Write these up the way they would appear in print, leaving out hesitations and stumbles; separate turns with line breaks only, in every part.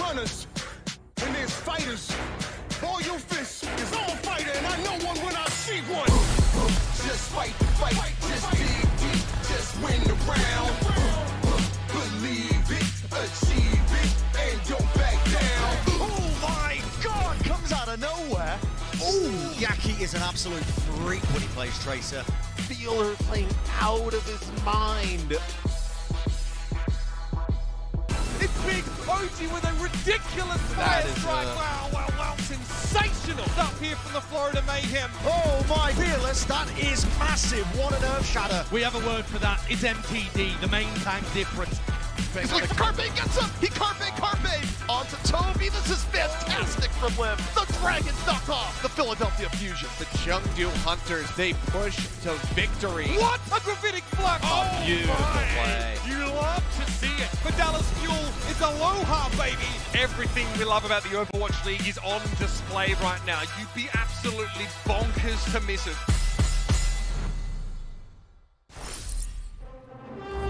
hunters. When there's fighters, all your fists is all fighter, and I know one when I see one. Just fight the fight, just dig deep, just win the round. Believe it, achieve it, and don't back down.
Oh my God, comes out of nowhere. Oh, Yaki is an absolute freak when he plays Tracer. Feel her playing out of his mind.
It's Big OG with a ridiculous fire strike. Wow, sensational stuff here from the Florida Mayhem.
Oh my fearless, that is massive. What an earth shatter.
We have a word for that. It's MTD, the main tank difference.
He's like, Carpe gets him! He Carpe! Onto Toby, this is fantastic from Lim. The Dragons knock off the Philadelphia Fusion.
The Chengdu Hunters, they push to victory.
What? A gravitic flux!
Oh, beautiful play.
You love to see it. For Dallas Fuel, it's aloha, baby. Everything we love about the Overwatch League is on display right now. You'd be absolutely bonkers to miss it.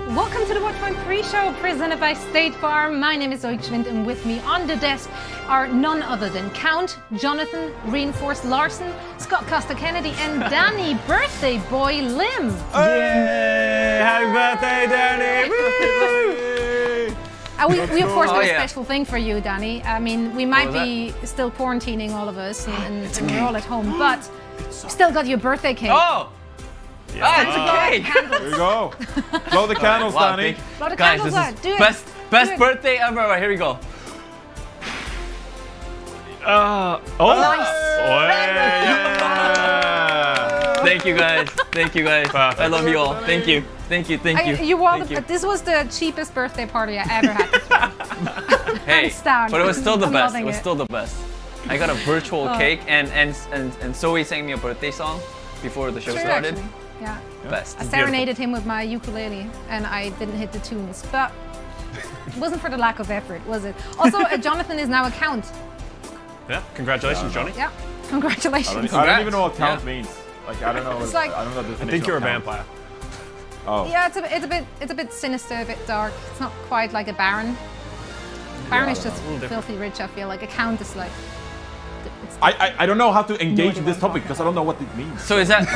Welcome to the Watchpoint pre-show presented by State Farm. My name is Oikschwind, and with me on the desk are none other than Count, Jonathan, Reinforced Larson, Scott Costa Kennedy, and Danny Birthday Boy Lim.
Hey, happy birthday, Danny!
We of course have a special thing for you, Danny. I mean, we might be still quarantining all of us, and we're all at home, but we still got your birthday cake.
Oh!
Yeah.
It's a cake!
There
you go. Blow the candles, Danny.
Blow the
Guys,
candles out. Do it.
Best birthday ever. All right, here we go.
Nice.
Thank you guys. Perfect. I love you all. Thank you.
This was the cheapest birthday party I ever had to throw.
Hey, but it was still the best.
It
was still the best. I got a virtual cake, and Zoe sang me a birthday song before the show started.
Actually. Yeah.
Best.
I serenaded him with my ukulele, and I didn't hit the tunes, but it wasn't for the lack of effort, was it? Also, Jonathan is now a Count.
Yeah, congratulations, Johnny.
Yeah, congratulations.
I don't even know what Count means. Like, I don't know.
It's like,
I don't know the definition.
I think you're a vampire.
Oh.
Yeah, it's a bit sinister, a bit dark. It's not quite like a Baron. Baron is just filthy rich. I feel like a Count is like.
I don't know how to engage in this topic because I don't know what it means.
So is that?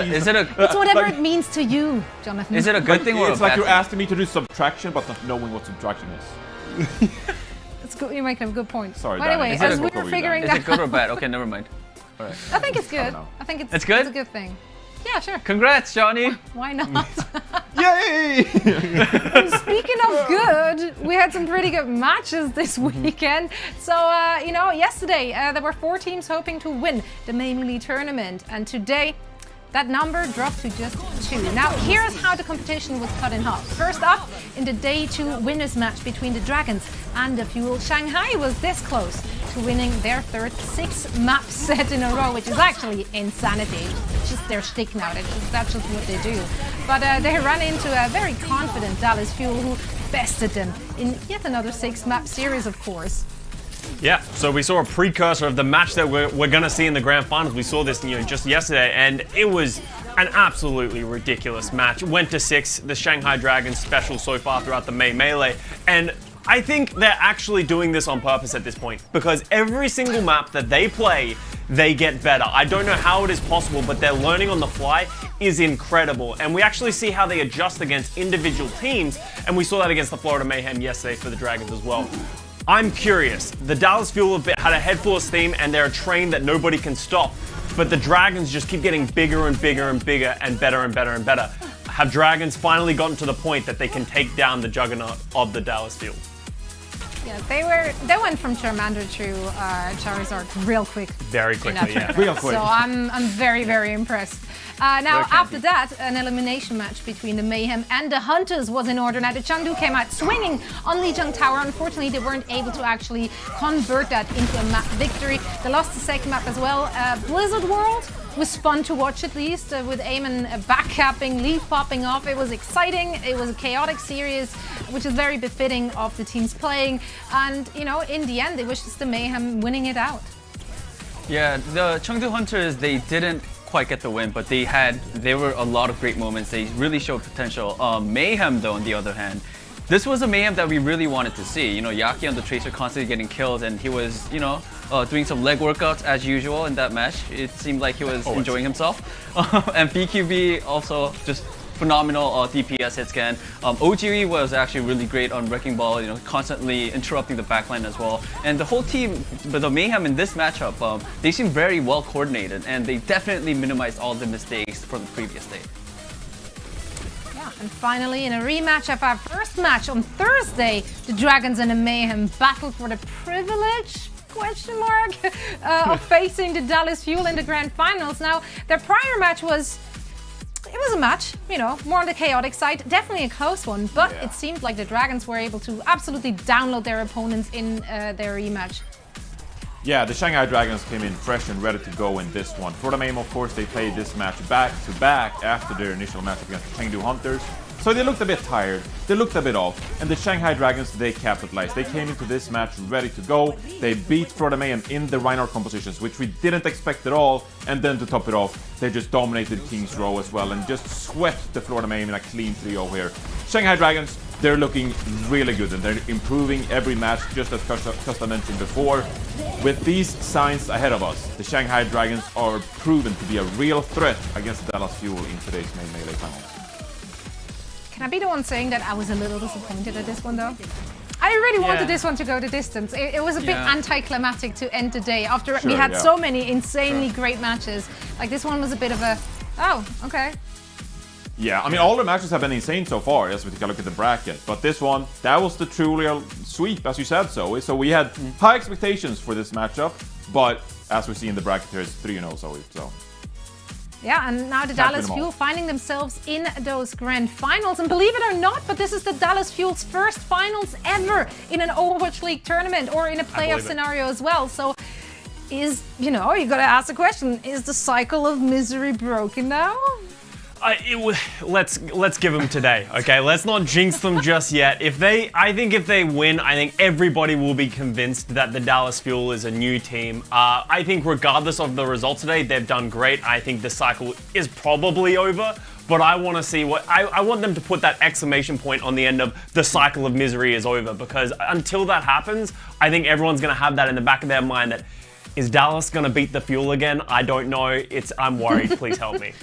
Is it a?
It's whatever it means to you, Jonathan.
Is it a good thing or a bad thing?
It's like you're asking me to do subtraction, but not knowing what subtraction is.
It's good. You make a good point.
Sorry,
but anyway, as we were figuring
out, is it good or bad? Okay, never mind.
All right.
I think it's good. I think it's
good.
It's a good thing. Yeah, sure.
Congrats, Johnny.
Why not?
Yay!
Speaking of good, we had some pretty good matches this weekend. So, yesterday there were 4 teams hoping to win the Mayhem League tournament, and today that number dropped to just 2. Now, here's how the competition was cut in half. First up, in the day 2 winners match between the Dragons and the Fuel, Shanghai was this close to winning their third 6-map set in a row, which is actually insanity. It's just their shtick now. That's just what they do. But they ran into a very confident Dallas Fuel who bested them in yet another 6-map series, of course.
Yeah, so we saw a precursor of the match that we're going to see in the grand finals. We saw this, just yesterday, and it was an absolutely ridiculous match. Went to 6, the Shanghai Dragons special so far throughout the May Melee, and I think they're actually doing this on purpose at this point, because every single map that they play, they get better. I don't know how it is possible, but their learning on the fly is incredible. And we actually see how they adjust against individual teams, and we saw that against the Florida Mayhem yesterday for the Dragons as well. I'm curious. The Dallas Fuel had a head full of steam, and they're a train that nobody can stop. But the Dragons just keep getting bigger and bigger and bigger and better and better and better. Have Dragons finally gotten to the point that they can take down the juggernaut of the Dallas Fuel?
Yeah, they went from Charmander to Charizard real quick.
Very quickly, yeah.
Real quick. So I'm very, very impressed. Now, after that, an elimination match between the Mayhem and the Hunters was in order. Now, the Chengdu came out swinging on Lijiang Tower. Unfortunately, they weren't able to actually convert that into a map victory. They lost the second map as well. Blizzard World was fun to watch, at least, with Eamon backcapping, leaf popping off. It was exciting. It was a chaotic series, which is very befitting of the teams playing. And, in the end, it was just the Mayhem winning it out.
Yeah, the Chengdu Hunters, they didn't quite get the win, but there were a lot of great moments. They really showed potential. Mayhem, though, on the other hand, this was a Mayhem that we really wanted to see. You know, Yaki on the Tracer constantly getting killed, and he was, you know, doing some leg workouts as usual in that match. It seemed like he was enjoying himself. And BQB also just phenomenal DPS hit scan. OGE was actually really great on Wrecking Ball, you know, constantly interrupting the backline as well. And the whole team, but the Mayhem in this matchup, they seem very well coordinated, and they definitely minimized all the mistakes from the previous day.
Yeah, and finally, in a rematch of our first match on Thursday, the Dragons and the Mayhem battled for the privilege? Question mark of facing the Dallas Fuel in the grand finals. Now, their prior match was a match, you know, more on the chaotic side, definitely a close one, but it seemed like the Dragons were able to absolutely download their opponents in their rematch.
Yeah, the Shanghai Dragons came in fresh and ready to go in this one. For the Mayhem, of course, they played this match back-to-back after their initial match against the Chengdu Hunters. So they looked a bit tired, they looked a bit off, and the Shanghai Dragons, they capitalized. They came into this match ready to go. They beat Florida Mayhem in the Reinhardt compositions, which we didn't expect at all. And then to top it off, they just dominated King's Row as well and just swept the Florida Mayhem in a clean 3-0 here. Shanghai Dragons, they're looking really good and they're improving every match, just as Costa mentioned before. With these signs ahead of us, the Shanghai Dragons are proven to be a real threat against Dallas Fuel in today's main melee finals.
Can I be the one saying that I was a little disappointed at this one, though? I really wanted this one to go the distance. It was a bit anticlimactic to end the day after we had so many insanely great matches. Like, this one was a bit of a, oh, okay.
Yeah, I mean, all the matches have been insane so far as we take a look at the bracket. But this one, that was the truly sweep, as you said so. So we had high expectations for this matchup, but as we see in the bracket, there's 3-0 so.
Yeah, and now the Dallas Fuel finding themselves in those grand finals. And believe it or not, but this is the Dallas Fuel's first finals ever in an Overwatch League tournament or in a playoff scenario as well. So is, you know, you gotta ask the question, is the cycle of misery broken now?
Let's give them today, okay? Let's not jinx them just yet. I think if they win, I think everybody will be convinced that the Dallas Fuel is a new team. I think regardless of the result today, they've done great. I think the cycle is probably over, but I want to see what I want them to put that exclamation point on the end of the cycle of misery is over, because until that happens, I think everyone's gonna have that in the back of their mind that, is Dallas gonna beat the Fuel again? I don't know. I'm worried. Please help me.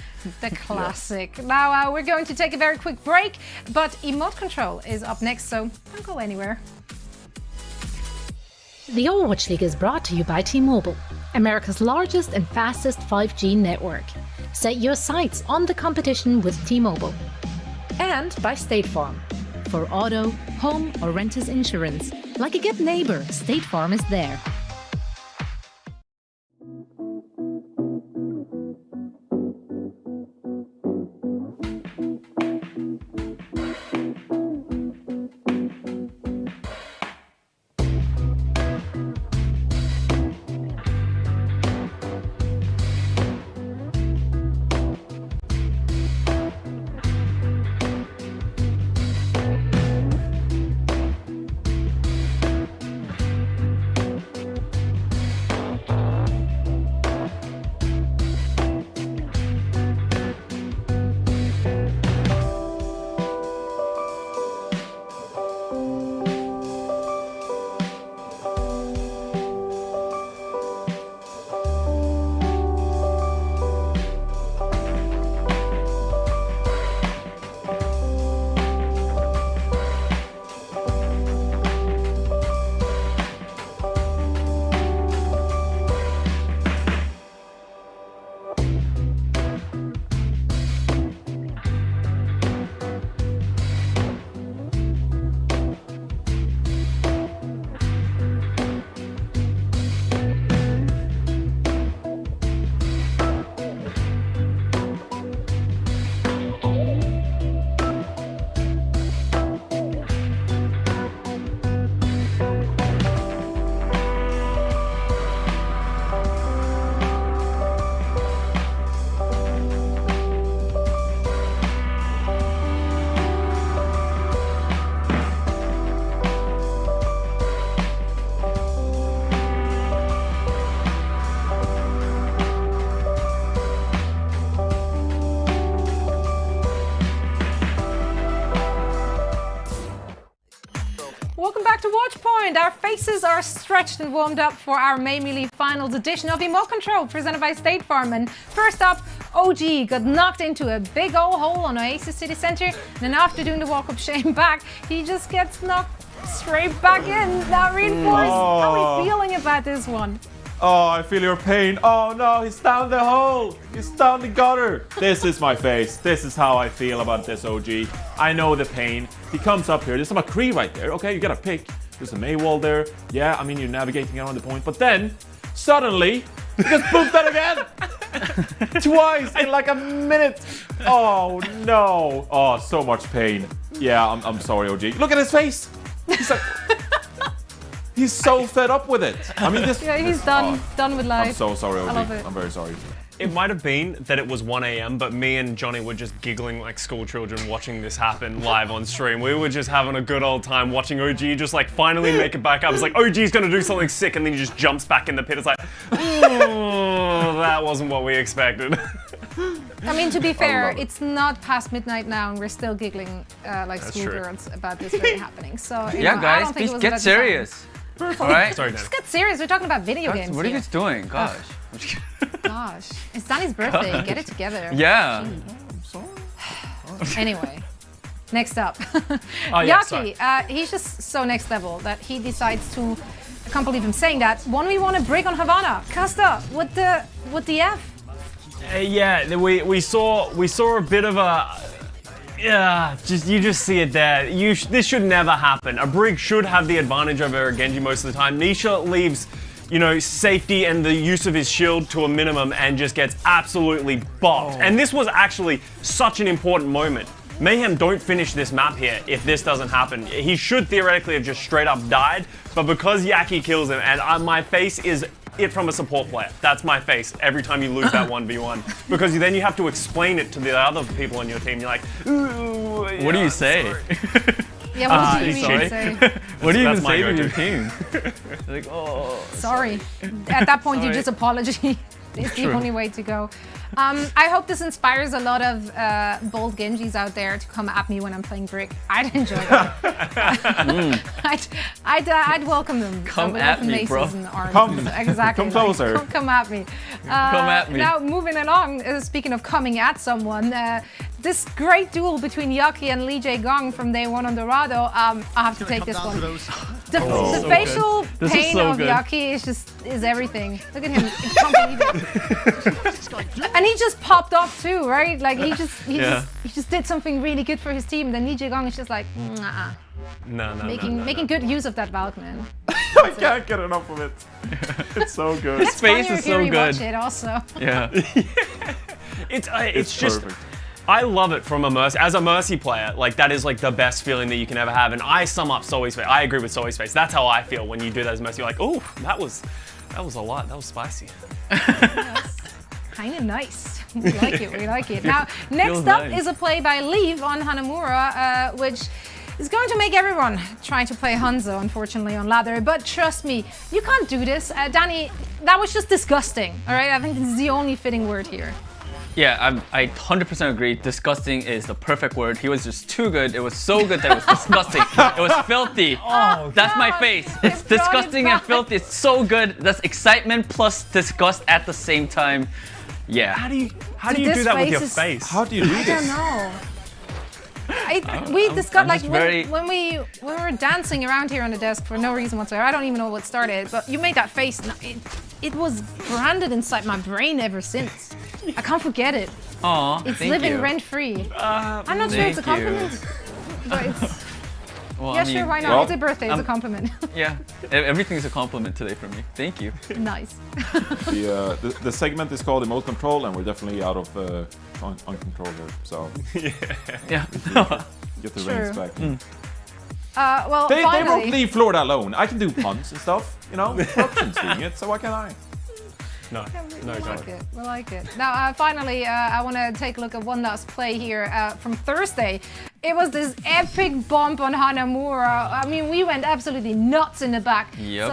The classic. Yeah. Now we're going to take a very quick break, but Emote Control is up next, so don't go anywhere.
The Overwatch League is brought to you by T-Mobile, America's largest and fastest 5G network. Set your sights on the competition with T-Mobile. And by State Farm. For auto, home or renters insurance, like a good neighbor, State Farm is there.
point, our faces are stretched and warmed up for our May Melee Finals edition of Emote Control, presented by State Farm. And first up, OG got knocked into a big old hole on Oasis City Center, and then after doing the walk of shame back, he just gets knocked straight back in. Now, Reinforce, how are we feeling about this one?
Oh, I feel your pain. Oh no, he's down the hole. He's down the gutter. This is my face. This is how I feel about this OG. I know the pain. He comes up here. There's a McCree right there. Okay, you gotta pick. There's a Maywall there. Yeah, I mean, you're navigating around the point. But then, suddenly, he gets booped out again. Twice in like a minute. Oh no. Oh, so much pain. Yeah, I'm sorry, OG. Look at his face. He's like... He's so fed up with it. I mean, this.
Yeah, he's done with life.
I'm so sorry, OG.
I love it.
I'm very sorry.
It might have been that it was 1 a.m., but me and Johnny were just giggling like school children watching this happen live on stream. We were just having a good old time watching OG just like finally make it back up. It's like, OG's gonna do something sick, and then he just jumps back in the pit. It's like, oh, that wasn't what we expected.
I mean, to be fair, it's not past midnight now, and we're still giggling like schoolgirls about this very happening. So,
Yeah,
I
guys,
don't think it
please
was
get
about design.
serious. All right?
Sorry, Dan.
Just get serious. We're talking about video games.
What are you
here.
guys doing? Gosh.
Gosh, it's Danny's birthday. Get it together.
Yeah.
Anyway, next up,
Oh, yeah,
Yaki. He's just so next level that he decides to. I can't believe him saying that. 1v1 a break on Havana. Casta, what the F?
Yeah, we saw a bit of a. Yeah, you just see it there. This should never happen. A Brig should have the advantage over a Genji most of the time. Nisha leaves, safety and the use of his shield to a minimum and just gets absolutely bopped. And this was actually such an important moment. Mayhem don't finish this map here if this doesn't happen. He should theoretically have just straight up died, but because Yaki kills him, and my face is it from a support player. That's my face every time you lose that 1v1. Because then you have to explain it to the other people on your team. You're like, ooh, yeah,
What do you say?
Yeah, what do you even
sorry.
say?
What do you even
That's my
say to your
go-to.
team? Like, oh.
Sorry. At that point, you
Sorry.
just apology. It's the
True.
only way to go. I hope this inspires a lot of bold Genjis out there to come at me when I'm playing Brick. I'd enjoy that. I'd welcome them.
Come
with
at
open
me,
maces
bro.
and arms.
Come-
Exactly.
come closer.
Come at me.
Come at me.
Now, moving along, speaking of coming at someone, this great duel between Yaki and Lee Jae Gong from day one on Dorado, I have to take this one. The facial
This is
pain
so
of
good.
Yaki is everything. Look at him. He can't believe it. And he just popped off too, right? Like he just did something really good for his team. Then Lee Jae Gong is just like,
no.
making good use of that Valk, man.
I can't get enough of it. It's so good.
It's
face
funnier
is
if you
so
rewatch
good.
it also.
Yeah.
It's just.
perfect.
I love it from a Mercy. As a Mercy player, like that is like the best feeling that you can ever have. And I sum up Zoe's face. I agree with Zoe's face. That's how I feel when you do that as Mercy. You're like, oh, that was a lot. That was spicy.
Kind of nice. We like it. We like it. Now, next
Feels
up
nice.
is a play by Leave on Hanamura, which is going to make everyone try to play Hanzo, unfortunately, on ladder. But trust me, you can't do this. Danny, that was just disgusting. All right, I think this is the only fitting word here.
Yeah, I 100% agree. Disgusting is the perfect word. He was just too good. It was so good that it was disgusting. It was filthy.
Oh,
That's my
God.
face.
They
It's
brought it
disgusting and
back.
filthy. It's so good. That's excitement plus disgust at the same time. Yeah.
How do you
This
do that with
face
your
is-
face?
How do you do
I don't
this?
know. We discussed like
just
when we were dancing around here on the desk for no reason whatsoever. I don't even know what started, but you made that face. And it was branded inside my brain ever since. I can't forget it.
Aw,
It's
thank
living
you.
rent free. I'm not sure it's a
thank you.
compliment, but it's
Well,
yeah,
I mean,
sure. Why not?
well,
It's a birthday. It's a compliment.
Yeah, everything's a compliment today from me. Thank you.
Nice.
The segment is called Emote Control, and we're definitely out of uncontrolled here. So
Yeah.
get the
Sure.
reins back.
Well,
They won't
finally.
leave Florida alone. I can do puns and stuff. Corruption's doing it, so why can't I?
No,
We
Johnny.
like it. We like it. Now, finally, I want to take a look at one last play here from Thursday. It was this epic bump on Hanamura. I mean, we went absolutely nuts in the back.
Yep.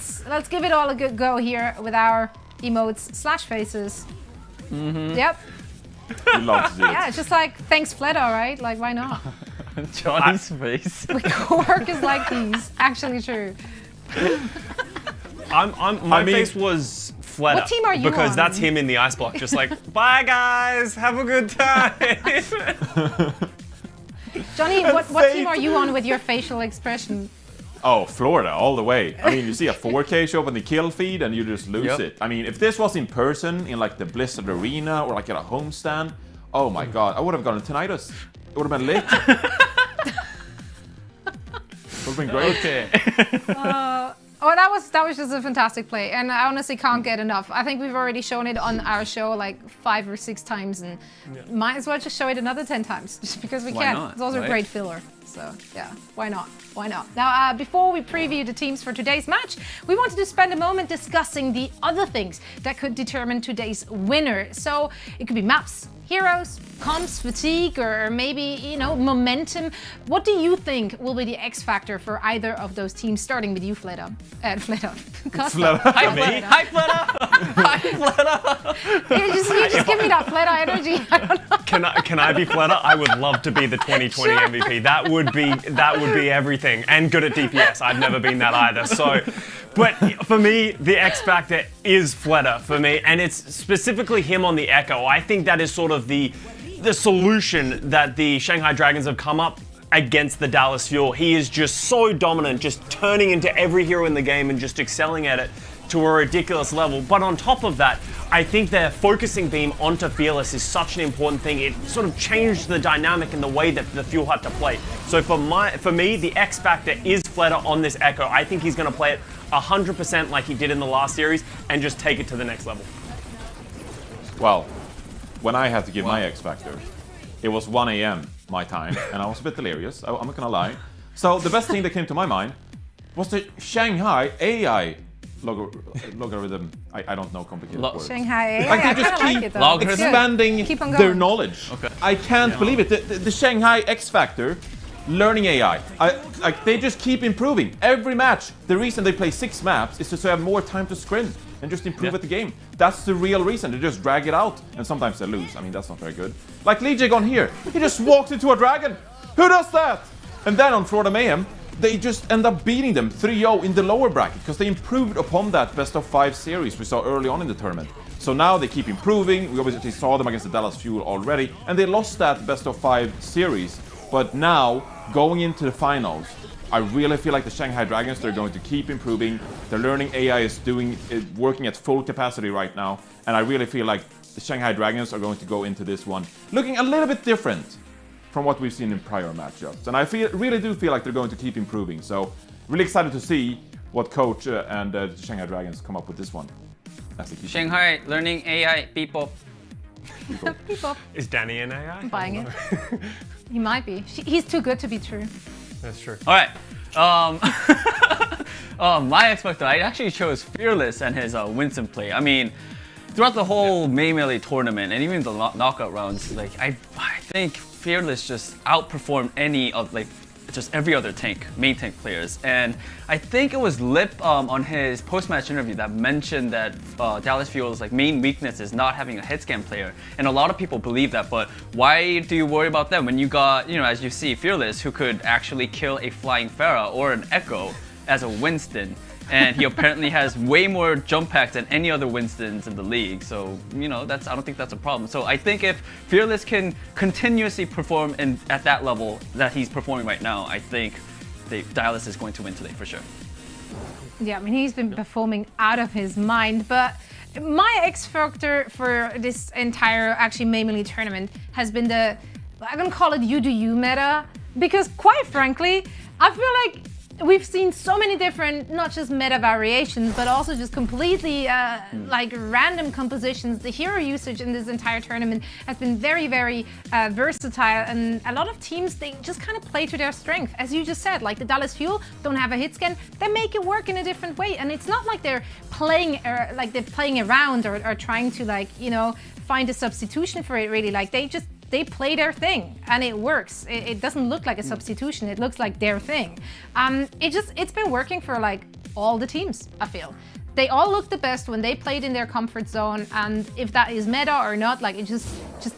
So let's give it all a good go here with our emotes / faces. Yep.
We love to see it.
Yeah, it's just like thanks, Fleda, right? Like, why not?
Johnny's face.
We co-work is like these. Actually true.
My face was Fleta.
What team are you
Because
on?
that's him in the ice block, just like, bye guys, have a good time.
Johnny, what team are you on with your facial expression?
Oh, Florida, all the way. I mean, you see a 4K show up on the kill feed and you just lose it. I mean, if this was in person, in like the Blizzard Arena or like at a homestand, oh my god, I would have gotten tinnitus. It would have been lit. Would have been great.
Okay.
Oh, that was just a fantastic play, and I honestly can't get enough. I think we've already shown it on our show like 5 or 6 times, and might as well just show it another 10 times, just because we can.
not,
It's also a
right?
great filler. So yeah, why not? Why not? Now, before we preview the teams for today's match, we wanted to spend a moment discussing the other things that could determine today's winner. So it could be maps, heroes, comps, fatigue, or maybe, you know, momentum. What do you think will be the X factor for either of those teams, starting with you, Fleta? Fleta. Costa.
Hi, me. Hi, Fleta. Hi, Fleta.
You just give me that Fleta energy. I don't know.
Can I be Fleta? I would love to be the 2020 MVP. That would be everything. And good at DPS. I've never been that either. So, but for me, the X factor is Fleta for me, and it's specifically him on the Echo. I think that is sort of the solution that the Shanghai Dragons have come up against the Dallas Fuel. He is just so dominant, just turning into every hero in the game and just excelling at it to a ridiculous level. But on top of that, I think their focusing beam onto Fearless is such an important thing. It sort of changed the dynamic in the way that the Fuel had to play. So for me, the X factor is Fleta on this Echo. I think he's going to play it 100% like he did in the last series and just take it to the next level.
Well, when I had to give my X factor, it was 1 a.m. my time, and I was a bit delirious, I'm not gonna lie. So the best thing that came to my mind was the Shanghai AI logarithm. I don't know complicated words.
Shanghai.
Like,
I
they just
kinda like
keep
it though.
logarithm.
It's good.
expanding
Keep on
their
going.
knowledge.
Okay.
I can't believe it. The Shanghai X Factor, learning AI. Like, they just keep improving every match. The reason they play 6 maps is to so have more time to scrim and just improve at the game. That's the real reason. They just drag it out, and sometimes they lose. I mean, that's not very good. Like Legic on here, he just walked into a dragon. Who does that? And then on Florida Mayhem, they just end up beating them 3-0 in the lower bracket because they improved upon that best-of-5 series we saw early on in the tournament. So now they keep improving. We obviously saw them against the Dallas Fuel already, and they lost that best-of-5 series. But now, going into the finals, I really feel like the Shanghai Dragons, they're going to keep improving. Their learning AI is working at full capacity right now, and I really feel like the Shanghai Dragons are going to go into this one looking a little bit different from what we've seen in prior matchups. And I really do feel like they're going to keep improving. So really excited to see what Coach and the Shanghai Dragons come up with this one. As they keep
Shanghai learning AI people.
Beep up.
Is Danny an AI?
I'm buying it. He might be. He's too good to be true.
That's true.
All right. My X factor, I actually chose Fearless and his Winston play. I mean, throughout the whole May Melee tournament and even the knockout rounds, like I think Fearless just outperformed any of just every other main tank players. And I think it was Lip on his post-match interview that mentioned that Dallas Fuel's main weakness is not having a hit scan player. And a lot of people believe that, but why do you worry about them when you got, as you see, Fearless, who could actually kill a Flying Pharah or an Echo as a Winston? And he apparently has way more jump packs than any other Winstons in the league. So, I don't think that's a problem. So I think if Fearless can continuously perform at that level that he's performing right now, I think Dallas is going to win today for sure.
Yeah, I mean, he's been performing out of his mind, but my X factor for this entire May Melee tournament has been I'm gonna call it you do you meta, because quite frankly, I feel like we've seen so many different, not just meta variations, but also just completely random compositions. The hero usage in this entire tournament has been very, very versatile, and a lot of teams, they just kind of play to their strength. As you just said, like the Dallas Fuel don't have a hit scan, they make it work in a different way, and it's not like they're playing around or trying to find a substitution for it really. They play their thing and it works. It doesn't look like a substitution, it looks like their thing. It's been working for all the teams, I feel. They all look the best when they played in their comfort zone, and if that is meta or not, like, it just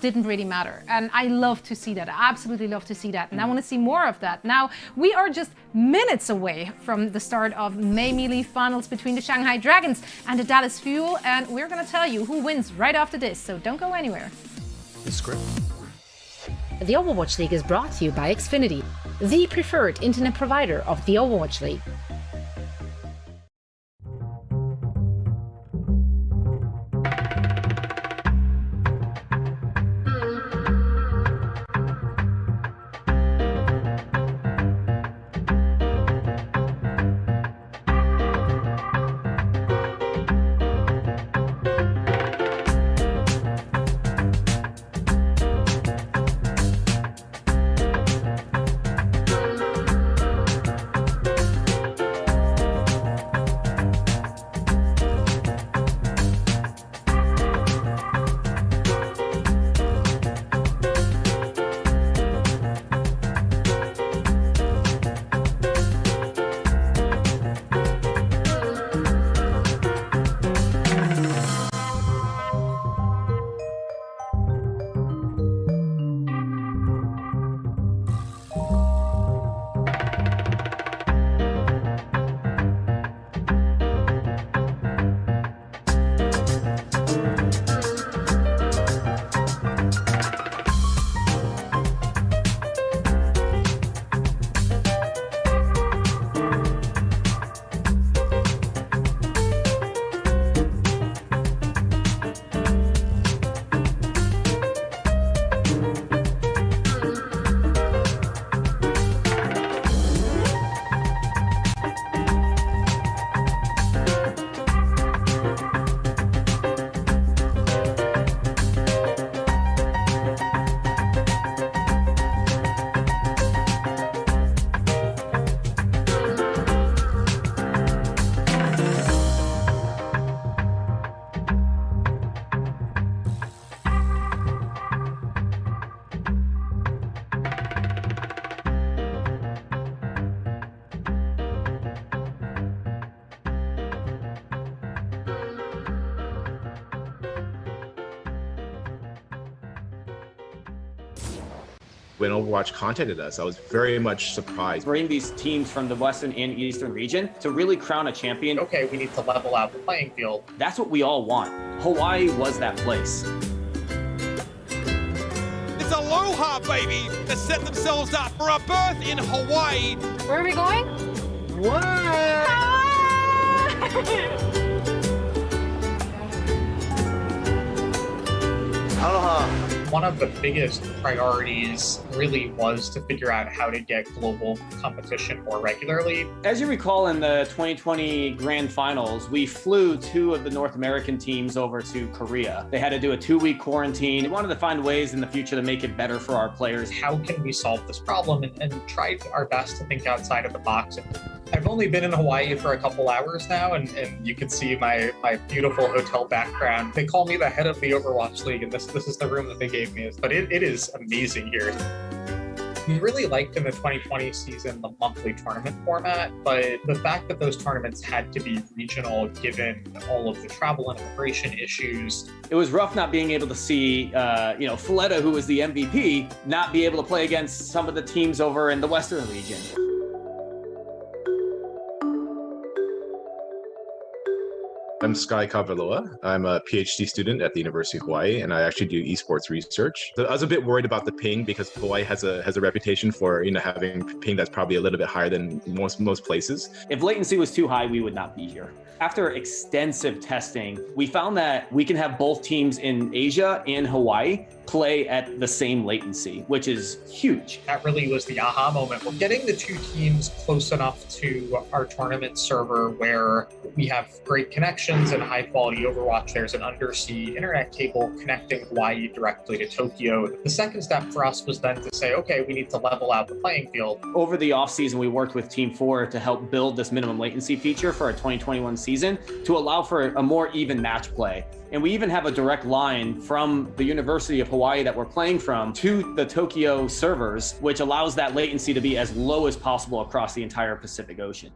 didn't really matter. And I love to see that. I absolutely love to see that, and I want to see more of that. Now, we are just minutes away from the start of May Melee Finals between the Shanghai Dragons and the Dallas Fuel, and we're gonna tell you who wins right after this, so don't go anywhere.
The script.
The Overwatch League is brought to you by Xfinity, the preferred internet provider of the Overwatch League.
When Overwatch contacted us, I was very much surprised.
Bring these teams from the Western and Eastern region to really crown a champion.
Okay, we need to level out the playing field.
That's what we all want. Hawaii was that place.
It's Aloha, baby, that set themselves up for a birth in Hawaii.
Where are we going?
Aloha. One of the biggest priorities really was to figure out how to get global competition more regularly.
As you recall, in the 2020 Grand Finals, we flew 2 of the North American teams over to Korea. They had to do a 2-week quarantine. We wanted to find ways in the future to make it better for our players.
How can we solve this problem? And tried our best to think outside of the box. I've only been in Hawaii for a couple hours now, and you can see my beautiful hotel background. They call me the head of the Overwatch League, and this is the room that they gave me. But it is amazing here. We really liked in the 2020 season the monthly tournament format, but the fact that those tournaments had to be regional given all of the travel and immigration issues.
It was rough not being able to see, Fleta, who was the MVP, not be able to play against some of the teams over in the Western region.
I'm Sky Kavaloa. I'm a PhD student at the University of Hawaii, and I actually do esports research. So I was a bit worried about the ping because Hawaii has a reputation for having ping that's probably a little bit higher than most places.
If latency was too high, we would not be here. After extensive testing, we found that we can have both teams in Asia and Hawaii play at the same latency, which is huge.
That really was the aha moment. We're getting the 2 teams close enough to our tournament server where we have great connections and high quality Overwatch. There's an undersea internet cable connecting Hawaii directly to Tokyo. The second step for us was then to say, okay, we need to level out the playing field.
Over the offseason, we worked with Team 4 to help build this minimum latency feature for our 2021 season to allow for a more even match play. And we even have a direct line from the University of Hawaii that we're playing from to the Tokyo servers, which allows that latency to be as low as possible across the entire Pacific Ocean.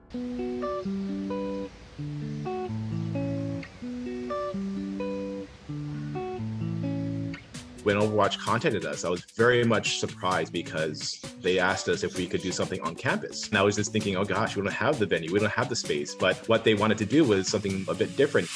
When Overwatch contacted us, I was very much surprised because they asked us if we could do something on campus. And I was just thinking, oh gosh, we don't have the venue, we don't have the space. But what they wanted to do was something a bit different.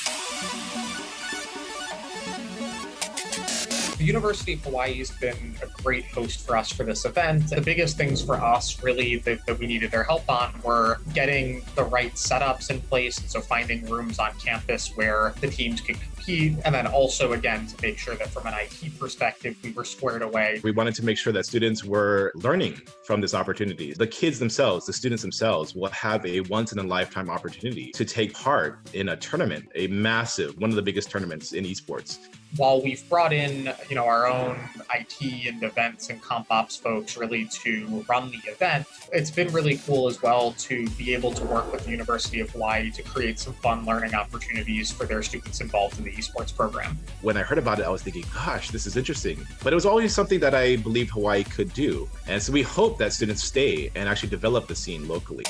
The University of Hawaii has been a great host for us for this event. The biggest things for us really that we needed their help on were getting the right setups in place. So finding rooms on campus where the teams could compete. And then also, again, to make sure that from an IT perspective, we were squared away.
We wanted to make sure that students were learning from this opportunity. The kids themselves, the students themselves will have a once-in-a-lifetime opportunity to take part in a tournament, a massive, one of the biggest tournaments in esports.
While we've brought in, our own IT and events and comp ops folks really to run the event, it's been really cool as well to be able to work with the University of Hawaii to create some fun learning opportunities for their students involved in the esports program.
When I heard about it, I was thinking, gosh, this is interesting. But it was always something that I believed Hawaii could do. And so we hope that students stay and actually develop the scene locally.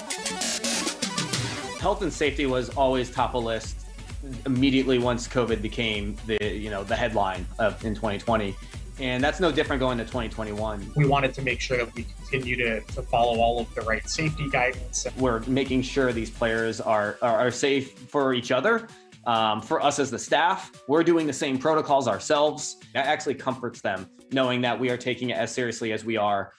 Health and safety was always top of list immediately once COVID became the headline in 2020. And that's no different going to 2021.
We wanted to make sure that we continue to follow all of the right safety guidance.
We're making sure these players are safe for each other. For us as the staff, we're doing the same protocols ourselves. That actually comforts them, knowing that we are taking it as seriously as we are.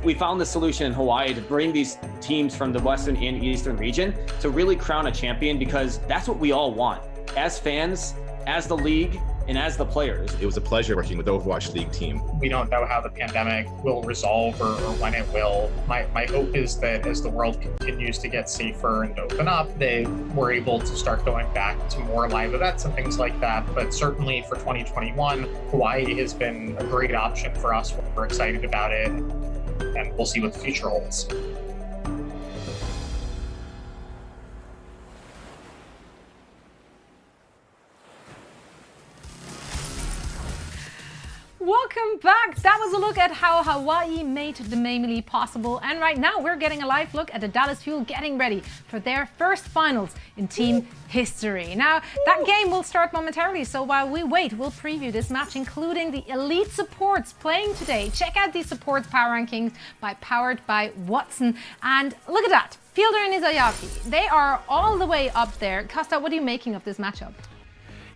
We found the solution in Hawaii to bring these teams from the Western and Eastern region to really crown a champion, because that's what we all want as fans, as the league, and as the players.
It was a pleasure working with the Overwatch League team.
We don't know how the pandemic will resolve or when it will. My hope is that as the world continues to get safer and open up, they were able to start going back to more live events and things like that. But certainly for 2021, Hawaii has been a great option for us. We're excited about it, and we'll see what the future holds.
Welcome back. That was a look at how Hawaii made the Mayhem possible. And right now we're getting a live look at the Dallas Fuel getting ready for their first finals in team history. Now, that game will start momentarily, so while we wait, we'll preview this match, including the elite supports playing today. Check out these supports power rankings powered by Watson. And look at that, Fielder and Izayaki. They are all the way up there. Costa, what are you making of this matchup?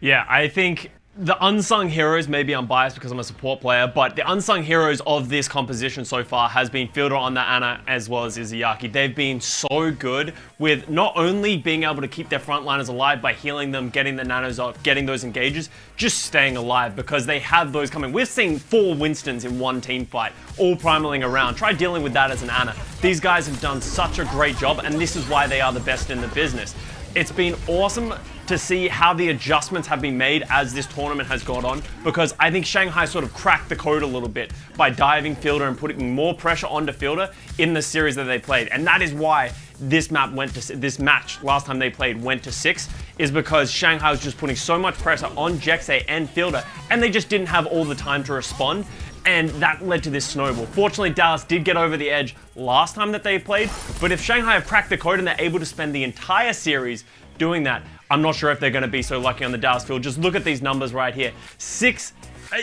Yeah, I think the unsung heroes, maybe I'm biased because I'm a support player, but the unsung heroes of this composition so far has been Fielder on the Ana as well as Izayaki. They've been so good with not only being able to keep their frontliners alive by healing them, getting the nanos off, getting those engages, just staying alive because they have those coming. We've seen 4 Winstons in one team fight, all primaling around. Try dealing with that as an Ana. These guys have done such a great job, and this is why they are the best in the business. It's been awesome to see how the adjustments have been made as this tournament has gone on, because I think Shanghai sort of cracked the code a little bit by diving Fielder and putting more pressure onto Fielder in the series that they played. And that is why this match last time they played went to 6, is because Shanghai was just putting so much pressure on Jexay and Fielder, and they just didn't have all the time to respond. And that led to this snowball. Fortunately, Dallas did get over the edge last time that they played, but if Shanghai have cracked the code and they're able to spend the entire series doing that, I'm not sure if they're going to be so lucky on the Dallas field. Just look at these numbers right here.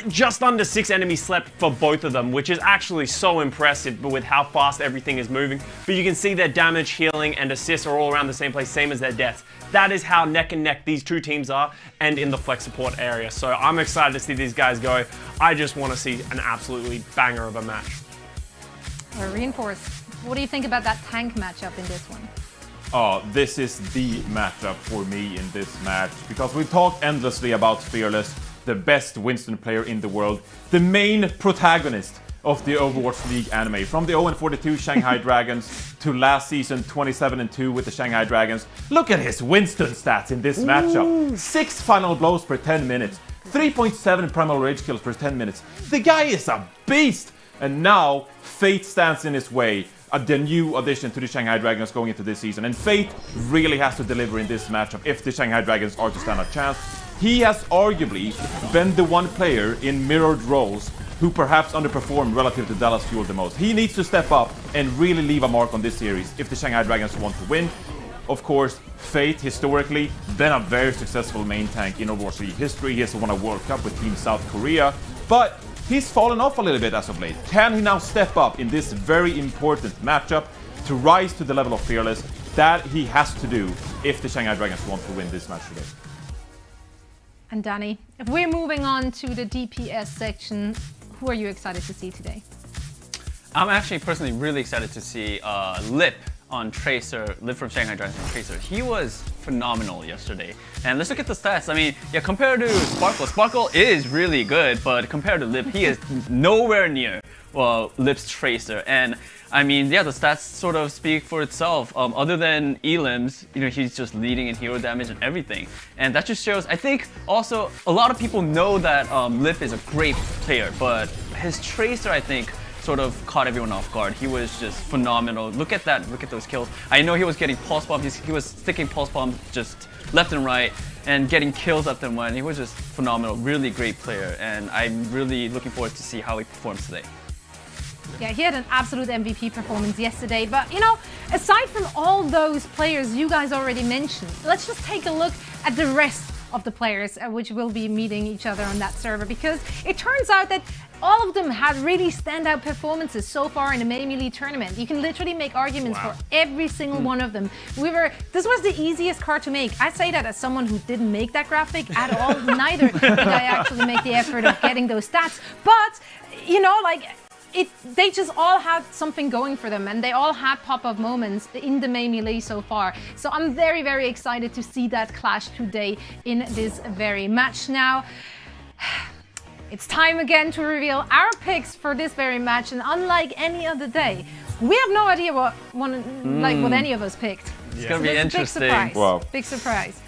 Just under 6 enemies slept for both of them, which is actually so impressive with how fast everything is moving. But you can see their damage, healing, and assists are all around the same place, same as their deaths. That is how neck and neck these two teams are, and in the flex support area. So I'm excited to see these guys go. I just want to see an absolutely banger of a match.
Reinforce, what do you think about that tank matchup in this one?
Oh, this is the matchup for me in this match, because we talked endlessly about Fearless, the best Winston player in the world, the main protagonist of the Overwatch League anime. From the 0-42 Shanghai Dragons to last season 27-2 with the Shanghai Dragons. Look at his Winston stats in this matchup. 6 final blows per 10 minutes, 3.7 primal rage kills per 10 minutes. The guy is a beast! And now, Fate stands in his way. The new addition to the Shanghai Dragons going into this season. And Fate really has to deliver in this matchup if the Shanghai Dragons are to stand a chance. He has arguably been the one player in mirrored roles who perhaps underperformed relative to Dallas Fuel the most. He needs to step up and really leave a mark on this series if the Shanghai Dragons want to win. Of course, Fate, historically, been a very successful main tank in Overwatch League history. He has won a World Cup with Team South Korea, but he's fallen off a little bit as of late. Can he now step up in this very important matchup to rise to the level of Fearless? That he has to do if the Shanghai Dragons want to win this match today.
And Danny, if we're moving on to the DPS section, who are you excited to see today?
I'm actually personally really excited to see Lip on Tracer, Lip from Shanghai Dragons on Tracer. He was phenomenal yesterday. And let's look at the stats. I mean, yeah, compared to Sparkle, Sparkle is really good, but compared to Lip, he is nowhere near Lip's Tracer. And I mean, yeah, the stats sort of speak for itself. Other than Elims, you know, he's just leading in hero damage and everything. And that just shows, I think, also, a lot of people know that Lip is a great player, but his Tracer, I think, sort of caught everyone off guard. He was just phenomenal. Look at that, look at those kills. I know he was getting pulse bombs, he was sticking pulse bombs just left and right, and getting kills left and right. He was just phenomenal, really great player, and I'm really looking forward to see how he performs today.
Yeah, he had an absolute MVP performance yesterday, but you know, aside from all those players you guys already mentioned, let's just take a look at the rest of the players which will be meeting each other on that server, because it turns out that all of them had really standout performances so far in the Mayhem Elite tournament. You can literally make arguments for every single one of them. This was the easiest card to make. I say that as someone who didn't make that graphic at all. Neither did I actually make the effort of getting those stats. But, you know, like, they just all had something going for them, and they all had pop-up moments in the Mayhem Elite so far. So I'm very, very excited to see that clash today in this very match. Now, it's time again to reveal our picks for this very match, and unlike any other day, we have no idea what any of us picked.
It's gonna be interesting.
Big surprise.
Wow.
Big surprise.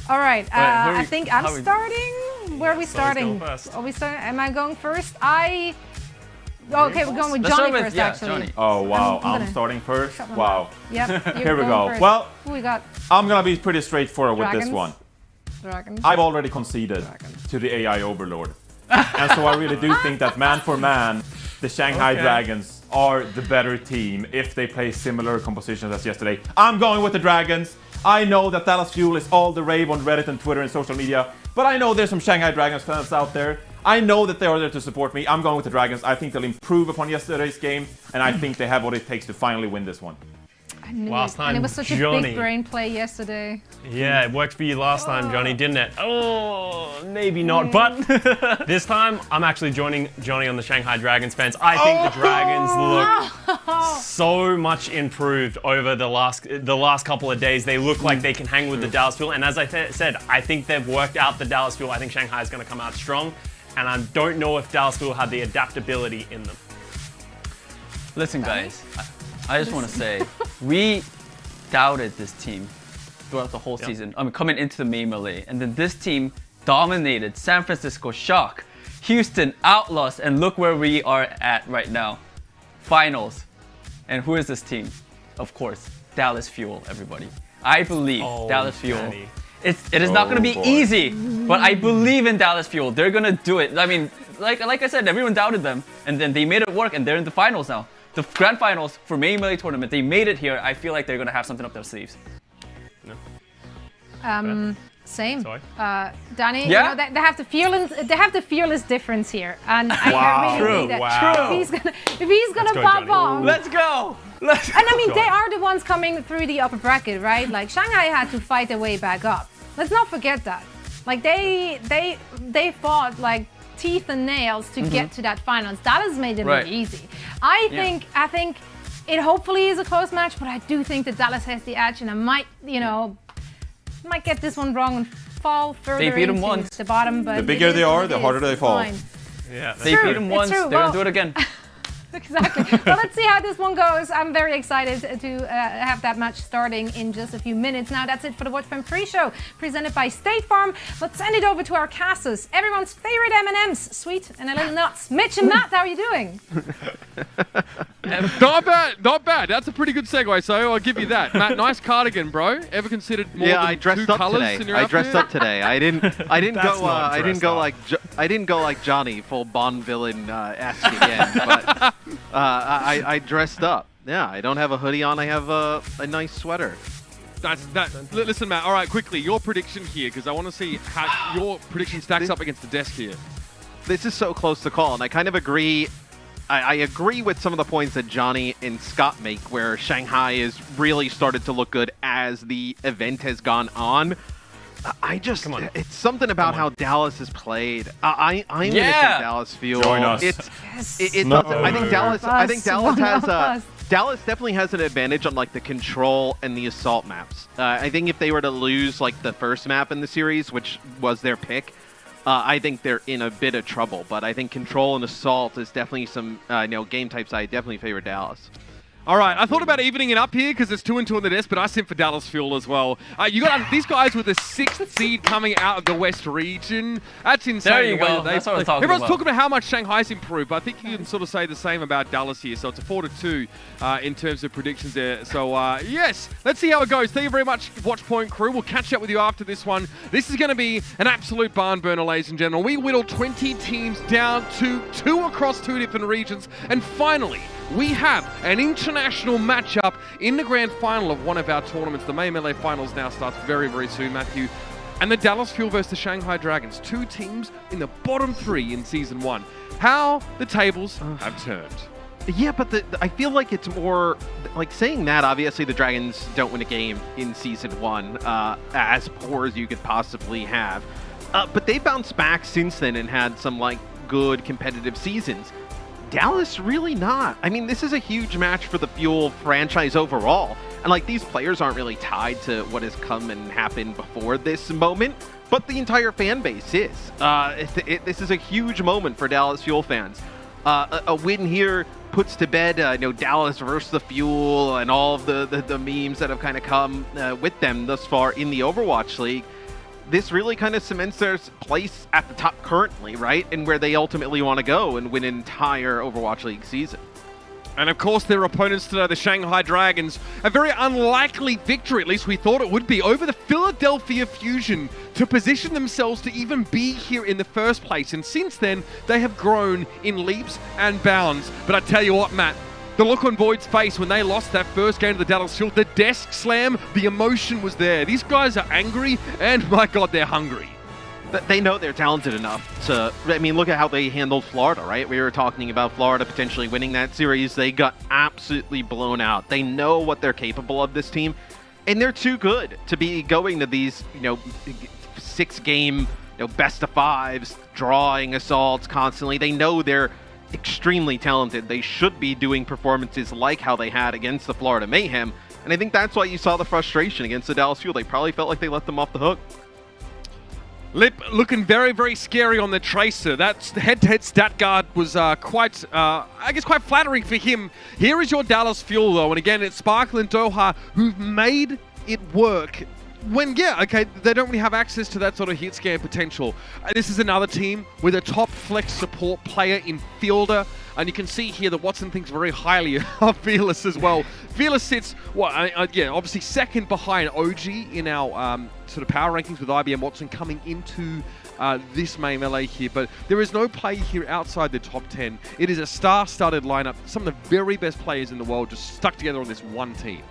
All right, I think I'm starting. Where are we starting? Are we starting? Am I going first? Okay, we're going with Johnny first, actually.
Johnny.
Oh, wow. I'm starting first? Wow.
Yep.
Here we go.
First.
Well,
Who we got?
I'm going to be pretty straightforward with this
Dragons.
one.
Dragons.
I've already conceded to the AI overlord. And so I really do think that man for man, the Shanghai Dragons are the better team if they play similar compositions as yesterday. I'm going with the Dragons. I know that Dallas Fuel is all the rave on Reddit and Twitter and social media, but I know there's some Shanghai Dragons fans out there. I know that they are there to support me. I'm going with the Dragons. I think they'll improve upon yesterday's game, and I think they have what it takes to finally win this one.
I knew
Last
it.
time,
And it was such a
Johnny.
big brain play yesterday.
Yeah, it worked for you last time, Johnny, didn't it? Oh, maybe not, but this time I'm actually joining Johnny on the Shanghai Dragons fans. I think the Dragons look so much improved over the last couple of days. They look like they can hang with the Dallas Fuel, and as I said, I think they've worked out the Dallas Fuel. I think Shanghai is going to come out strong, and I don't know if Dallas Fuel have the adaptability in them.
Listen, guys, I just want to say, we doubted this team throughout the whole season. I mean, coming into the main melee, and then this team dominated San Francisco Shock, Houston Outlaws, and look where we are at right now. Finals. And who is this team? Of course, Dallas Fuel, everybody. I believe Dallas Fuel.
Danny.
It is not going to be easy, but I believe in Dallas Fuel. They're going to do it. I mean, like I said, everyone doubted them, and then they made it work, and they're in the finals now. The grand finals for Main Melee tournament, they made it here. I feel like they're going to have something up their sleeves.
Same.
Sorry?
Danny,
Yeah?
you know, they have the fearless difference here, and I really think that
Wow.
if he's gonna
go,
pop
Johnny.
off.
Let's go!
And I mean, they are the ones coming through the upper bracket, right? Like Shanghai had to fight their way back up. Let's not forget that. Like they fought like teeth and nails to get to that finals. Dallas made it look easy. I think it hopefully is a close match, but I do think that Dallas has the edge, and I might get this one wrong and fall further
They beat them
into
once.
the bottom. But
The bigger they are, the harder they fall.
Yeah,
They beat them once, they're going to do it again.
Exactly. Well, let's see how this one goes. I'm very excited to have that match starting in just a few minutes. Now, that's it for the Watch Fan pre-show presented by State Farm. Let's send it over to our casters. Everyone's favorite M&Ms, sweet and a little nuts. Mitch and Matt, how are you doing?
Not bad, not bad. That's a pretty good segue, so I'll give you that. Matt, nice cardigan, bro. Ever considered more than
I dressed
two
up
colors
today.
in your
I
outfit?
dressed up today. I didn't
That's
go.
not
I didn't
dressed
go
up.
I didn't go like Johnny, full Bond villain esque again. But I dressed up. Yeah, I don't have a hoodie on. I have a nice sweater.
Listen, Matt. All right, quickly, your prediction here, because I want to see how your prediction stacks up against the desk here.
This is so close to call, and I kind of agree. I agree with some of the points that Johnny and Scott make, where Shanghai has really started to look good as the event has gone on. It's something about how Dallas has played. I'm going to take Dallas Fuel.
Join us.
I think Dallas definitely has an advantage on like the control and the assault maps. I think if they were to lose like the first map in the series, which was their pick, I think they're in a bit of trouble. But I think control and assault is definitely some game types I definitely favor Dallas.
All right, I thought about evening it up here because it's 2-2 on the desk, but I sent for Dallas Fuel as well. You got these guys with the 6th seed coming out of the West region. That's insane.
There you go. That's what I'm talking
Everyone's
about.
talking about how much Shanghai's improved, but I think you can sort of say the same about Dallas here. So it's a 4-2 in terms of predictions there. So yes, let's see how it goes. Thank you very much, Watchpoint crew. We'll catch up with you after this one. This is going to be an absolute barn burner, ladies and gentlemen. We whittled 20 teams down to 2 across 2 different regions, and finally, we have an international matchup in the grand final of one of our tournaments. The Mayhem LA finals now starts very, very soon, Matthew. And the Dallas Fuel versus the Shanghai Dragons. 2 teams in the bottom 3 in Season 1. How the tables have turned.
Yeah, but I feel like it's more like saying that. Obviously, the Dragons don't win a game in Season 1, as poor as you could possibly have. But they bounced back since then and had some like good competitive seasons. Dallas really not. I mean, this is a huge match for the Fuel franchise overall. And like these players aren't really tied to what has come and happened before this moment, but the entire fan base is. This is a huge moment for Dallas Fuel fans. A win here puts to bed Dallas versus the Fuel and all of the memes that have kind of come with them thus far in the Overwatch League. This really kind of cements their place at the top currently, right? And where they ultimately want to go and win an entire Overwatch League season.
And of course, their opponents today, the Shanghai Dragons, a very unlikely victory, at least we thought it would be, over the Philadelphia Fusion to position themselves to even be here in the first place. And since then, they have grown in leaps and bounds. But I tell you what, Matt, the look on Void's face when they lost that first game to the Dallas Fuel, the desk slam, the emotion was there. These guys are angry, and my God, they're hungry.
They know they're talented enough to, I mean, look at how they handled Florida, right? We were talking about Florida potentially winning that series. They got absolutely blown out. They know what they're capable of, this team, and they're too good to be going to these, 6-game, best of 5s, drawing assaults constantly. They know they're extremely talented. They should be doing performances like how they had against the Florida Mayhem, and I think that's why you saw the frustration against the Dallas Fuel. They probably felt like they let them off the hook.
Lip looking very, very scary on the Tracer. That head-to-head stat guard was quite flattering for him. Here is your Dallas Fuel, though, and again, it's Sparkle and Doha who've made it work. When, they don't really have access to that sort of hit scan potential. This is another team with a top flex support player in Fielder, and you can see here that Watson thinks very highly of Fearless as well. Fearless sits, obviously second behind OG in our sort of power rankings, with IBM Watson coming into this main melee here, but there is no play here outside the top 10. It is a star-studded lineup, some of the very best players in the world just stuck together on this one team.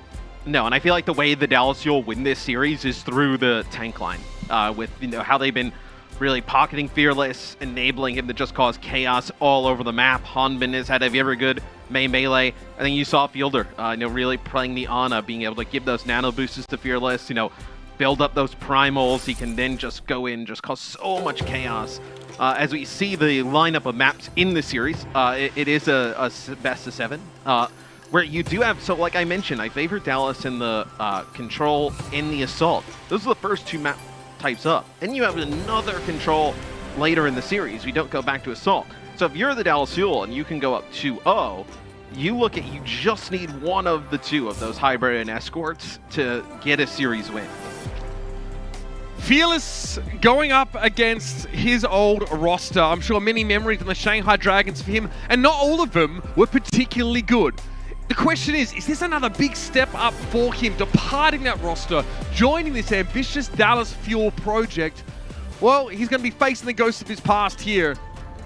No, and I feel like the way the Dallas Fuel win this series is through the tank line, with how they've been really pocketing Fearless, enabling him to just cause chaos all over the map. Hanbin has had a very good melee. I think you saw Fielder, really playing the Ana, being able to give those nano boosts to Fearless, build up those primals. He can then just go in, just cause so much chaos. As we see the lineup of maps in the series, it is a best of 7. Where you do have, so like I mentioned, I favor Dallas in the control and the assault. Those are the first 2 map types up. And you have another control later in the series. We don't go back to assault. So if you're the Dallas Fuel and you can go up 2-0, you just need one of the 2 of those hybrid and escorts to get a series win.
Fearless going up against his old roster. I'm sure many memories on the Shanghai Dragons for him, and not all of them were particularly good. The question is this another big step up for him, departing that roster, joining this ambitious Dallas Fuel project? Well, he's going to be facing the ghosts of his past here,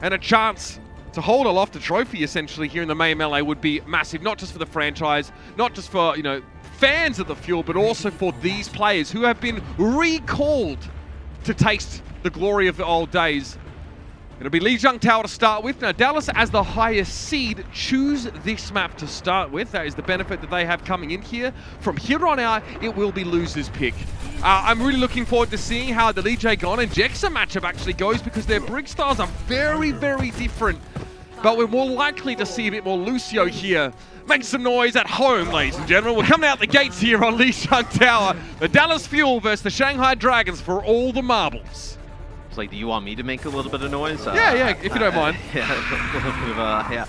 and a chance to hold aloft a trophy essentially here in the main melee would be massive, not just for the franchise, not just for, fans of the Fuel, but also for these players who have been recalled to taste the glory of the old days. It'll be Lijiang Tower to start with. Now, Dallas, as the highest seed, choose this map to start with. That is the benefit that they have coming in here. From here on out, it will be loser's pick. I'm really looking forward to seeing how the Lee Jae-gon and Jexa matchup actually goes, because their Brig styles are very, very different. But we're more likely to see a bit more Lucio here. Make some noise at home, ladies and gentlemen. We're coming out the gates here on Lijiang Tower. The Dallas Fuel versus the Shanghai Dragons for all the marbles.
It's like, do you want me to make a little bit of noise?
Yeah, if you don't mind.
Yeah, a little bit of, yeah.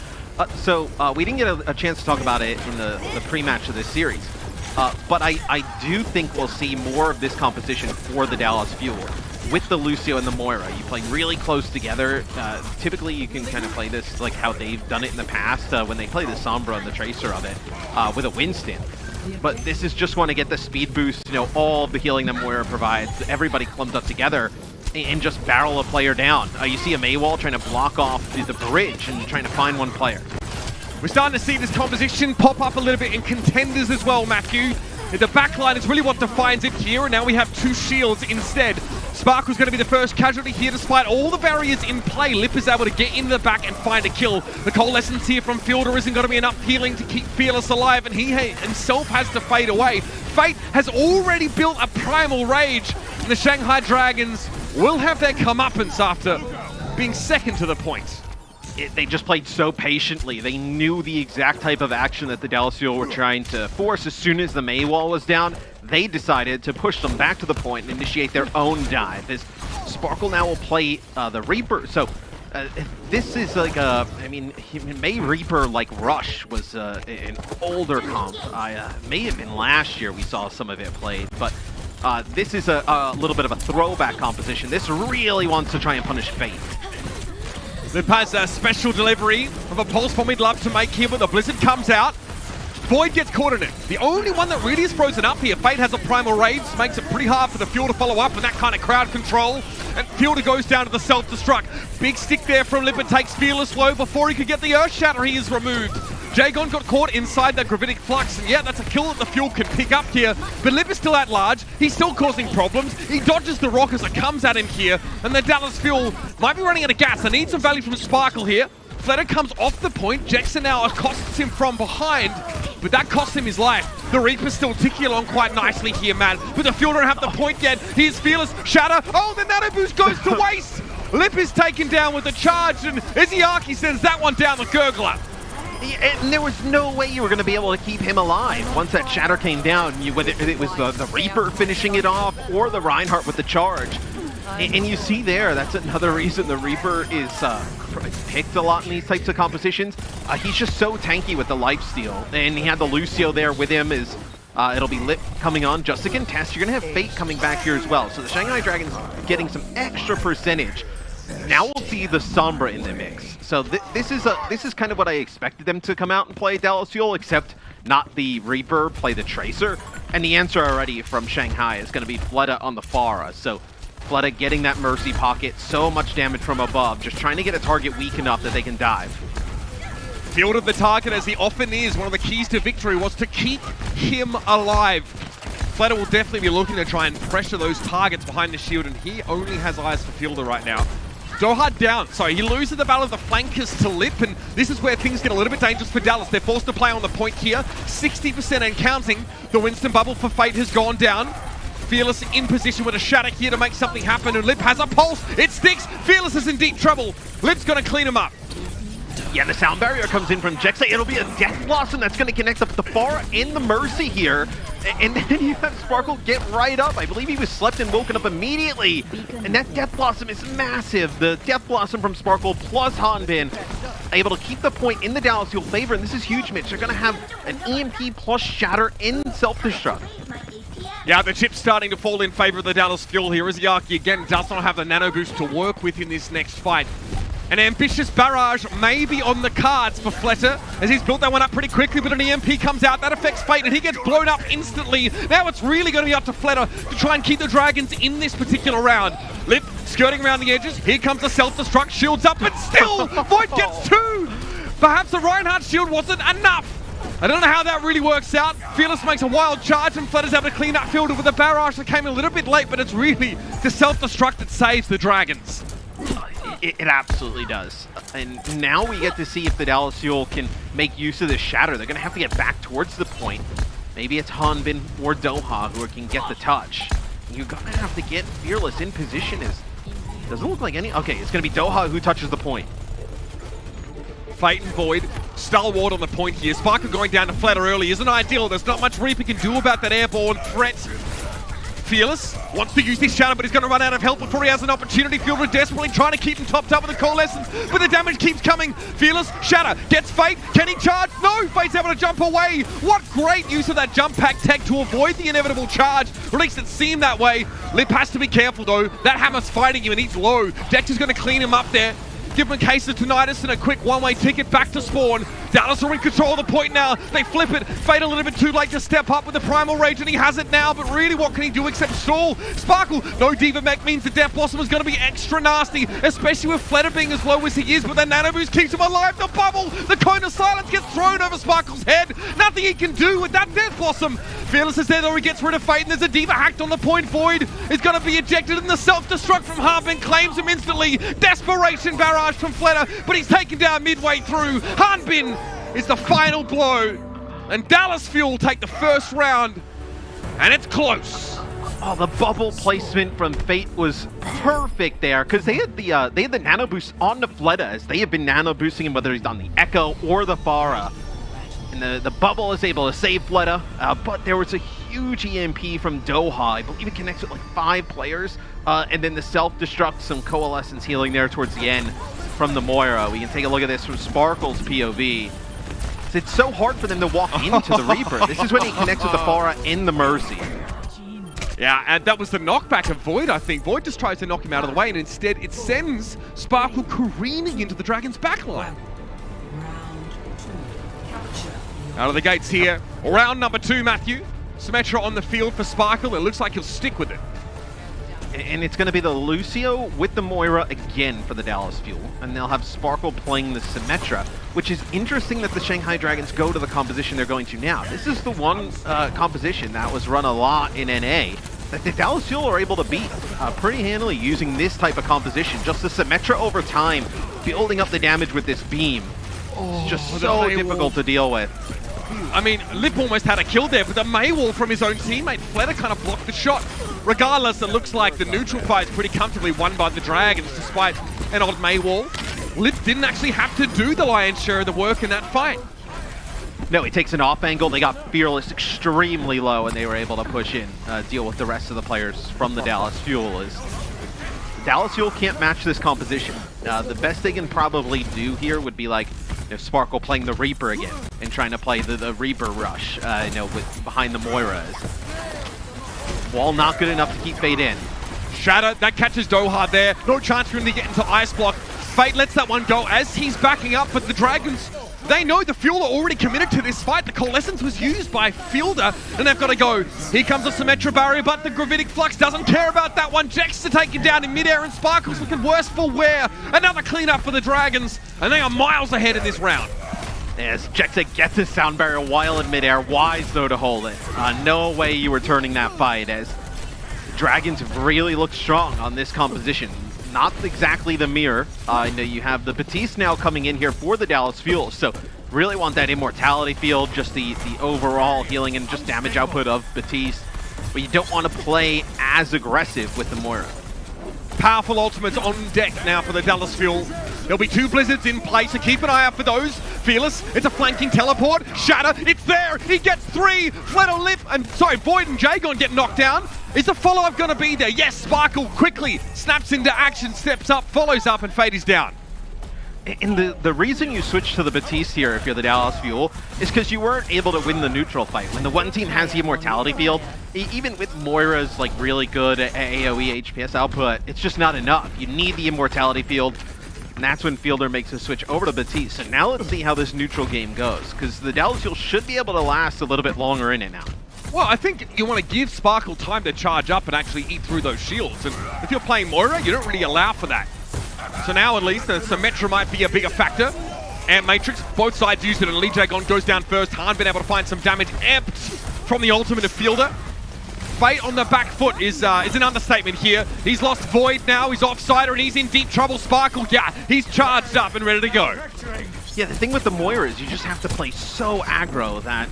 So we didn't get a chance to talk about it in the pre-match of this series. But I do think we'll see more of this composition for the Dallas Fuel. With the Lucio and the Moira, you play really close together. Typically, you can kind of play this like how they've done it in the past when they play the Sombra and the Tracer of it with a Winston. But this is just want to get the speed boost, you know, all of the healing that Moira provides, everybody clumped up together, and just barrel a player down. You see a Maywall trying to block off the bridge and trying to find one player.
We're starting to see this composition pop up a little bit in contenders as well, Matthew. The backline is really what defines it here, and now we have two shields instead. Spark was going to be the first casualty here despite all the barriers in play. Lip is able to get into the back and find a kill. The coalescence here from Fielder isn't going to be enough healing to keep Fearless alive, and he himself has to fade away. Fate has already built a primal rage, and the Shanghai Dragons will have their comeuppance after being second to the point.
They just played so patiently. They knew the exact type of action that the Dallas Fuel were trying to force. As soon as the Maywall was down, they decided to push them back to the point and initiate their own dive. As Sparkle now will play the Reaper. So this is like a, I mean, May Reaper like Rush was an older comp. May have been last year we saw some of it played, but this is a little bit of a throwback composition. This really wants to try and punish Fate.
Lip has a special delivery of a pulse bomb he'd love to make here, but the Blizzard comes out. Void gets caught in it. The only one that really is frozen up here. Fate has a primal rage, makes it pretty hard for the Fuel to follow up, and that kind of crowd control. And Fielder goes down to the self-destruct. Big stick there from Lip, and takes Fearless low before he could get the Earth Shatter. He is removed. Jaegon got caught inside that Gravitic Flux, and yeah, that's a kill that the Fuel can pick up here. But Lip is still at large. He's still causing problems. He dodges the rock as it comes at him here, and the Dallas Fuel might be running out of gas. They need some value from Sparkle here. Fletter comes off the point. Jackson now accosts him from behind, but that costs him his life. The Reaper's still ticking along quite nicely here, man. But the Fuel don't have the point yet. Here's Fearless. Shatter. Oh, the Nano Boost goes to waste. Lip is taken down with the charge, and Izzyaki sends that one down the Gurgler.
And there was no way you were going to be able to keep him alive. Once that Shatter came down, whether it was the Reaper finishing it off or the Reinhardt with the charge. And you see there, that's another reason the Reaper is picked a lot in these types of compositions. He's just so tanky with the lifesteal. And he had the Lucio there with him. It'll be Lip coming on just to contest. You're going to have Fate coming back here as well. So the Shanghai Dragons getting some extra percentage. Now we'll see the Sombra in the mix. So this is kind of what I expected them to come out and play Dallas Fuel, except not the Reaper, play the Tracer. And the answer already from Shanghai is going to be Fleta on the Pharah. So Fleta getting that Mercy pocket, so much damage from above, just trying to get a target weak enough that they can dive.
Field of the target, as he often is, one of the keys to victory was to keep him alive. Fleta will definitely be looking to try and pressure those targets behind the shield, and he only has eyes for Fielder right now. Dohad down. Sorry, he loses the battle of the flankers to Lip, and this is where things get a little bit dangerous for Dallas. They're forced to play on the point here. 60% and counting. The Winston bubble for Fate has gone down. Fearless in position with a Shatter here to make something happen, and Lip has a pulse. It sticks. Fearless is in deep trouble. Lip's going to clean him up.
Yeah, the sound barrier comes in from Jexa. It'll be a Death Blossom that's going to connect up the Pharah and the Mercy here. And then you have Sparkle get right up. I believe he was slept and woken up immediately. And that Death Blossom is massive. The Death Blossom from Sparkle plus Hanbin able to keep the point in the Dallas Fuel favor. And this is huge, Mitch. They're going to have an EMP plus Shatter in self-destruct.
Yeah, the chip's starting to fall in favor of the Dallas Fuel here. Izzyaki again does not have the nano boost to work with in this next fight. An ambitious barrage may be on the cards for Fleta, as he's built that one up pretty quickly, but an EMP comes out, that affects Fate, and he gets blown up instantly. Now it's really going to be up to Fleta to try and keep the Dragons in this particular round. Lip skirting around the edges, here comes the self-destruct, shields up, but still, Void gets two! Perhaps the Reinhardt shield wasn't enough. I don't know how that really works out. Fearless makes a wild charge and Flutter's able to clean up field with a barrage that came a little bit late, but it's really the self-destruct that saves the Dragons.
It absolutely does. And now we get to see if the Dallas Fuel can make use of this shatter. They're going to have to get back towards the point. Maybe it's Hanbin or Doha who can get the touch. You're going to have to get Fearless in position. Doesn't look like any... Okay, it's going to be Doha who touches the point.
Fate and Void, stalwart on the point here. Sparkle going down to Flatter early isn't ideal. There's not much Reaper can do about that airborne threat. Fearless wants to use this shadow, but he's going to run out of help before he has an opportunity. Fielder desperately trying to keep him topped up with the coalescence, but the damage keeps coming. Fearless, Shatter, gets Fate. Can he charge? No, Fate's able to jump away. What great use of that jump pack tech to avoid the inevitable charge. Or at least it seemed that way. Lip has to be careful though. That Hammer's fighting him and he's low. Dexter's going to clean him up there. Give him a case of tinnitus and a quick one-way ticket back to spawn. Dallas are in control of the point now. They flip it. Fate a little bit too late to step up with the Primal Rage, and he has it now, but really what can he do except stall? Sparkle, no Diva Mech means the Death Blossom is going to be extra nasty, especially with Flatter being as low as he is, but the Nano Boost keeps him alive. The bubble, the Cone of Silence gets thrown over Sparkle's head. Nothing he can do with that Death Blossom. Fearless is there though, he gets rid of Fate, and there's a Diva hacked on the point. Void is going to be ejected, and the self-destruct from Harbin claims him instantly. Desperation barrage from Flatter, but he's taken down midway through. Hanbin is the final blow, and Dallas Fuel take the first round, and it's close.
Oh, the bubble placement from Fate was perfect there, because they had the nano boost on the Fleta, as they have been nano boosting him, whether he's on the Echo or the Pharah. And the bubble is able to save Fleta, but there was a huge EMP from Doha. I believe it connects with like 5 players, and then the self-destruct, some coalescence healing there towards the end from the Moira. We can take a look at this from Sparkle's POV. It's so hard for them to walk into the Reaper. This is when he connects with the Pharah in the Mercy.
Yeah, and that was the knockback of Void, I think. Void just tries to knock him out of the way, and instead it sends Sparkle careening into the Dragon's backline. Out of the gates here. Round number 2, Matthew. Symmetra on the field for Sparkle. It looks like he'll stick with it.
And it's going to be the Lucio with the Moira again for the Dallas Fuel. And they'll have Sparkle playing the Symmetra, which is interesting that the Shanghai Dragons go to the composition they're going to now. This is the one composition that was run a lot in NA that the Dallas Fuel are able to beat pretty handily using this type of composition. Just the Symmetra over time, building up the damage with this beam. It's just so difficult to deal with.
I mean, Lip almost had a kill there, but the Maywall from his own teammate, Flatter, kind of blocked the shot. Regardless, it looks like the neutral fight is pretty comfortably won by the Dragons, despite an old Maywall. Lip didn't actually have to do the lion's share of the work in that fight.
No, he takes an off angle. They got Fearless extremely low, and they were able to push in, deal with the rest of the players from the Dallas Fuel. Dallas Fuel can't match this composition. The best they can probably do here would be like Sparkle playing the Reaper again and trying to play the Reaper rush, with behind the Moiras. Wall not good enough to keep Fate in.
Shatter, that catches Doha there. No chance for him to get into Ice Block. Fate lets that one go as he's backing up, but the Dragons, they know the Fielder already committed to this fight. The Coalescence was used by Fielder, and they've got to go. Here comes the Symmetra barrier, but the Gravitic Flux doesn't care about that one. Jex to take him down in midair, and Sparkle's looking worse for wear. Another cleanup for the Dragons, and they are miles ahead in this round.
Yes, Jexa gets his sound barrier while in midair. Wise, though, to hold it. No way you were turning that fight, as Dragons really look strong on this composition. Not exactly the mirror. I know you have the Batiste now coming in here for the Dallas Fuel, so really want that immortality field, just the overall healing and just damage output of Batiste. But you don't want to play as aggressive with the Moira.
Powerful ultimates on deck now for the Dallas Fuel. There'll be 2 Blizzards in play, so keep an eye out for those. Fearless, it's a flanking teleport. Shatter, it's there. He gets 3. Flatter, Lip, and Void and Jagon get knocked down. Is the follow-up going to be there? Yes, Sparkle quickly snaps into action, steps up, follows up, and Fate is down.
And the reason you switch to the Batiste here if you're the Dallas Fuel is because you weren't able to win the neutral fight. When the one team has the immortality field, even with Moira's like really good AoE HPS output, it's just not enough. You need the immortality field, and that's when Fielder makes a switch over to Batiste. So now let's see how this neutral game goes, because the Dallas Fuel should be able to last a little bit longer in it now.
Well, I think you want to give Sparkle time to charge up and actually eat through those shields. And if you're playing Moira, you don't really allow for that. So now at least the Symmetra might be a bigger factor. Amp Matrix, both sides use it, and Lee Jae-gon goes down first. Han been able to find some damage amped from the ultimate of Fielder. Fate on the back foot is an understatement here. He's lost Void now, he's offsider, and he's in deep trouble. Sparkle, yeah, he's charged up and ready to go.
Yeah, the thing with the Moira is you just have to play so aggro that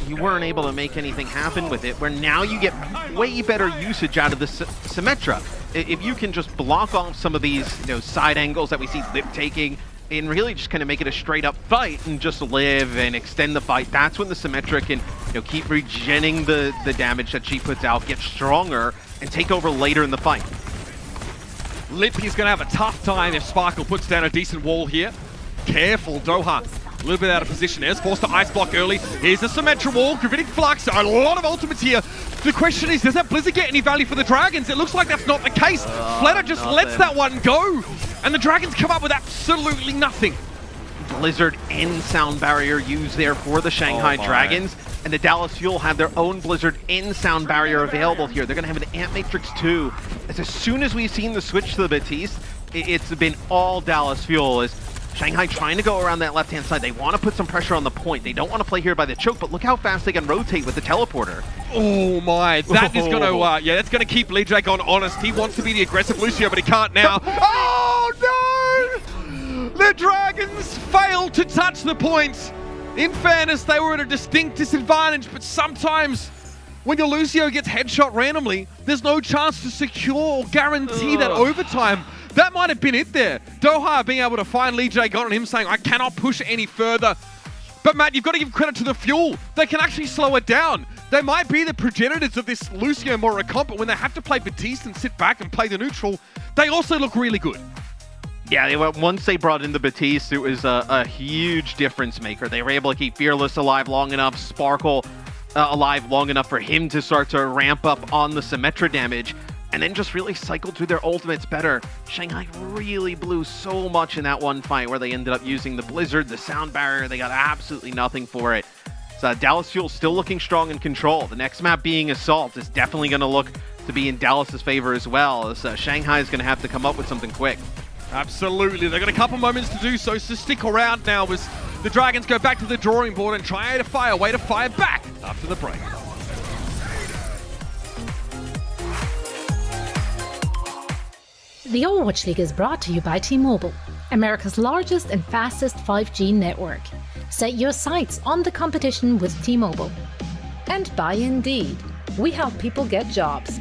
you weren't able to make anything happen with it, where now you get way better usage out of the Symmetra. If you can just block off some of these side angles that we see Lip taking, and really just kind of make it a straight up fight and just live and extend the fight, that's when the Symmetra can keep regenning the damage that she puts out, get stronger, and take over later in the fight.
Lip is going to have a tough time if Sparkle puts down a decent wall here. Careful, Doha. A little bit out of position. Is forced to ice block early. Here's a Symmetra wall. Gravitic Flux. A lot of ultimates here. The question is, does that Blizzard get any value for the Dragons? It looks like that's not the case. Flutter just lets that one go. And the Dragons come up with absolutely nothing.
Blizzard in sound barrier used there for the Shanghai Dragons. And the Dallas Fuel have their own Blizzard in sound barrier available here. They're going to have an Amp Matrix 2. As soon as we've seen the switch to the Batiste, it's been all Dallas Fuel. As Shanghai trying to go around that left-hand side. They want to put some pressure on the point. They don't want to play here by the choke, but look how fast they can rotate with the teleporter.
Oh my, that is going to, that's going to keep Lee Jae-gon honest. He wants to be the aggressive Lucio, but he can't now. Oh no! The Dragons failed to touch the point. In fairness, they were at a distinct disadvantage, but sometimes when your Lucio gets headshot randomly, there's no chance to secure or guarantee that overtime. That might have been it there. Doha being able to find Lee Jae-gon and him saying, I cannot push any further. But Matt, you've got to give credit to the Fuel. They can actually slow it down. They might be the progenitors of this Lucio Moira comp, but when they have to play Batiste and sit back and play the neutral, they also look really good.
Yeah, once they brought in the Batiste, it was a huge difference maker. They were able to keep Fearless alive long enough, Sparkle alive long enough for him to start to ramp up on the Symmetra damage, and then just really cycled through their ultimates better. Shanghai really blew so much in that one fight where they ended up using the Blizzard, the sound barrier. They got absolutely nothing for it. So Dallas Fuel still looking strong in control. The next map being Assault is definitely going to look to be in Dallas's favor as well, as Shanghai is going to have to come up with something quick.
Absolutely. They've got a couple moments to do so stick around now as the Dragons go back to the drawing board and try to find a way to fire back after the break.
The Overwatch League is brought to you by T-Mobile, America's largest and fastest 5G network. Set your sights on the competition with T-Mobile. And by Indeed. We help people get jobs.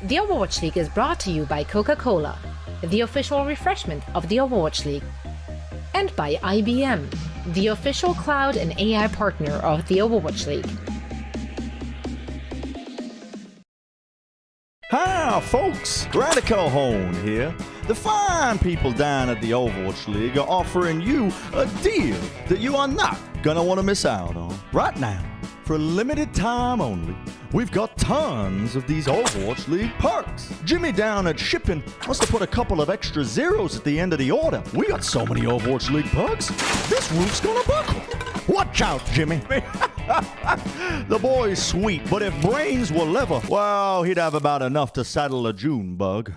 The Overwatch League is brought to you by Coca-Cola, the official refreshment of the Overwatch League, and by IBM, the official cloud and AI partner of the Overwatch League.
Hi, folks. Radicalhone here. The fine people down at the Overwatch League are offering you a deal that you are not gonna want to miss out on. Right now, for a limited time only, we've got tons of these Overwatch League perks. Jimmy down at shipping must have put a couple of extra zeros at the end of the order. We got so many Overwatch League perks, this roof's gonna buckle. Watch out, Jimmy. The boy's sweet, but if brains were leather, well, he'd have about enough to saddle a June bug.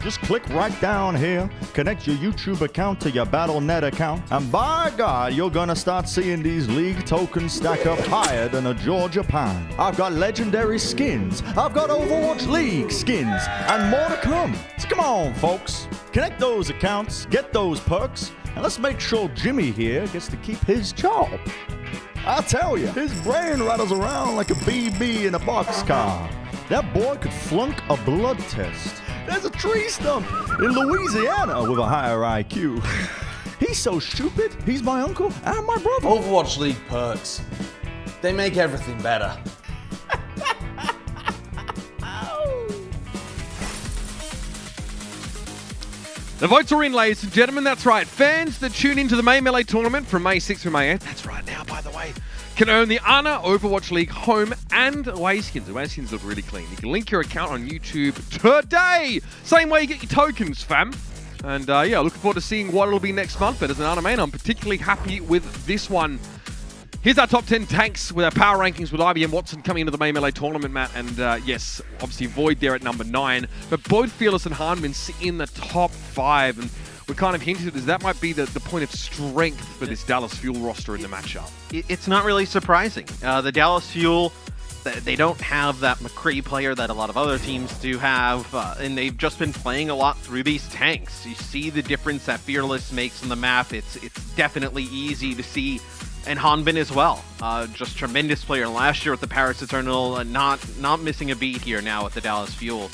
Just click right down here, connect your YouTube account to your Battle.net account, and by God, you're gonna start seeing these league tokens stack up higher than a Georgia pine. I've got legendary skins, I've got Overwatch League skins, and more to come. So come on, folks. Connect those accounts, get those perks, and let's make sure Jimmy here gets to keep his job. I tell you, his brain rattles around like a BB in a boxcar. That boy could flunk a blood test. There's a tree stump in Louisiana with a higher IQ. He's so stupid, he's my uncle and my brother.
Overwatch League perks. They make everything better.
The votes are in, ladies and gentlemen. That's right. Fans that tune into the May Melee tournament from May 6th through May 8th, that's right now, by the way, can earn the Ana Overwatch League home and away skins. Away skins look really clean. You can link your account on YouTube today. Same way you get your tokens, fam. And yeah, looking forward to seeing what it'll be next month. But as an Ana main, I'm particularly happy with this one. Here's our top 10 tanks with our power rankings with IBM Watson coming into the May Melee tournament, Matt. And yes, obviously Void there at number 9. But both Fearless and Hanmin sit in the top 5. And we kind of hinted as that might be the point of strength for this Dallas Fuel roster in the matchup.
It's not really surprising. The Dallas Fuel, they don't have that McCree player that a lot of other teams do have. And they've just been playing a lot through these tanks. You see the difference that Fearless makes on the map. It's definitely easy to see. And Hanbin as well. Just tremendous player last year with the Paris Eternal, not missing a beat here now with the Dallas Fuel.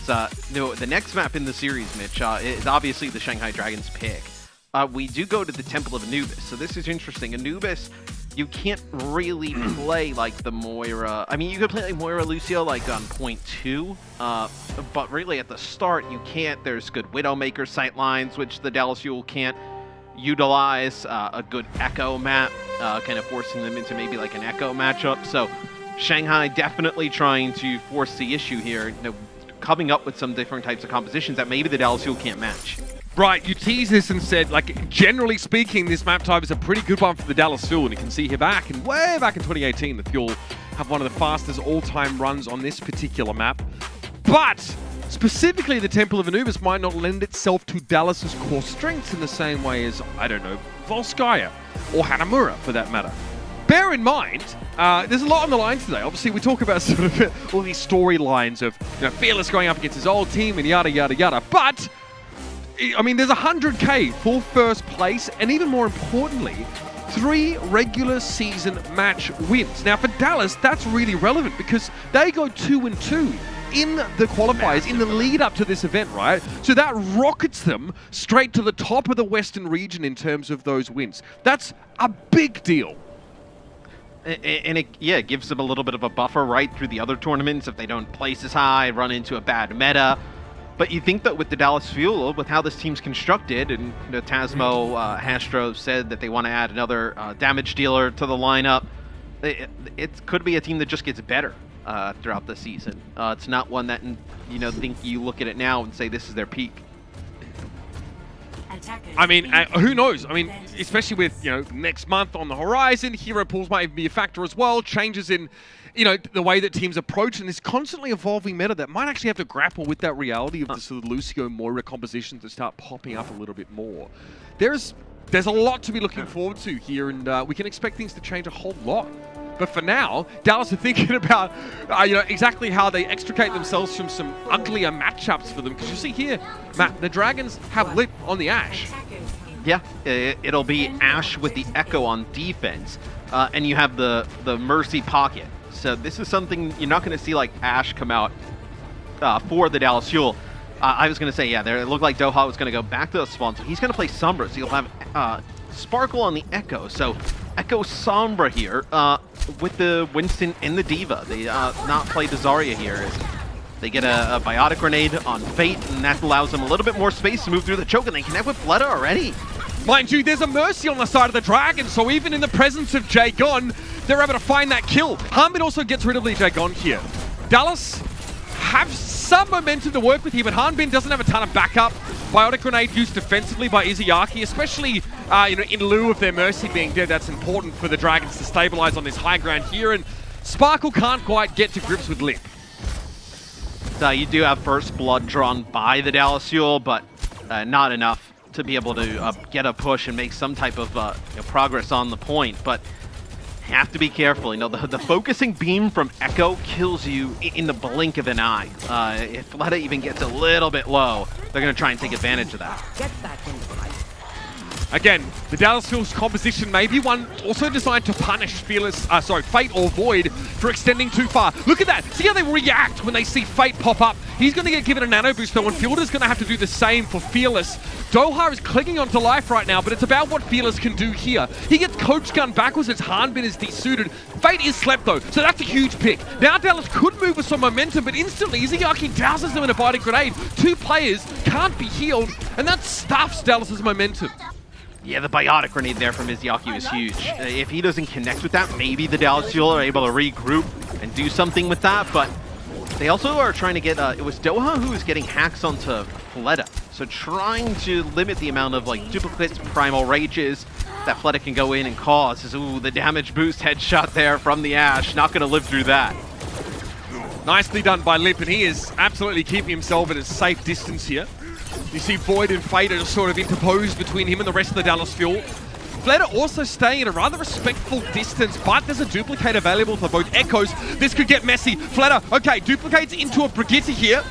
So, the next map in the series, Mitch, is obviously the Shanghai Dragons pick. We do go to the Temple of Anubis, so this is interesting. Anubis, you can't really play like the Moira. I mean, you could play like Moira Lucio like on point 2, but really at the start you can't. There's good Widowmaker sightlines, which the Dallas Fuel can't utilize. A good Echo map, kind of forcing them into maybe like an Echo matchup. So Shanghai definitely trying to force the issue here, coming up with some different types of compositions that maybe the Dallas Fuel can't match.
Right, you teased this and said, like, generally speaking, this map type is a pretty good one for the Dallas Fuel, and you can see here way back in 2018, the Fuel have one of the fastest all-time runs on this particular map. But specifically, the Temple of Anubis might not lend itself to Dallas's core strengths in the same way as, I don't know, Volskaya or Hanamura, for that matter. Bear in mind, there's a lot on the line today. Obviously, we talk about sort of all these storylines of Fearless going up against his old team and yada, yada, yada. But I mean, there's 100K for first place, and even more importantly, 3 regular season match wins. Now, for Dallas, that's really relevant because they go 2-2 in the qualifiers, in the lead up to this event, right? So that rockets them straight to the top of the Western region in terms of those wins. That's a big deal.
And it gives them a little bit of a buffer right through the other tournaments if they don't place as high, run into a bad meta. But you think that with the Dallas Fuel, with how this team's constructed, and Tasmo Hastro said that they want to add another damage dealer to the lineup, it could be a team that just gets better throughout the season. It's not one that think you look at it now and say this is their peak.
I mean, who knows? I mean, especially with next month on the horizon, hero pools might even be a factor as well. Changes in the way that teams approach and this constantly evolving meta that might actually have to grapple with that reality of the sort of Lucio Moira compositions that start popping up a little bit more. There's a lot to be looking forward to here, and we can expect things to change a whole lot. But for now, Dallas are thinking about exactly how they extricate themselves from some uglier matchups for them. Because you see here, Matt, the Dragons have lit on the Ashe.
Yeah, it'll be Ashe with the Echo on defense, and you have the Mercy pocket. So this is something you're not going to see like Ashe come out for the Dallas Fuel. I was going to say, yeah, it looked like Doha was going to go back to the spawn, so he's going to play Sombra, so you'll have Sparkle on the Echo. So Echo Sombra here with the Winston and the Diva. They not play the Zarya here. They get a Biotic Grenade on Fate, and that allows them a little bit more space to move through the choke, and they connect with Fleta already.
Mind you, there's a Mercy on the side of the Dragon, so even in the presence of Jagon, they're able to find that kill. Hanbin also gets rid of the Jagon here. Dallas have some momentum to work with here, but Hanbin doesn't have a ton of backup. Biotic Grenade used defensively by Izayaki, especially in lieu of their Mercy being dead. That's important for the Dragons to stabilize on this high ground here, and Sparkle can't quite get to grips with Lip.
So you do have first blood drawn by the Dallas Fuel, but not enough to be able to get a push and make some type of progress on the point. But have to be careful. The focusing beam from Echo kills you in the blink of an eye. If Fleta even gets a little bit low, they're going to try and take advantage of that.
Get back in the fight.
Again, the Dallas Fuel's composition may be one also designed to punish Fate or Void for extending too far. Look at that. See how they react when they see Fate pop up. He's going to get given a nano boost though, and Fielder's going to have to do the same for Fearless. Doha is clinging onto life right now, but it's about what Fearless can do here. He gets Coach Gun backwards as Hanbin is desuited. Fate is slept though, so that's a huge pick. Now Dallas could move with some momentum, but instantly Izayaki douses them in a Biotic Grenade. Two players can't be healed, and that stuffs Dallas's momentum.
Yeah, the Biotic Grenade there from Izayaki was huge. If he doesn't connect with that, maybe the Dallas Fuel are able to regroup and do something with that, but they also are trying to get, it was Doha who was getting hacks onto Fleta. So trying to limit the amount of duplicates, primal rages that Fleta can go in and cause. Ooh, the damage boost headshot there from the Ashe. Not going to live through that.
Nicely done by Lip, and he is absolutely keeping himself at a safe distance here. You see Void and Fate are just sort of interposed between him and the rest of the Dallas Fuel. Fleta also staying at a rather respectful distance, but there's a duplicate available for both Echoes. This could get messy. Fleta, okay, duplicates into a Brigitte here,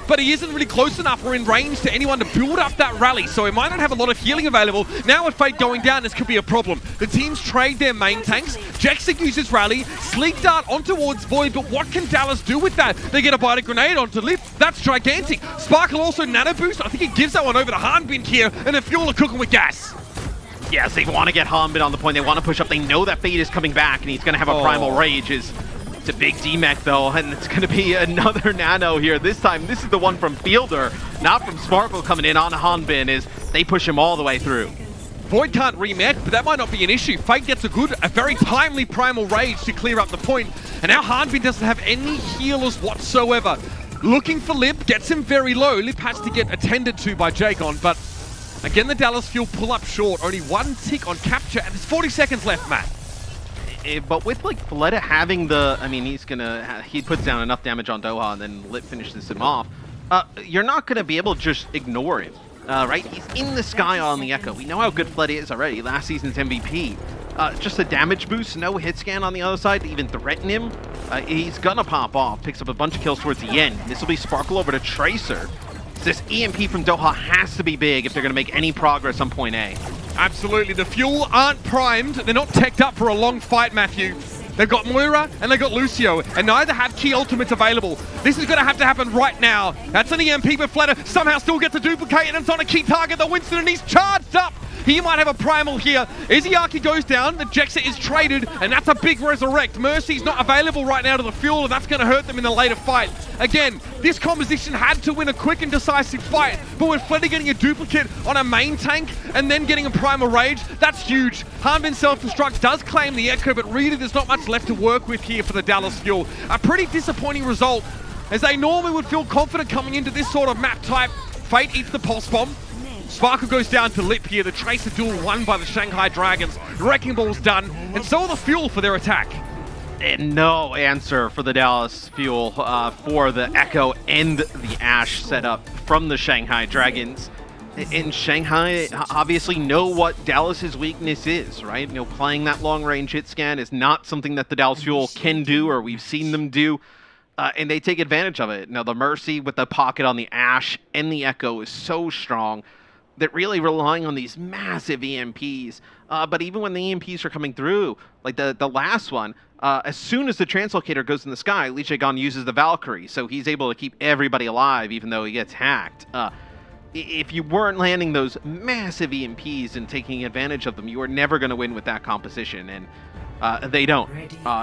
but he isn't really close enough or in range to anyone to build up that rally, so he might not have a lot of healing available. Now with Fate going down, this could be a problem. The teams trade their main tanks. Jackson uses rally, Sleek Dart on towards Void, but what can Dallas do with that? They get a Biotic Grenade onto Lip. That's gigantic. Sparkle also nano boost. I think he gives that one over to Hanbin here, and the Fuel are cooking with gas.
Yes, they want to get Hanbin on the point. They want to push up. They know that Fate is coming back, and he's going to have a Primal Rage. It's a big D-Mech, though, and it's going to be another nano here. This time, this is the one from Fielder, not from Sparkle coming in on Hanbin, as they push him all the way through.
Void can't remech, but that might not be an issue. Fate gets a very timely Primal Rage to clear up the point, and now Hanbin doesn't have any healers whatsoever. Looking for Lip, gets him very low. Lip has to get attended to by Jagon, but again, the Dallas Fuel pull up short. Only one tick on capture, and there's 40 seconds left, Matt.
But with Fleta having the, he puts down enough damage on Doha and then Lip finishes him off. You're not gonna be able to just ignore him, right? He's in the sky on the Echo. We know how good Fleta is already, last season's MVP. Just a damage boost, no hit scan on the other side to even threaten him. He's gonna pop off, picks up a bunch of kills towards the end. This will be Sparkle over to Tracer. This EMP from Doha has to be big if they're gonna make any progress on point A.
Absolutely. The Fuel aren't primed. They're not teched up for a long fight, Matthew. They've got Moira and they've got Lucio, and neither have key ultimates available. This is going to have to happen right now. That's an EMP, but Fleta somehow still gets a duplicate, and it's on a key target, the Winston, and he's charged up. He might have a primal here. Izayaki goes down, the Jexa is traded, and that's a big resurrect. Mercy's not available right now to the Fuel, and that's going to hurt them in the later fight. Again, this composition had to win a quick and decisive fight, but with Fleta getting a duplicate on a main tank and then getting a primal rage, that's huge. Hanbin self-destruct does claim the Echo, but really there's not much left to work with here for the Dallas Fuel. A pretty disappointing result, as they normally would feel confident coming into this sort of map type. Fate eats the pulse bomb. Sparkle goes down to Lip here. The Tracer duel won by the Shanghai Dragons. Wrecking Ball's done, and so are the Fuel for their attack.
And no answer for the Dallas Fuel for the Echo and the Ashe setup from the Shanghai Dragons. In Shanghai, obviously know what Dallas's weakness is, right? Playing that long-range hit scan is not something that the Dallas Fuel can do, or we've seen them do. And they take advantage of it. Now, the Mercy with the pocket on the Ashe and the Echo is so strong. they're really relying on these massive EMPs. But even when the EMPs are coming through, like the last one, as soon as the translocator goes in the sky, Lee Jae-gon uses the Valkyrie, so he's able to keep everybody alive even though he gets hacked. If you weren't landing those massive EMPs and taking advantage of them, you are never going to win with that composition, and they don't.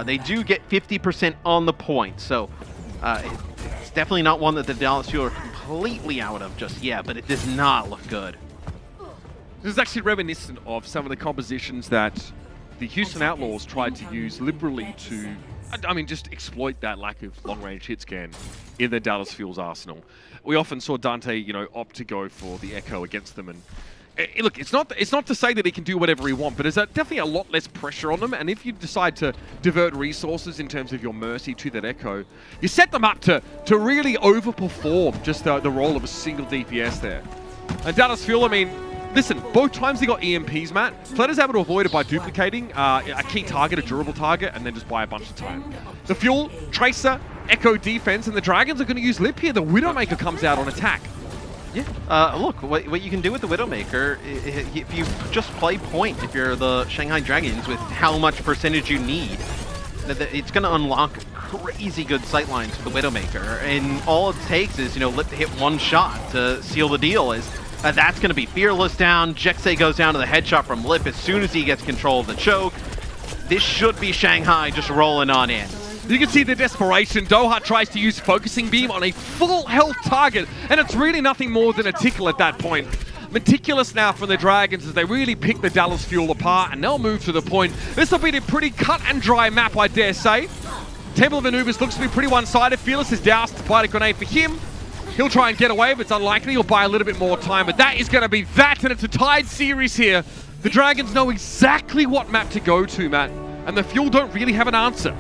They do get 50% on the point, so it's definitely not one that the Dallas Fuel are completely out of just yet, but it does not look good.
This is actually reminiscent of some of the compositions that the Houston Outlaws tried to use liberally to, I mean, just exploit that lack of long-range hit scan in the Dallas Fuel's arsenal. We often saw Dante, you know, opt to go for the Echo against them, and look, it's not to say that he can do whatever he wants, but there's definitely a lot less pressure on them, and if you decide to divert resources in terms of your Mercy to that Echo, you set them up to really overperform just the role of a single DPS there. And Dallas Fuel, I mean, listen, both times they got EMPs, Matt, Flutter's able to avoid it by duplicating a key target, a durable target, and then just buy a bunch of time. The Fuel, Tracer, Echo defense, and the Dragons are going to use Lip here. The Widowmaker comes out on attack.
Yeah, look, what you can do with the Widowmaker, if you just play point, if you're the Shanghai Dragons, with how much percentage you need, it's going to unlock crazy good sightlines for the Widowmaker, and all it takes is, you know, Lip to hit one shot to seal the deal. That's going to be Fearless down, Jexay goes down to the headshot from Lip as soon as he gets control of the choke. This should be Shanghai just rolling on in.
You can see the desperation. Doha tries to use Focusing Beam on a full health target, and it's really nothing more than a tickle at that point. Meticulous now from the Dragons as they really pick the Dallas Fuel apart, and they'll move to the point. This will be a pretty cut and dry map, I dare say. Temple of Anubis looks to be pretty one-sided. Fearless is doused by the grenade for him. He'll try and get away, but it's unlikely. He'll buy a little bit more time, but that is going to be that, and it's a tied series here. The Dragons know exactly what map to go to, Matt, and the Fuel don't really have an answer.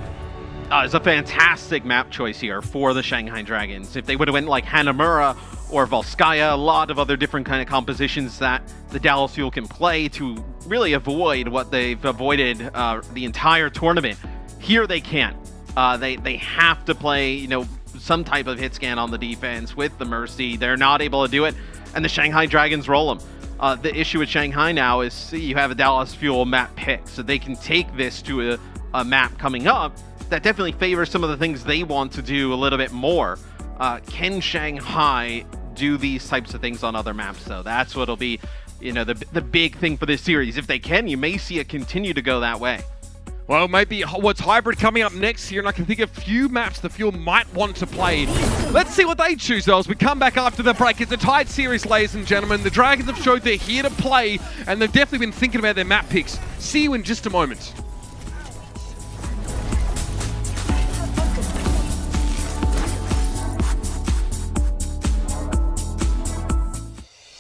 It's a fantastic map choice here for the Shanghai Dragons. If they would have went like Hanamura or Volskaya, a lot of other different kind of compositions that the Dallas Fuel can play to really avoid what they've avoided the entire tournament. Here they can't. They have to play, you know, some type of hit scan on the defense with the Mercy. They're not able to do it, and the Shanghai Dragons roll them. The issue with Shanghai now is you have a Dallas Fuel map pick, so they can take this to a map coming up that definitely favors some of the things they want to do a little bit more. Can Shanghai do these types of things on other maps, though? That's what'll be, you know, the big thing for this series. If they can, you may see it continue to go that way.
Well, maybe what's Hybrid coming up next here, and I can think of a few maps the Fuel might want to play. Let's see what they choose, though, as we come back after the break. It's a tight series, ladies and gentlemen. The Dragons have showed they're here to play, and they've definitely been thinking about their map picks. See you in just a moment.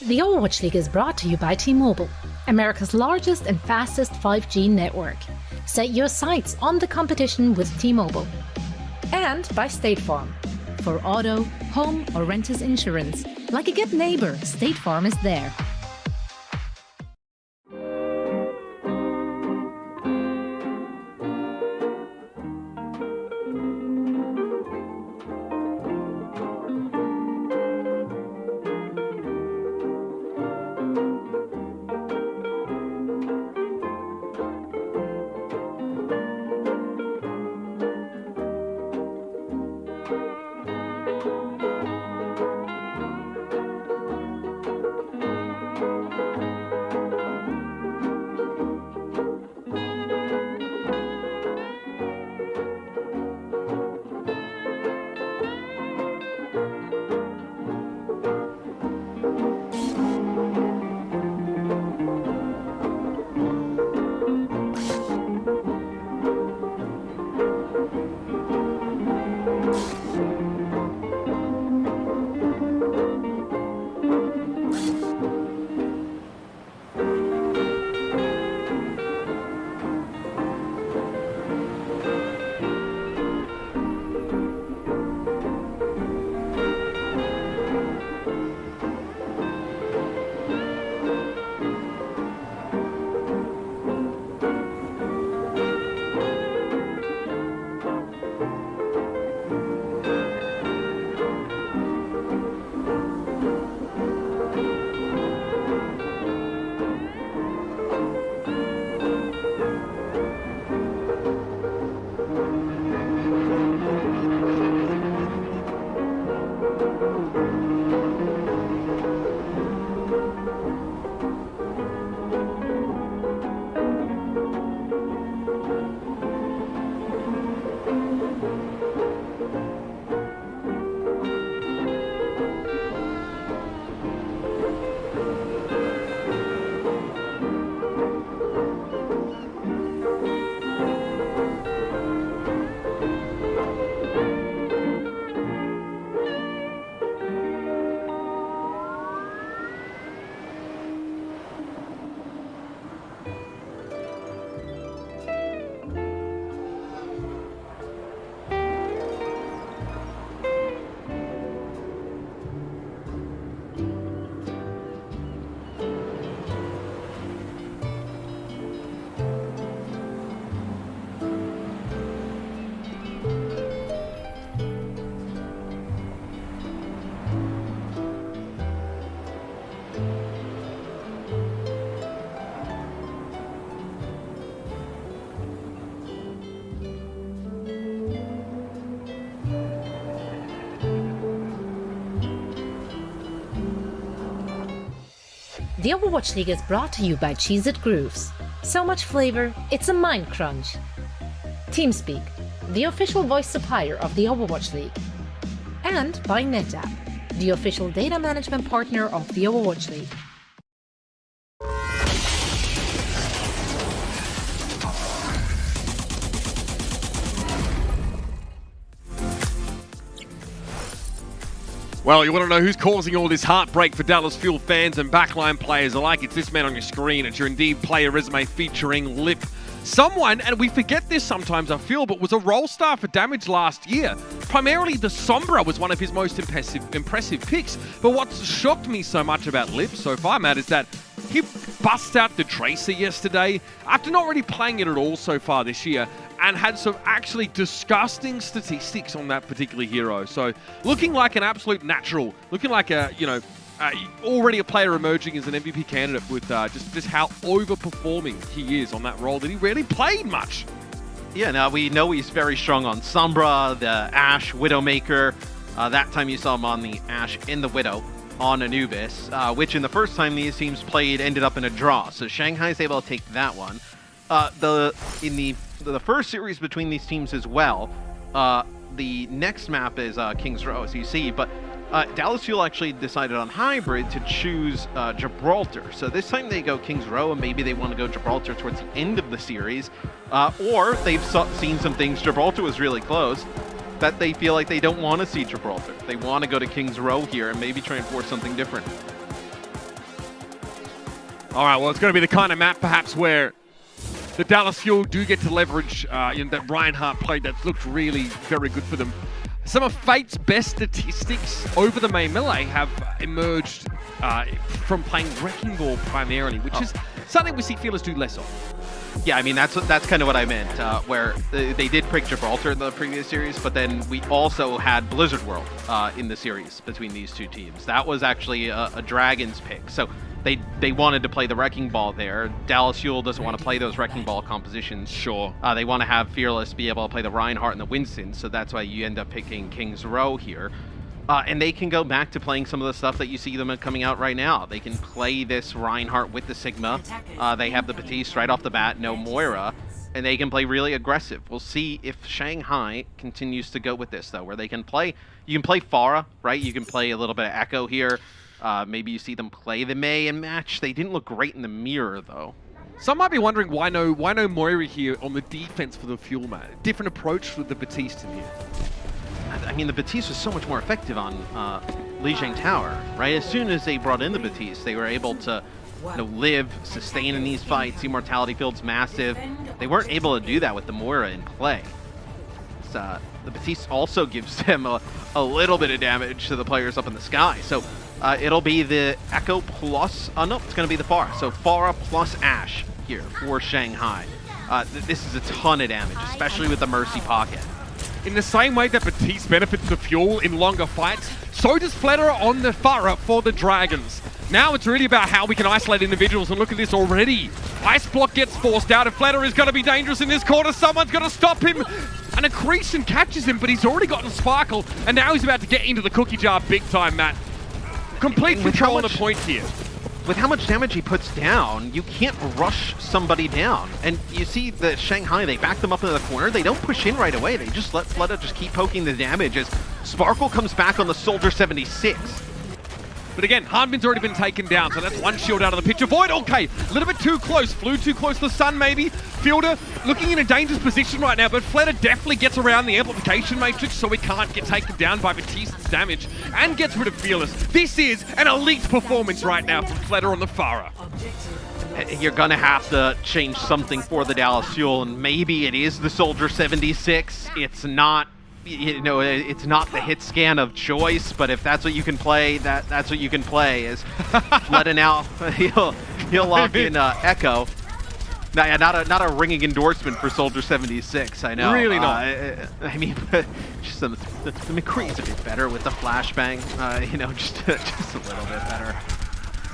The Overwatch League is brought to you by T-Mobile, America's largest and fastest 5G network. Set your sights on the competition with T-Mobile. And by State Farm. For auto, home, or renters insurance, like a good neighbor, State Farm is there. The Overwatch League is brought to you by Cheez-It Grooves. So much flavor, it's a mind crunch. TeamSpeak, the official voice supplier of the Overwatch League. And by NetApp, the official data management partner of the Overwatch League.
Well, you want to know who's causing all this heartbreak for Dallas Fuel fans and backline players alike? It's this man on your screen. It's your Indeed player resume featuring Lip. Someone, and we forget this sometimes, I feel, but was a role star for Damage last year. Primarily, the Sombra was one of his most impressive picks. But what's shocked me so much about Lip so far, Matt, is that he busts out the Tracer yesterday after not really playing it at all so far this year, and had some actually disgusting statistics on that particular hero. So looking like an absolute natural, looking like a, already a player emerging as an MVP candidate with just how overperforming he is on that role that he rarely played much.
Yeah, now we know he's very strong on Sombra, the Ashe, Widowmaker. That time you saw him on the Ashe and the Widow on Anubis, which in the first time these teams played ended up in a draw. So Shanghai's able to take that one. In the first series between these teams as well, the next map is Kings Row, as you see, but Dallas Fuel actually decided on Hybrid to choose Gibraltar. So this time they go Kings Row, and maybe they want to go Gibraltar towards the end of the series, or they've seen some things. Gibraltar was really close, that they feel like they don't want to see Gibraltar. They want to go to Kings Row here and maybe try and force something different.
All right, well, it's going to be the kind of map perhaps where the Dallas Fuel do get to leverage that Reinhardt play that's looked really very good for them. Some of Fate's best statistics over the main melee have emerged from playing Wrecking Ball primarily, which is something we see Fearless do less of.
Yeah, I mean, that's kind of what I meant, where they did pick Gibraltar in the previous series, but then we also had Blizzard World in the series between these two teams. That was actually a Dragons pick. So they wanted to play the Wrecking Ball there. Dallas Fuel doesn't want to play those Wrecking Ball compositions.
Sure.
They want to have Fearless be able to play the Reinhardt and the Winston, so that's why you end up picking Kings Row here. And they can go back to playing some of the stuff that you see them coming out right now. They can play this Reinhardt with the Sigma. They have the Batiste right off the bat, no Moira, and they can play really aggressive. We'll see if Shanghai continues to go with this, though, where they can play. You can play Pharah, right? You can play a little bit of Echo here. Maybe you see them play the Mei and match. They didn't look great in the mirror, though.
Some might be wondering why no Moira here on the defense for the Fuel, man. Different approach with the Batiste in here.
I mean, the Batiste was so much more effective on Lijiang Tower, right? As soon as they brought in the Batiste, they were able to live, sustain in these fights. Immortality field's massive. They weren't able to do that with the Moira in play. The Batiste also gives them a little bit of damage to the players up in the sky. So it'll be the Echo plus, no, it's going to be the Pharah. So Pharah plus Ashe here for Shanghai. This is a ton of damage, especially with the Mercy Pocket.
In the same way that Batiste benefits the Fuel in longer fights, so does Fletterer on the Pharah for the Dragons. Now it's really about how we can isolate individuals, and look at this already. Ice Block gets forced out, and Fletterer is going to be dangerous in this corner. Someone's going to stop him. And Accretion catches him, but he's already gotten Sparkle, and now he's about to get into the cookie jar big time, Matt. Complete control on the point here.
With how much damage he puts down, you can't rush somebody down. And you see the Shanghai, they back them up into the corner. They don't push in right away. They just let Fleta just keep poking the damage as Sparkle comes back on the Soldier 76.
But again, Hanbin's already been taken down, so that's one shield out of the picture. Void, okay, a little bit too close. Flew too close to the sun, maybe. Fielder looking in a dangerous position right now, but Fleta definitely gets around the amplification matrix so he can't get taken down by Batiste's damage and gets rid of Fearless. This is an elite performance right now from Fleta on the Pharah.
You're gonna have to change something for the Dallas Fuel, and maybe it is the Soldier 76. It's not, it's not the hit scan of choice, but if that's what you can play, that's what you can play. Is Fleta now he'll lock in Echo. Not a ringing endorsement for Soldier 76, I know.
Really not.
I mean, just the McCree's a bit better with the flashbang, just a little bit better.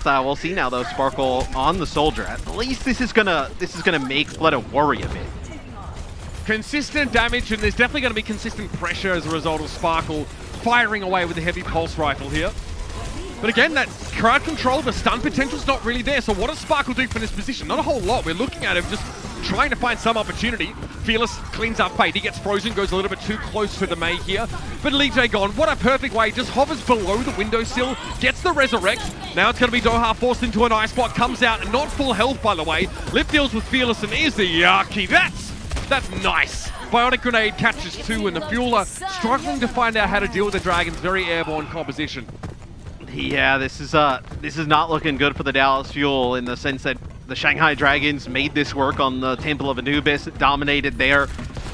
So we'll see now though, Sparkle on the Soldier. At least this is gonna make Fleta worry a bit.
Consistent damage, and there's definitely going to be consistent pressure as a result of Sparkle firing away with the heavy pulse rifle here. But again, that crowd control, the stun potential's not really there. So what does Sparkle do from this position? Not a whole lot. We're looking at him just trying to find some opportunity. Fearless cleans up Fate. He gets frozen, goes a little bit too close to the May here. But Lee J gone. What a perfect way. Just hovers below the windowsill, gets the resurrect. Now it's going to be Doha forced into an ice block. Comes out, and not full health, by the way. Lip deals with Fearless, and is the Yaki. That's nice. Bionic Grenade catches 2, and the Fueler struggling to find out how to deal with the Dragons' very airborne composition.
Yeah, this is not looking good for the Dallas Fuel in the sense that the Shanghai Dragons made this work on the Temple of Anubis, dominated there.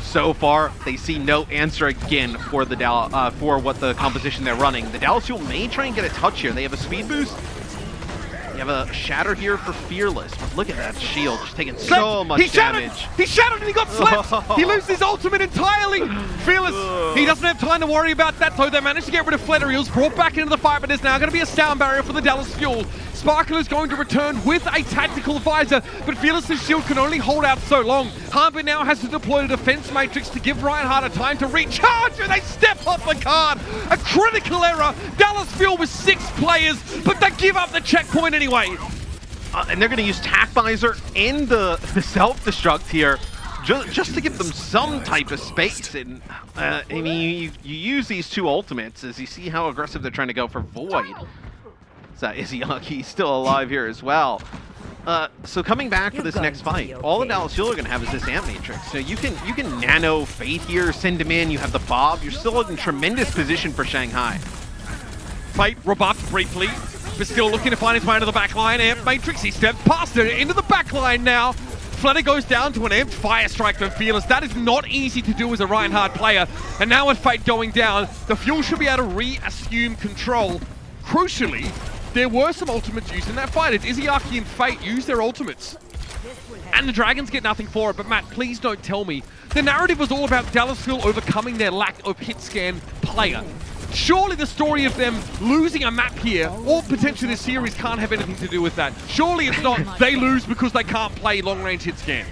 So far, they see no answer again for the for what the composition they're running. The Dallas Fuel may try and get a touch here. They have a speed boost. You have a shatter here for Fearless, but look at that shield, just taking so much damage.
He shattered and he got slapped! He loses his ultimate entirely! Fearless, he doesn't have time to worry about that, so they managed to get rid of Flutter. He was brought back into the fight, but there's now going to be a sound barrier for the Dallas Fuel. Sparkle is going to return with a tactical visor, but Fearless's shield can only hold out so long. Harbin now has to deploy the defense matrix to give Reinhardt a time to recharge, and they step off the card. A critical error. Dallas Fuel with 6 players, but they give up the checkpoint anyway.
And they're going to use Tac Visor and the self-destruct here just to give them some type of space. And I mean, you use these 2 ultimates as you see how aggressive they're trying to go for Void. So Izuyaki still alive here as well. So coming back for this next fight, all the Dallas Fuel are going to have is this Amp Matrix. So you can nano Fate here, send him in, you have the Bob, you're still in tremendous position for Shanghai.
Fate rebuffed briefly, but still looking to find his way into the back line. Amp Matrix, he stepped past it, into the back line now. Flutter goes down to an amped Fire Strike from Fearless. That is not easy to do as a Reinhardt player. And now with Fate going down, the Fuel should be able to re-assume control. Crucially, there were some ultimates used in that fight. It's Izuyaki and Fate use their ultimates. And the Dragons get nothing for it. But Matt, please don't tell me. The narrative was all about Dallas Fuel overcoming their lack of hit scan player. Surely the story of them losing a map here, or potentially the series, can't have anything to do with that. Surely it's not they lose because they can't play long-range hit scan.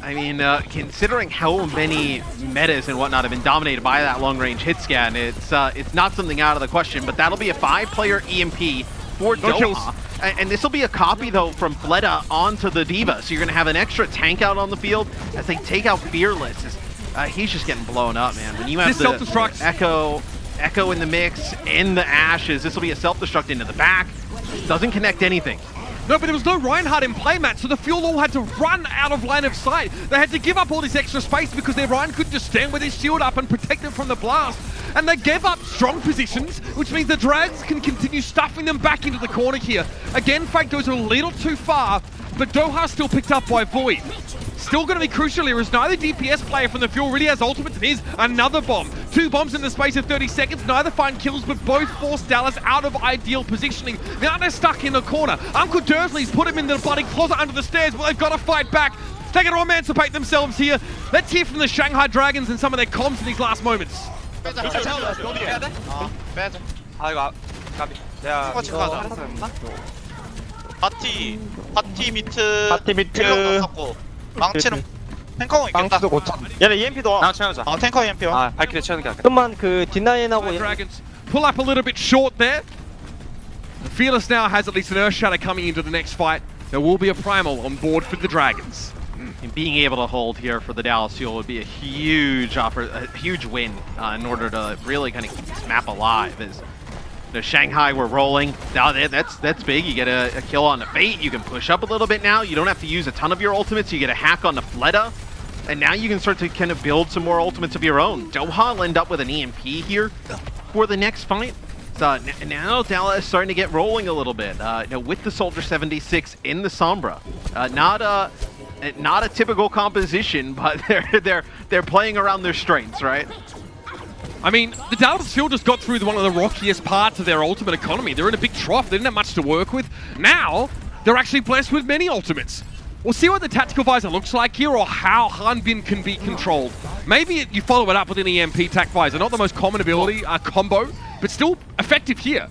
I mean, considering how many metas and whatnot have been dominated by that long-range hit scan, it's not something out of the question. But that'll be a 5-player EMP for Doha. And this will be a copy, though, from Fleta onto the D.Va. So you're going to have an extra tank out on the field as they take out Fearless. He's just getting blown up, man. When you have the Echo in the mix, in the ashes, this will be a self-destruct into the back. Doesn't connect anything.
No, but there was no Reinhardt in play, Matt, so the Fuel all had to run out of line of sight. They had to give up all this extra space because their Ryan couldn't just stand with his shield up and protect them from the blast. And they gave up strong positions, which means the Drags can continue stuffing them back into the corner here. Again, Fate goes a little too far, but Doha still picked up by Void. Still going to be crucial here as neither DPS player from the Fuel really has ultimates, and here's another bomb. 2 bombs in the space of 30 seconds, neither find kills, but both force Dallas out of ideal positioning. Now they're stuck in the corner. Uncle Dursley's put him in the bloody closet under the stairs, but they've got to fight back. They're going to emancipate themselves here. Let's hear from the Shanghai Dragons and some of their comms in these last moments.
파티 미트 망치는 탱커 있겠다.
얘네 EMP도
나 채우자. 탱커 EMP 와.
발키리 채우는 게 낫겠다. 좀만 그 뒷라인하고
Dragons pull up a little bit short there. Fearless now has at least an Earth Shatter coming into the next fight. There will be a Primal on board for the Dragons.
And being able to hold here for the Dallas Fuel would be a huge win in order to really kind of keep this map alive. As the Shanghai were rolling, now that's big. You get a kill on the Fate. You can push up a little bit now. You don't have to use a ton of your ultimates. You get a hack on the Fleta, and now you can start to kind of build some more ultimates of your own. Doha will end up with an EMP here for the next fight. So now Dallas is starting to get rolling a little bit. With the Soldier 76 in the Sombra, not a typical composition, but they're playing around their strengths, right?
I mean, the Dallas Fuel just got through one of the rockiest parts of their ultimate economy. They're in a big trough. They didn't have much to work with. Now, they're actually blessed with many ultimates. We'll see what the Tactical Visor looks like here or how Hanbin can be controlled. Maybe you follow it up with an EMP Tac Visor. Not the most common ability combo, but still effective here.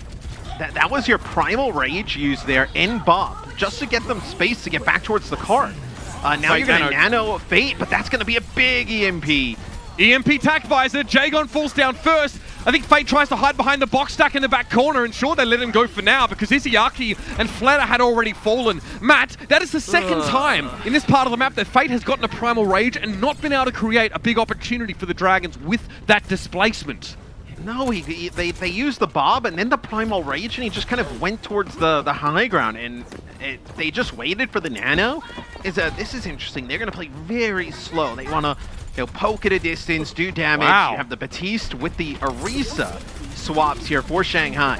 That was your Primal Rage used there in Bob, just to get them space to get back towards the card. Now you're going to nano Fate, but that's going to be a big EMP.
EMP Tac Visor, Jagon falls down first. I think Fate tries to hide behind the box stack in the back corner, and sure, they let him go for now because Izayaki and Flatter had already fallen. Matt, that is the second time in this part of the map that Fate has gotten a Primal Rage and not been able to create a big opportunity for the Dragons with that displacement.
No, they used the Bob and then the Primal Rage, and he just kind of went towards the high ground, and they just waited for the Nano. This is interesting. They're going to play very slow. They want to poke at a distance, do damage.
Wow.
You have the Batiste with the Orisa swaps here for Shanghai.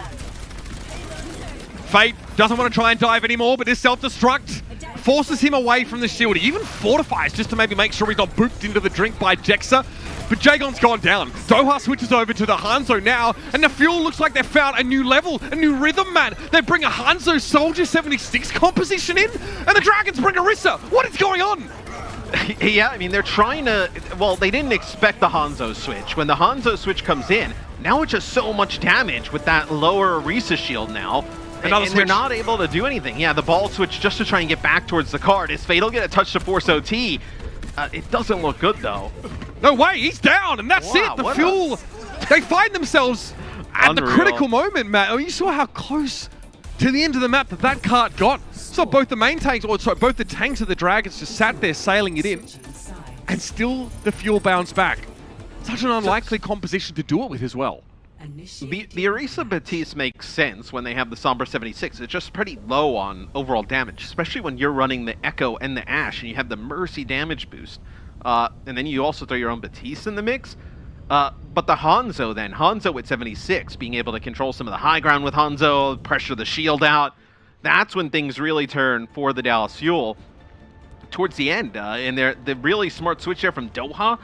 Fate doesn't want to try and dive anymore, but his self-destruct forces him away from the shield. He even fortifies just to maybe make sure he's not booped into the drink by Jexa. But Jagon's gone down. Doha switches over to the Hangzhou now, and the Fuel looks like they've found a new level, a new rhythm, man. They bring a Hangzhou Soldier 76 composition in, and the Dragons bring Orisa. What is going on?
Yeah, I mean, they're trying to... Well, they didn't expect the Hangzhou switch. When the Hangzhou switch comes in, now it's just so much damage with that lower Orisa shield now. And they're not able to do anything. Yeah, the ball switch just to try and get back towards the card. Is Fatal get a touch to force OT? It doesn't look good, though.
No way, he's down, and that's it. The Fuel, they find themselves at the critical moment, Matt. Oh, you saw how close to the end of the map that cart got. So both the main tanks, or sorry, both the tanks of the Dragons just sat there sailing it in, and still the Fuel bounced back. Such an unlikely composition to do it with as well.
The Orisa Batiste makes sense when they have the Sombra 76. It's just pretty low on overall damage, especially when you're running the Echo and the Ashe and you have the Mercy damage boost. And then you also throw your own Batiste in the mix. But the Hangzhou with 76, being able to control some of the high ground with Hangzhou, pressure the shield out, that's when things really turn for the Dallas Fuel towards the end. And the really smart switch there from Doha.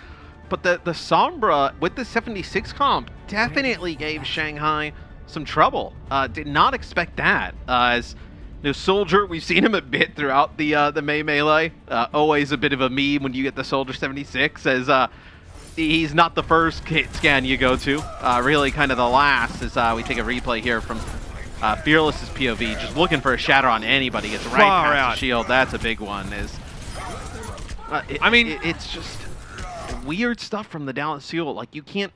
But the Sombra with the 76 comp definitely gave Shanghai some trouble. Did not expect that. As Soldier, we've seen him a bit throughout the May Melee. Always a bit of a meme when you get the Soldier 76, as he's not the first hit scan you go to. Really kind of the last, as we take a replay here from Fearless's POV, just looking for a shatter on anybody. Gets right past the shield. That's a big one. It's just weird stuff from the Dallas Fuel. Like, you can't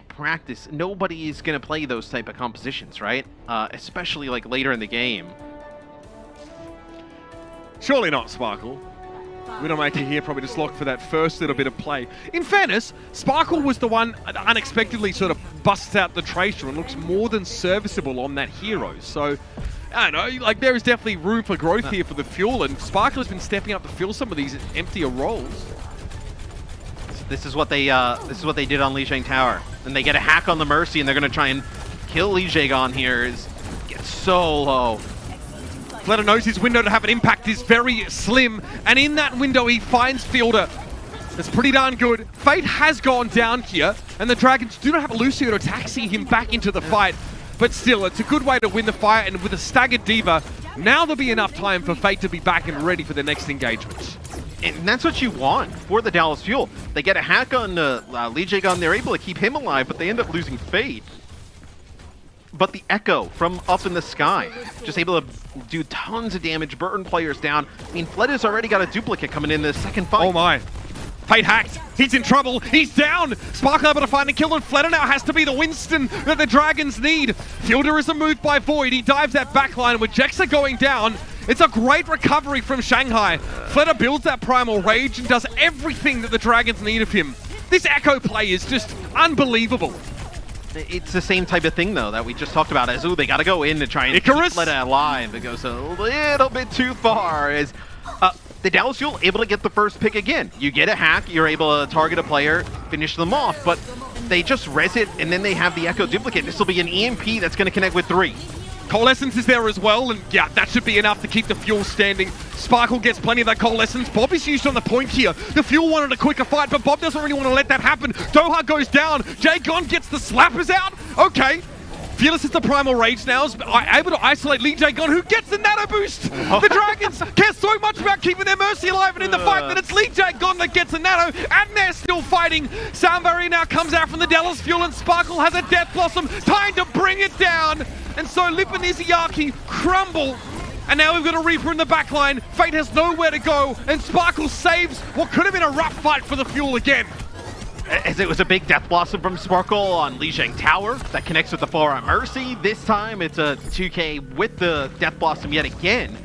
practice. Nobody is gonna play those type of compositions, right? Especially like later in the game.
Surely not, Sparkle. Widowmaker here probably just locked for that first little bit of play. In fairness, Sparkle was the one that unexpectedly sort of busts out the Tracer and looks more than serviceable on that hero. So, I don't know, like, there is definitely room for growth here for the Fuel, and Sparkle has been stepping up to fill some of these emptier roles.
This is what they did on Li Jiang Tower. And they get a hack on the Mercy, and they're going to try and kill Li Jiang here. Gets so low.
Fletter knows his window to have an impact is very slim, and in that window he finds Fielder. That's pretty darn good. Fate has gone down here, and the Dragons do not have a Lucio to taxi him back into the fight. But still, it's a good way to win the fight, and with a staggered Diva, now there'll be enough time for Fate to be back and ready for the next engagement.
And that's what you want for the Dallas Fuel. They get a hack on Li Jiang, they're able to keep him alive, but they end up losing Fate. But the Echo from up in the sky, just able to do tons of damage, burn players down. I mean, Fled has already got a duplicate coming in the second fight.
Oh my. Fate hacked. He's in trouble. He's down. Sparkle able to find a kill, and Fledder now has to be the Winston that the Dragons need. Fielder is moved by Void. He dives that backline with Jexa going down. It's a great recovery from Shanghai. Fledder builds that Primal Rage and does everything that the Dragons need of him. This Echo play is just unbelievable.
It's the same type of thing, though, that we just talked about, as, they got to go in to try and keep Fledder alive. It goes a little bit too far, as the Dallas Fuel able to get the first pick again. You get a hack, you're able to target a player, finish them off, but they just res it, and then they have the Echo duplicate. This will be an EMP that's going to connect with 3.
Coalescence is there as well, and yeah, that should be enough to keep the Fuel standing. Sparkle gets plenty of that Coalescence. Bob is used on the point here. The Fuel wanted a quicker fight, but Bob doesn't really want to let that happen. Doha goes down. Jagon gets the slappers out. Okay. Fearless is the Primal Rage now, is able to isolate Li Jiang, who gets the Nano Boost. The Dragons care so much about keeping their Mercy alive, and in the fight that it's Li Jiang that gets the Nano, and they're still fighting. Sound Barrier now comes out from the Dallas Fuel, and Sparkle has a Death Blossom, time to bring it down. And so Lip and Izayaki crumble. And now we've got a Reaper in the backline. Fate has nowhere to go, and Sparkle saves what could have been a rough fight for the Fuel again.
as it was a big Death Blossom from Sparkle on Lijiang Tower that connects with the Forearm Mercy. This time it's a 2K with the Death Blossom yet again.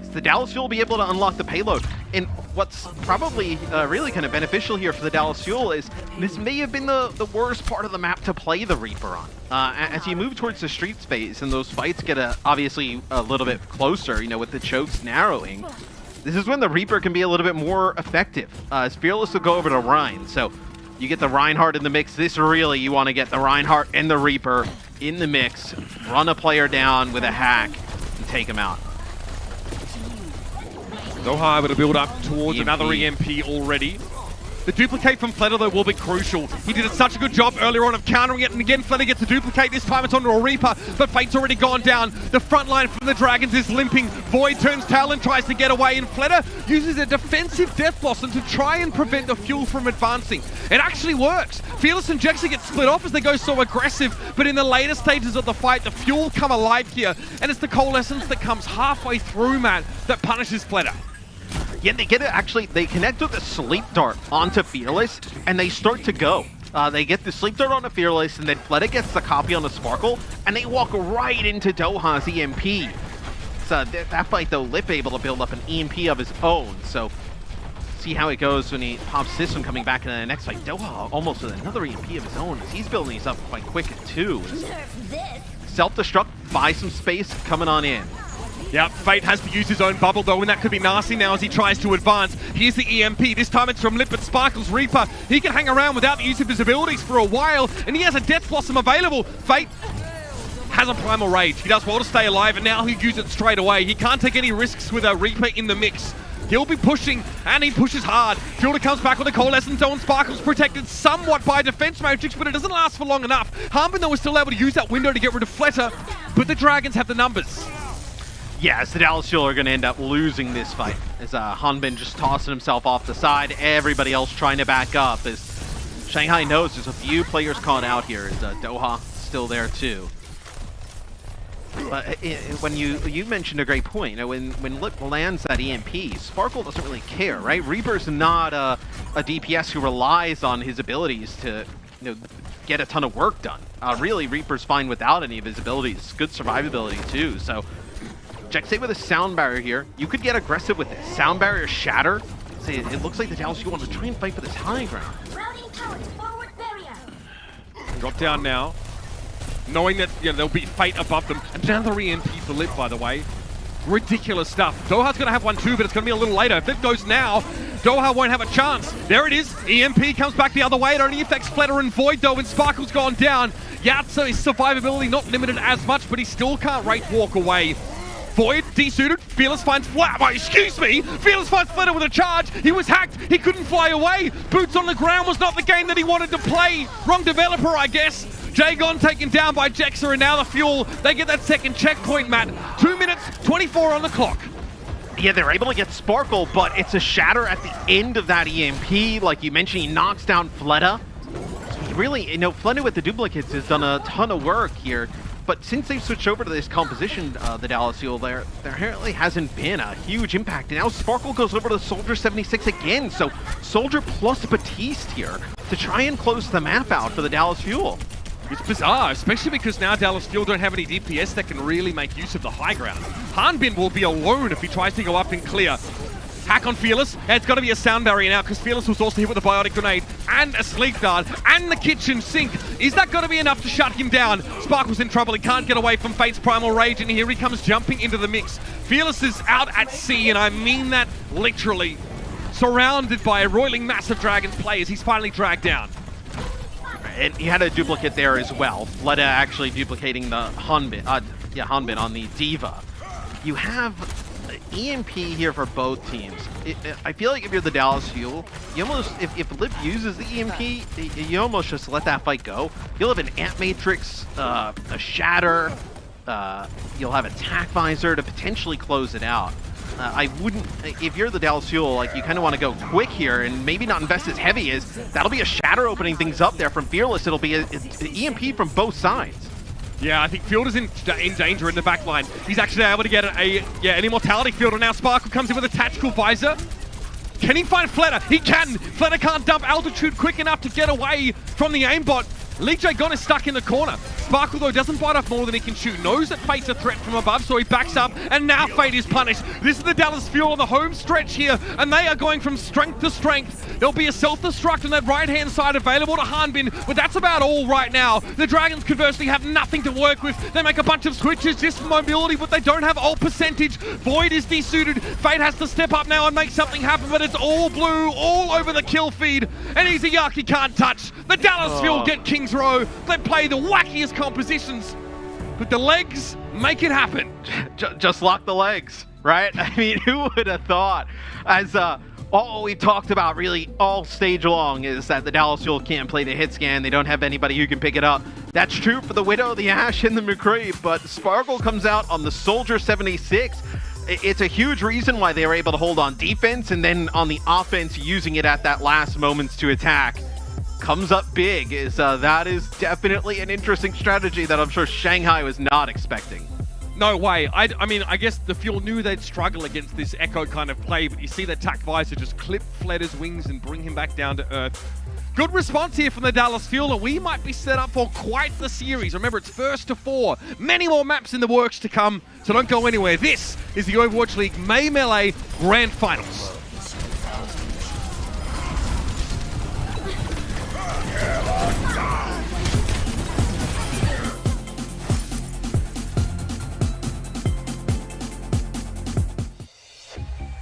So the Dallas Fuel will be able to unlock the payload. And what's probably really kind of beneficial here for the Dallas Fuel is this may have been the worst part of the map to play the Reaper on. As you move towards the street space and those fights get obviously a little bit closer, you know, with the chokes narrowing, this is when the Reaper can be a little bit more effective. As Fearless will go over to Rhine, so you get the Reinhardt in the mix. This really, you want to get the Reinhardt and the Reaper in the mix, run a player down with a hack, and take him out.
Doha able to build up towards another EMP already. The duplicate from Fleta, though, will be crucial. He did such a good job earlier on of countering it, and again, Fleta gets a duplicate. This time it's onto a Reaper, but Fate's already gone down. The front line from the Dragons is limping. Void turns tail and tries to get away, and Fleta uses a defensive Death Blossom to try and prevent the Fuel from advancing. It actually works. Fearless and Jexy get split off as they go so aggressive, but in the later stages of the fight, the Fuel come alive here, and it's the Coalescence that comes halfway through, Matt, that punishes Fleta.
Yeah, they get it. Actually, they connect with the Sleep Dart onto Fearless, and they start to go. They get the Sleep Dart onto Fearless, and then Fleta gets the copy on the Sparkle, and they walk right into Doha's EMP. So that fight, though, Lip able to build up an EMP of his own. So see how it goes when he pops this one coming back in the next fight. Doha almost with another EMP of his own as he's building these up quite quick, too. Self-destruct, buy some space, coming on in.
Yeah, Fate has to use his own bubble though, and that could be nasty now as he tries to advance. Here's the EMP. This time it's from Lip, but Sparkle's Reaper. He can hang around without the use of his abilities for a while, and he has a Death Blossom available. Fate has a Primal Rage. He does well to stay alive, and now he'll use it straight away. He can't take any risks with a Reaper in the mix. He'll be pushing, and he pushes hard. Fielder comes back with a Coalescence Zone. Sparkle's protected somewhat by Defense Matrix, but it doesn't last for long enough. Hanbin, though, is still able to use that window to get rid of Fleta, but the Dragons have the numbers.
Yes, the Dallas Fuel are going to end up losing this fight as Hanbin just tossing himself off the side. Everybody else trying to back up as Shanghai knows there's a few players caught out here. As Doha still there too. But when you mentioned a great point, you know, when Lip lands that EMP, Sparkle doesn't really care, right? Reaper's not a DPS who relies on his abilities to, you know, get a ton of work done. Really, Reaper's fine without any of his abilities. Good survivability too. So Jexay with a Sound Barrier here. You could get aggressive with this. Sound Barrier Shatter. It looks like the Dallas Fuel want to try and fight for this high ground.
Drop down now, knowing that, you know, there'll be Fate above them. Another EMP for Lip, by the way. Ridiculous stuff. Doha's going to have one too, but it's going to be a little later. If it goes now, Doha won't have a chance. There it is. EMP comes back the other way. It only affects Fleta and Void, though, and Sparkle's gone down. Yatso, his survivability not limited as much, but he still can't walk away. Void desuited. Fearless finds excuse me. Fearless finds Fleta with a charge. He was hacked. He couldn't fly away. Boots on the ground was not the game that he wanted to play. Wrong developer, I guess. Jagon taken down by Jexa, and now the Fuel, they get that second checkpoint, Matt. 2 minutes, 24 on the clock.
Yeah, they're able to get Sparkle, but it's a shatter at the end of that EMP. Like you mentioned, he knocks down Fleta. So he really, you know, Fleta with the duplicates has done a ton of work here. But since they've switched over to this composition, the Dallas Fuel, there apparently hasn't been a huge impact. And now Sparkle goes over to Soldier 76 again. So Soldier plus Batiste here to try and close the map out for the Dallas Fuel.
It's bizarre, especially because now Dallas Fuel don't have any DPS that can really make use of the high ground. Hanbin will be alone if he tries to go up and clear. Hack on Fearless. It's got to be a Sound Barrier now because Fearless was also hit with a Biotic Grenade and a Sleep Guard and the Kitchen Sink. Is that going to be enough to shut him down? Sparkle's in trouble. He can't get away from Fate's Primal Rage, and here he comes jumping into the mix. Fearless is out at sea, and I mean that literally. Surrounded by a roiling mass of Dragons players, he's finally dragged down.
And he had a duplicate there as well. Fleta actually duplicating the Hanbin on the Diva. You have EMP here for both teams. I feel like if you're the Dallas Fuel, you almost, if Lip uses the EMP, you almost just let that fight go. You'll have an Ant Matrix, a Shatter, you'll have a Tac Visor to potentially close it out. I wouldn't, if you're the Dallas Fuel, like you kind of want to go quick here and maybe not invest as heavy as, that'll be a Shatter opening things up there from Fearless. It'll be an EMP from both sides.
Yeah, I think Fielder's in danger in the back line. He's actually able to get an Immortality Fielder. Now Sparkle comes in with a Tactical Visor. Can he find Fleta? He can! Fleta can't dump altitude quick enough to get away from the aimbot. Lee Jae-gon is stuck in the corner. Sparkle, though, doesn't bite off more than he can shoot. Knows that Fate's a threat from above, so he backs up, and now Fate is punished. This is the Dallas Fuel on the home stretch here, and they are going from strength to strength. There'll be a self-destruct on that right-hand side available to Hanbin, but that's about all right now. The Dragons, conversely, have nothing to work with. They make a bunch of switches just for mobility, but they don't have ult percentage. Void is desuited. Fate has to step up now and make something happen, but it's all blue, all over the kill feed, and Easy Yaki can't touch. The Dallas Fuel get King's Row. They play the wackiest compositions, but the legs make it happen.
Just lock the legs, right? I mean, who would have thought? As all we've talked about really all stage long is that the Dallas Fuel can't play the hit scan. They don't have anybody who can pick it up. That's true for the Widow, the Ashe, and the McCree, but Sparkle comes out on the Soldier 76. It's a huge reason why they were able to hold on defense, and then on the offense, using it at that last moments to attack. Comes up big. That is definitely an interesting strategy that I'm sure Shanghai was not expecting.
No way. I mean, I guess the Fuel knew they'd struggle against this Echo kind of play, but you see that Tac Visor just clip Fleta's wings and bring him back down to earth. Good response here from the Dallas Fuel, and we might be set up for quite the series. Remember, it's first to 4. Many more maps in the works to come, so don't go anywhere. This is the Overwatch League May Melee Grand Finals.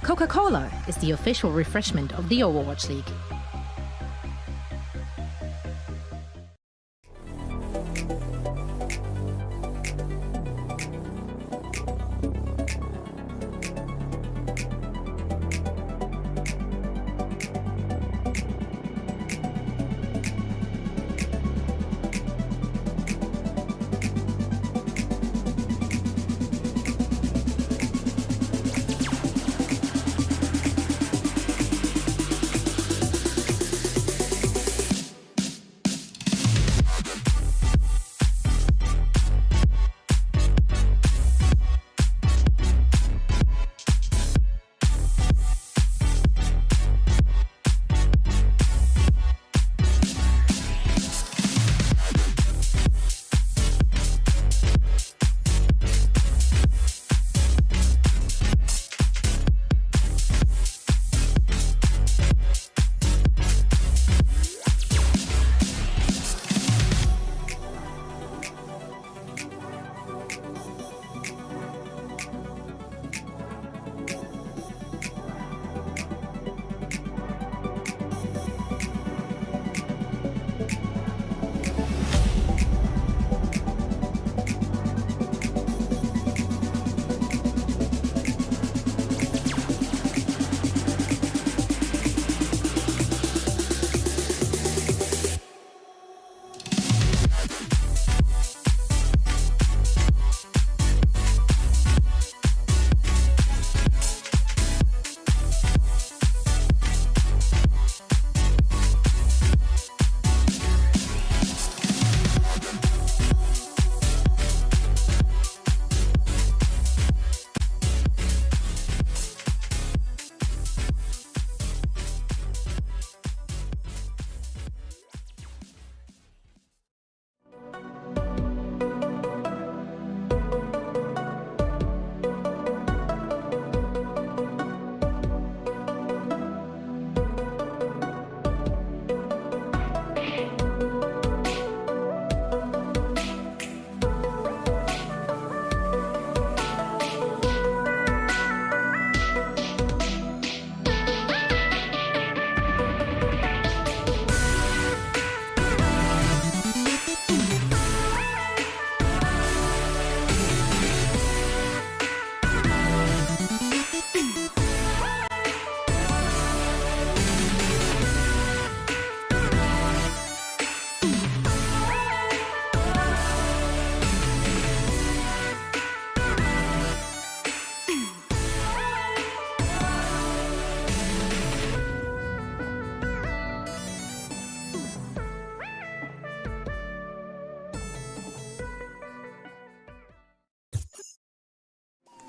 Coca-Cola is the official refreshment of the Overwatch League.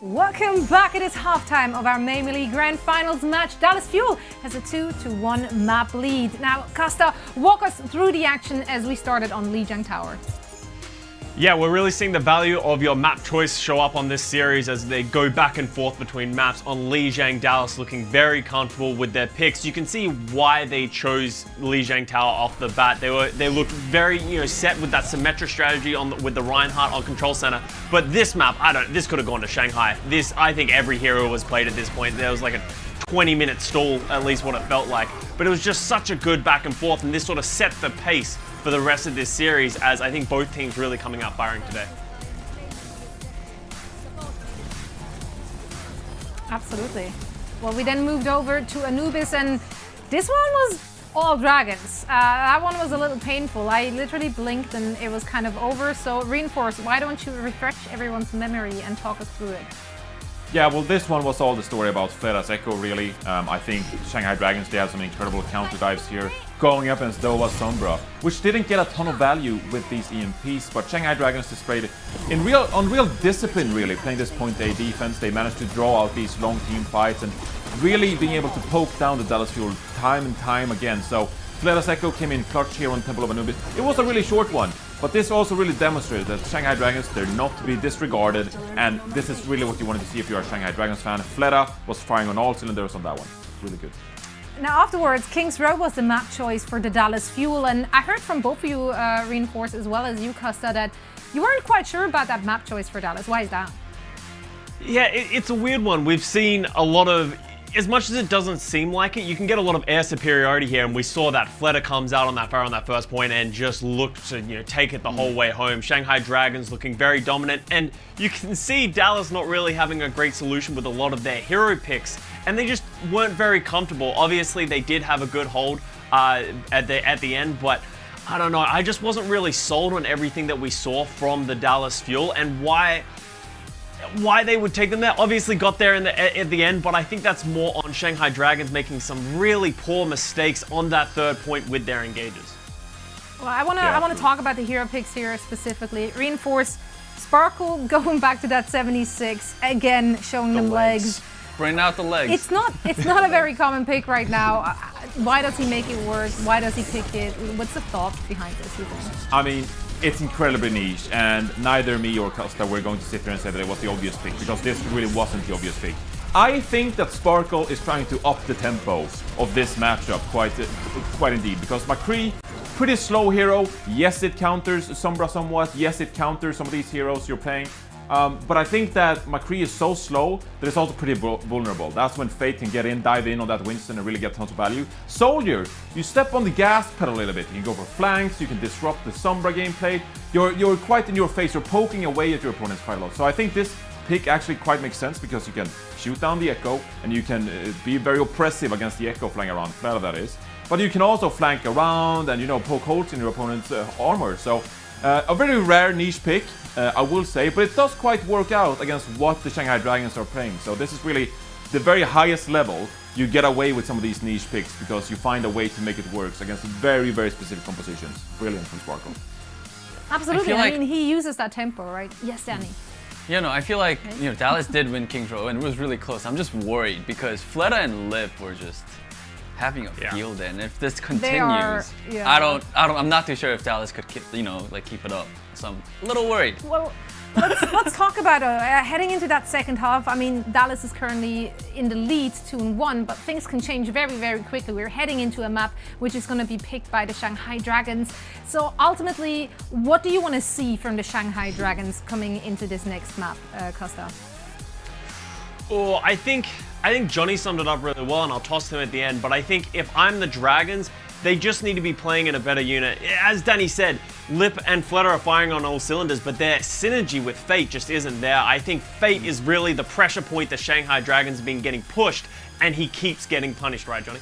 Welcome back. It is halftime of our May League Grand Finals match. Dallas Fuel has a 2-1 map lead. Now, Costa, walk us through the action as we started on Lijiang Tower.
Yeah, we're really seeing the value of your map choice show up on this series as they go back and forth between maps. On Lijiang, Dallas looking very comfortable with their picks. You can see why they chose Lijiang Tower off the bat. They looked very set with that symmetric strategy with the Reinhardt on Control Center. But this map, this could have gone to Shanghai. I think every hero was played at this point. There was like a 20-minute stall, at least what it felt like. But it was just such a good back and forth, and this sort of set the pace for the rest of this series, as I think both teams really coming out firing today.
Absolutely. Well, we then moved over to Anubis, and this one was all dragons. That one was a little painful. I literally blinked and it was kind of over. So Reinforce, why don't you refresh everyone's memory and talk us through it?
Yeah, well, this one was all the story about Flera's Echo, really. I think Shanghai Dragons, they have some incredible counter dives here, going up against Dova Sombra, which didn't get a ton of value with these EMPs, but Shanghai Dragons displayed on real discipline, really, playing this point A defense. They managed to draw out these long team fights and really being able to poke down the Dallas Fuel time and time again. So Flera's Echo came in clutch here on Temple of Anubis. It was a really short one, but this also really demonstrated that Shanghai Dragons, they're not to be disregarded, and this is really what you wanted to see if you're a Shanghai Dragons fan. Flera was firing on all cylinders on that one. Really good.
Now afterwards, King's Row was the map choice for the Dallas Fuel, and I heard from both of you, Reinforce, as well as you, Costa, that you weren't quite sure about that map choice for Dallas. Why is that?
Yeah, it's a weird one. We've seen a lot of, as much as it doesn't seem like it, you can get a lot of air superiority here, and we saw that Fleta comes out on that fire on that first point and just looked to take it the whole way home. Shanghai Dragons looking very dominant, and you can see Dallas not really having a great solution with a lot of their hero picks, and they just weren't very comfortable. Obviously, they did have a good hold at the end, but I don't know. I just wasn't really sold on everything that we saw from the Dallas Fuel and why they would take them there. Obviously got there at the end, but I think that's more on Shanghai Dragons making some really poor mistakes on that third point with their engages.
Well, I want to talk about the hero picks here specifically. Reinforce, Sparkle going back to that 76 again, showing them legs.
Bring out the legs.
It's not a very common pick right now. Why does he make it work? Why does he pick it? What's the thought behind this, you think?
I mean, it's incredibly niche, and neither me or Costa were going to sit there and say that it was the obvious pick, because this really wasn't the obvious pick. I think that Sparkle is trying to up the tempo of this matchup quite indeed, because McCree, pretty slow hero. Yes, it counters Sombra somewhat. Yes, it counters some of these heroes you're playing. But I think that McCree is so slow that it's also pretty vulnerable. That's when Fate can get in, dive in on that Winston and really get tons of value. Soldier, you step on the gas pedal a little bit. You can go for flanks, you can disrupt the Sombra gameplay. You're quite in your face, you're poking away at your opponents quite a lot. So I think this pick actually quite makes sense, because you can shoot down the Echo and you can be very oppressive against the Echo flying around, Flera that is. But you can also flank around and, poke holes in your opponent's armor. So a very rare niche pick, I will say, but it does quite work out against what the Shanghai Dragons are playing. So this is really the very highest level. You get away with some of these niche picks because you find a way to make it work against very, very specific compositions. Brilliant from Sparkle.
Absolutely. I mean, he uses that tempo, right? Yes, Danny.
I feel like Dallas did win King's Row, and it was really close. I'm just worried because Fleta and Lip were just having a field, and if this continues, I'm not too sure if Dallas could keep it up. So I'm a little worried.
Well, let's talk about heading into that second half. I mean, Dallas is currently in the lead 2-1, but things can change very, very quickly. We're heading into a map which is going to be picked by the Shanghai Dragons. So ultimately, what do you want to see from the Shanghai Dragons coming into this next map, Costa?
Oh, I think Johnny summed it up really well, and I'll toss him at the end. But I think if I'm the Dragons, they just need to be playing in a better unit. As Danny said, Lip and Fleta are firing on all cylinders, but their synergy with Fate just isn't there. I think Fate is really the pressure point that Shanghai Dragons have been getting pushed, and he keeps getting punished, right, Johnny?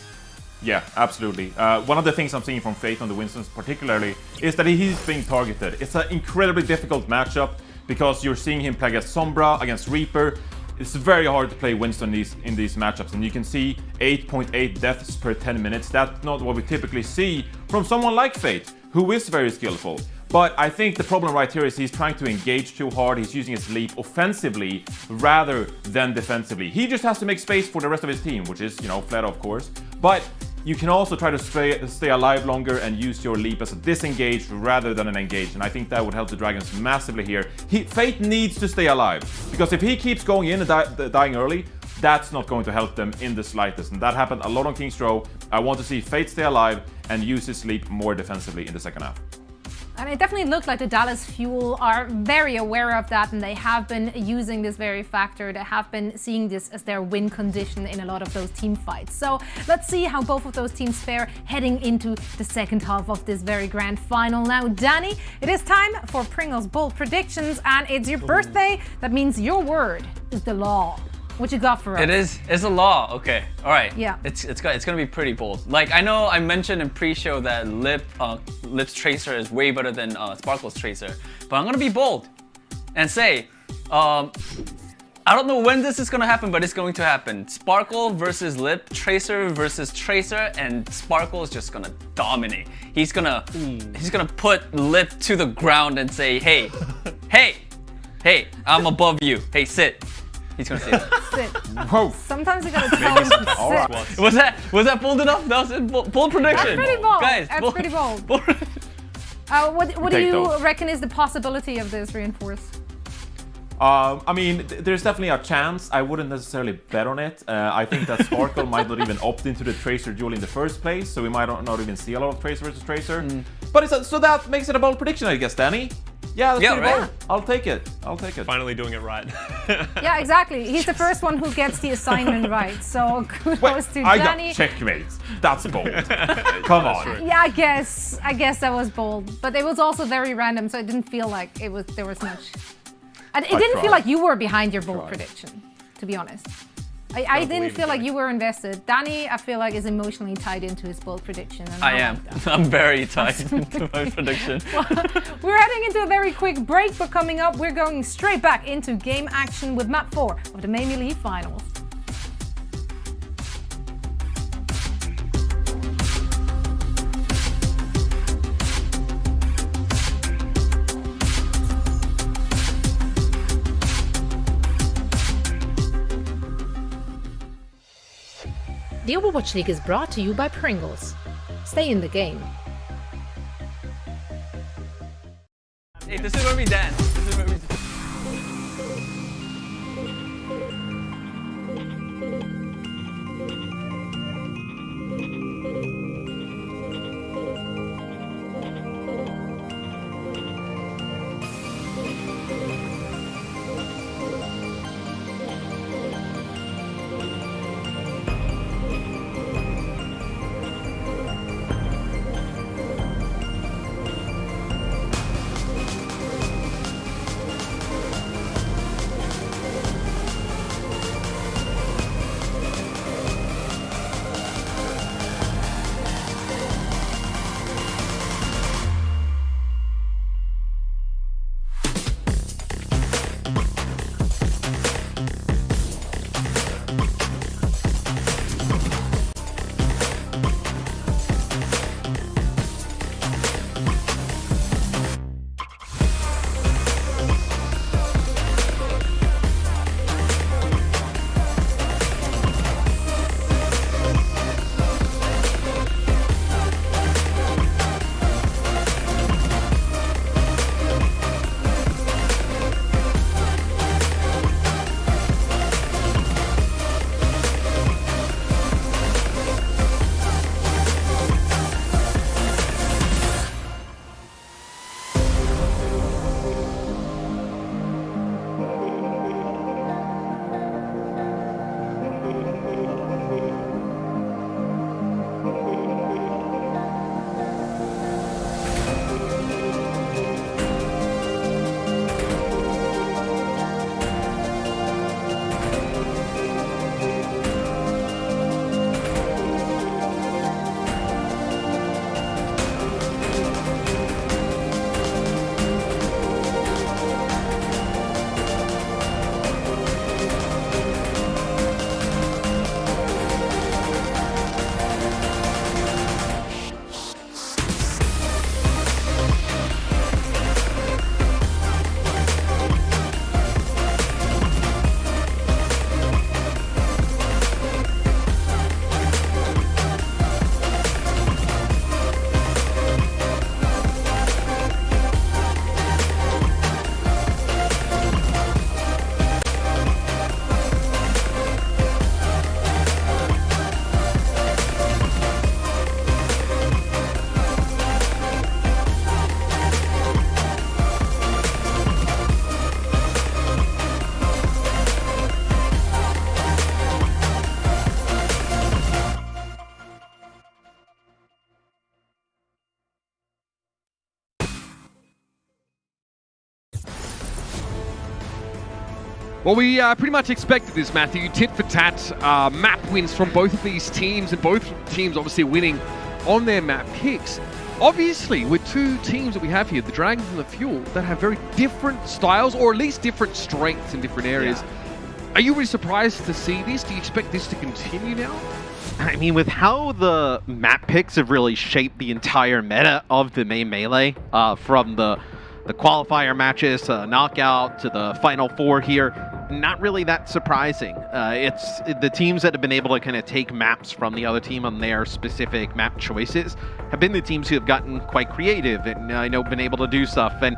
Yeah, absolutely. One of the things I'm seeing from Fate on the Winstons particularly is that he's being targeted. It's an incredibly difficult matchup because you're seeing him play against Sombra, against Reaper. It's very hard to play Winston in these matchups, and you can see 8.8 deaths per 10 minutes. That's not what we typically see from someone like Fate, who is very skillful. But I think the problem right here is he's trying to engage too hard. He's using his leap offensively rather than defensively. He just has to make space for the rest of his team, which is, you know, Fleta, of course. But you can also try to stay alive longer and use your leap as a disengaged rather than an engaged. And I think that would help the Dragons massively here. Fate needs to stay alive, because if he keeps going in and dying early, that's not going to help them in the slightest. And that happened a lot on King's Row. I want to see Fate stay alive and use his leap more defensively in the second half.
And it definitely looked like the Dallas Fuel are very aware of that, and they have been using this very factor. They have been seeing this as their win condition in a lot of those team fights. So let's see how both of those teams fare heading into the second half of this very grand final. Now, Danny, it is time for Pringle's bold predictions, and it's your birthday. That means your word is the law. What you got for us?
It is. It's a law. Okay. All right.
Yeah.
It's gonna be pretty bold. Like, I know I mentioned in pre-show that Lip's Tracer is way better than Sparkle's Tracer, but I'm gonna be bold and say, I don't know when this is gonna happen, but it's going to happen. Sparkle versus Lip, Tracer versus Tracer, and Sparkle is just gonna dominate. He's gonna put Lip to the ground and say, hey, hey, I'm above you. Hey, sit. He's gonna say that.
Sit.
Whoa.
Sometimes you gotta tell him to sit.
Was that bold enough? That was a bold prediction.
That's pretty bold.
Guys,
That's pretty bold. What do you reckon is the possibility of this reinforced?
I mean, there's definitely a chance. I wouldn't necessarily bet on it. I think that Sparkle might not even opt into the Tracer duel in the first place, so we might not even see a lot of Tracer versus Tracer. But so that makes it a bold prediction, I guess, Danny. Yeah, that's pretty bold. I'll take it.
Finally doing it right.
Yeah, exactly. He's the first one who gets the assignment right. So kudos to Danny.
Checkmate. That's bold. Come on.
Yeah, I guess that was bold, but it was also very random, so it didn't feel like there was much. It didn't feel like you were behind your bold prediction, to be honest. I didn't feel like you were invested. Danny, I feel like, is emotionally tied into his bold prediction. And
I am.
Like
I'm very tied into my prediction.
Well, we're heading into a very quick break, but coming up, we're going straight back into game action with map 4 of the Mayhem Elite Finals.
The Overwatch League is brought to you by Pringles. Stay in the game.
Hey, this is where we dance. This is where we dance.
Well, we pretty much expected this, Matthew. Tit for tat map wins from both of these teams, and both teams obviously winning on their map picks. Obviously, with two teams that we have here, the Dragons and the Fuel, that have very different styles, or at least different strengths in different areas. Yeah. Are you really surprised to see this? Do you expect this to continue now?
I mean, with how the map picks have really shaped the entire meta of the main melee, from the qualifier matches to knockout to the Final Four here, not really that surprising. It's the teams that have been able to kind of take maps from the other team on their specific map choices have been the teams who have gotten quite creative and been able to do stuff. And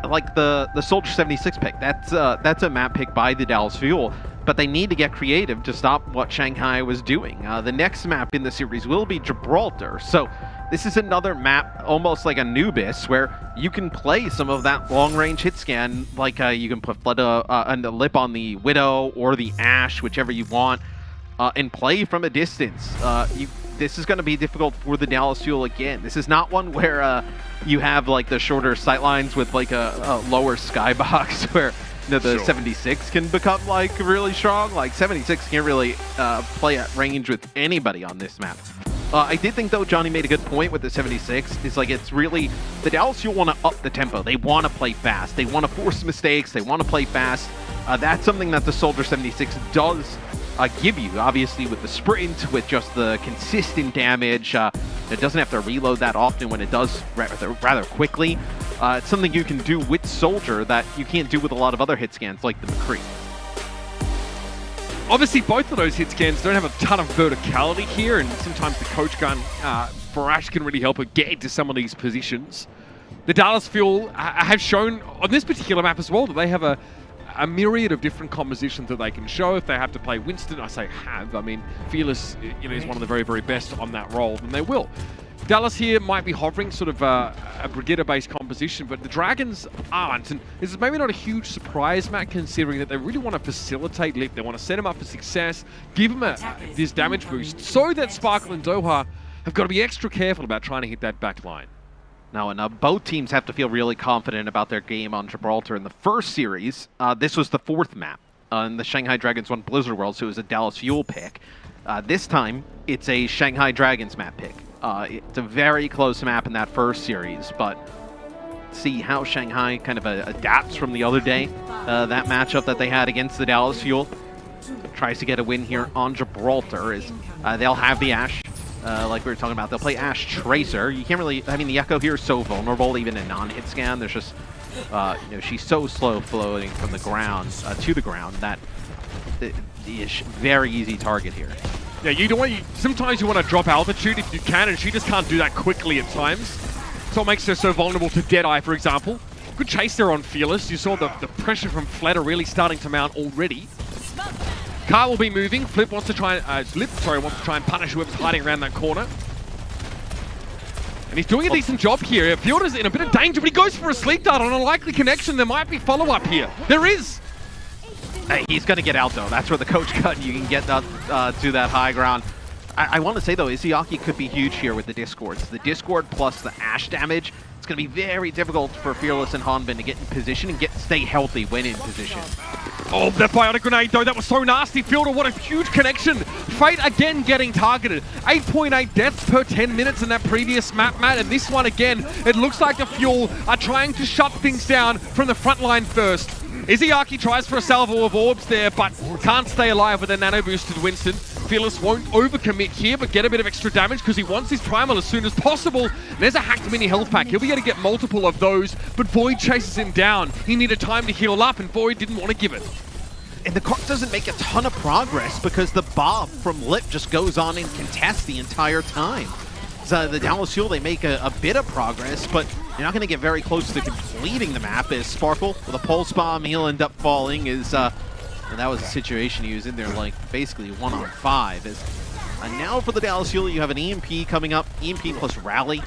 like the Soldier 76 pick, that's a map pick by the Dallas Fuel, but they need to get creative to stop what Shanghai was doing. The next map in the series will be Gibraltar, so this is another map, almost like Anubis, where you can play some of that long-range hit scan, like you can put the lip on the Widow or the Ashe, whichever you want, and play from a distance. This is going to be difficult for the Dallas Fuel again. This is not one where you have like the shorter sightlines with like a lower skybox where the 76 can become like really strong. Like 76 can't really play at range with anybody on this map. I did think, though, Johnny made a good point with the 76. It's like it's really the Dallas Fuel want to up the tempo. They want to play fast. They want to force mistakes. They want to play fast. That's something that the Soldier 76 does give you, obviously, with the sprint, with just the consistent damage. It doesn't have to reload that often when it does rather quickly. It's something you can do with Soldier that you can't do with a lot of other hit scans like the McCree.
Obviously, both of those hit scans don't have a ton of verticality here, and sometimes the coach gun for Ashe can really help her get into some of these positions. The Dallas Fuel have shown on this particular map as well that they have a myriad of different compositions that they can show. If they have to play Winston, I say have. I mean, Fearless is one of the very, very best on that role, and they will. Dallas here might be hovering sort of a Brigitte-based composition, but the Dragons aren't. And this is maybe not a huge surprise, Matt, considering that they really want to facilitate Lip. They want to set him up for success, give him this damage boost, so that Sparkle and Doha have got to be extra careful about trying to hit that back line.
Now, and both teams have to feel really confident about their game on Gibraltar. In the first series, this was the fourth map. And the Shanghai Dragons won Blizzard World, so it was a Dallas Fuel pick. This time, it's a Shanghai Dragons map pick. It's a very close map in that first series, but see how Shanghai kind of adapts from the other day. That matchup that they had against the Dallas Fuel. Tries to get a win here on Gibraltar. They'll have the Ashe, like we were talking about. They'll play Ashe Tracer. You can't really, I mean, the Echo here is so vulnerable, even in non-hit scan. There's just, she's so slow floating from the ground to the ground that it is very easy target here.
Yeah, sometimes you want to drop altitude if you can, and she just can't do that quickly at times. So it makes her so vulnerable to Deadeye, for example. Good chase there on Fearless. You saw the pressure from Flatter really starting to mount already. Car will be moving. Lip wants to try and punish whoever's hiding around that corner. And he's doing a decent job here. Fjorda's in a bit of danger, but he goes for a sleep dart on a likely connection. There might be follow-up here. There is!
He's going to get out, though. That's where the coach cut. You can get to that high ground. I want to say, though, Izayaki could be huge here with the Discords. The Discord plus the Ashe damage, it's going to be very difficult for Fearless and Hanbin to get in position and stay healthy when in position.
Oh, that Bionic Grenade, though, that was so nasty. Fielder, what a huge connection. Fate again getting targeted. 8.8 deaths per 10 minutes in that previous map, Matt. And this one again, it looks like the Fuel are trying to shut things down from the front line first. Izayaki tries for a salvo of orbs there, but can't stay alive with a nano-boosted Winston. Fearless won't overcommit here, but get a bit of extra damage because he wants his primal as soon as possible. There's a hacked mini health pack. He'll be able to get multiple of those, but Void chases him down. He needed time to heal up, and Void didn't want to give it.
And the cart doesn't make a ton of progress because the Bob from Lip just goes on and contests the entire time. So the Dallas Fuel, they make a bit of progress, but you're not going to get very close to completing the map as Sparkle with a pulse bomb, he'll end up falling. And that was a situation he was in there like basically 1-on-5. And now for the Dallas Fuel, you have an EMP coming up. EMP plus Rally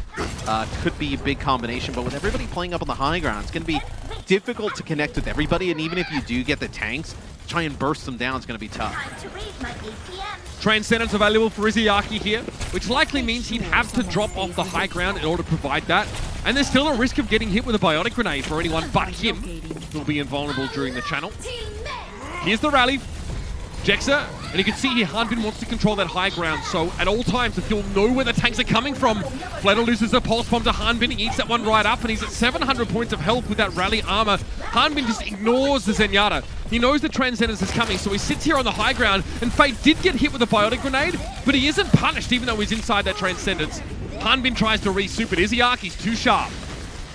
could be a big combination, but with everybody playing up on the high ground, it's going to be difficult to connect with everybody, and even if you do get the tanks, try and burst them down is going to be tough.
Transcendence available for Izayaki here, which likely means he'd have to drop off the high ground in order to provide that. And there's still a risk of getting hit with a Bionic Grenade for anyone but him, who'll be invulnerable during the channel. Here's the rally. Jexa, and you can see here Hanbin wants to control that high ground, so at all times the Fuel know where the tanks are coming from. Fleta loses a pulse bomb to Hanbin, he eats that one right up, and he's at 700 points of health with that rally armor. Hanbin just ignores the Zenyatta. He knows the Transcendence is coming, so he sits here on the high ground, and Fate did get hit with a Biotic Grenade, but he isn't punished even though he's inside that Transcendence. Hanbin tries to re-soup it. Izyaki's too sharp.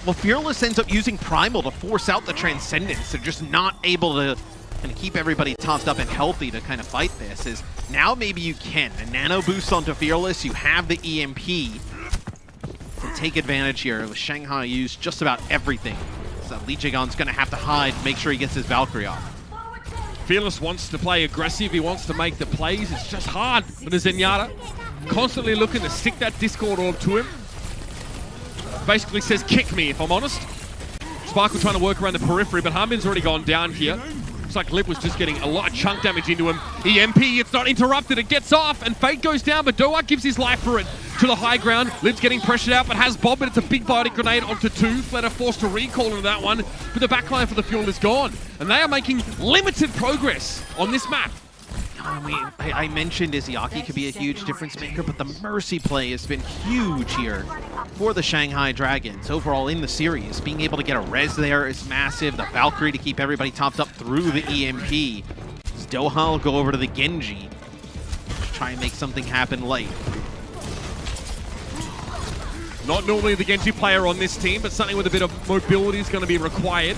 Well, Fearless ends up using Primal to force out the Transcendence. They're just not able to and keep everybody topped up and healthy to kind of fight this. Is now maybe you can. A nano boost onto Fearless, you have the EMP to take advantage here. With Shanghai used just about everything. So Lee Jae-gon's gonna have to hide, make sure he gets his Valkyrie off.
Fearless wants to play aggressive, he wants to make the plays, it's just hard with the Zenyatta. Constantly looking to stick that Discord orb to him. Basically says, kick me if I'm honest. Sparkle trying to work around the periphery, but Hanbin's already gone down here. Looks like Lip was just getting a lot of chunk damage into him. EMP, it's not interrupted, it gets off, and Fate goes down, but Doha gives his life for it to the high ground. Lip's getting pressured out, but has Bob, but it's a big Biotic Grenade onto 2. Fleta forced to recall into that one, but the backline for the Fuel is gone. And they are making limited progress on this map.
I mentioned Izzyaki could be a huge difference maker, but the Mercy play has been huge here for the Shanghai Dragons. Overall in the series, being able to get a res there is massive. The Valkyrie to keep everybody topped up through the EMP. Doha will go over to the Genji. Try and make something happen late.
Not normally the Genji player on this team, but something with a bit of mobility is going to be required.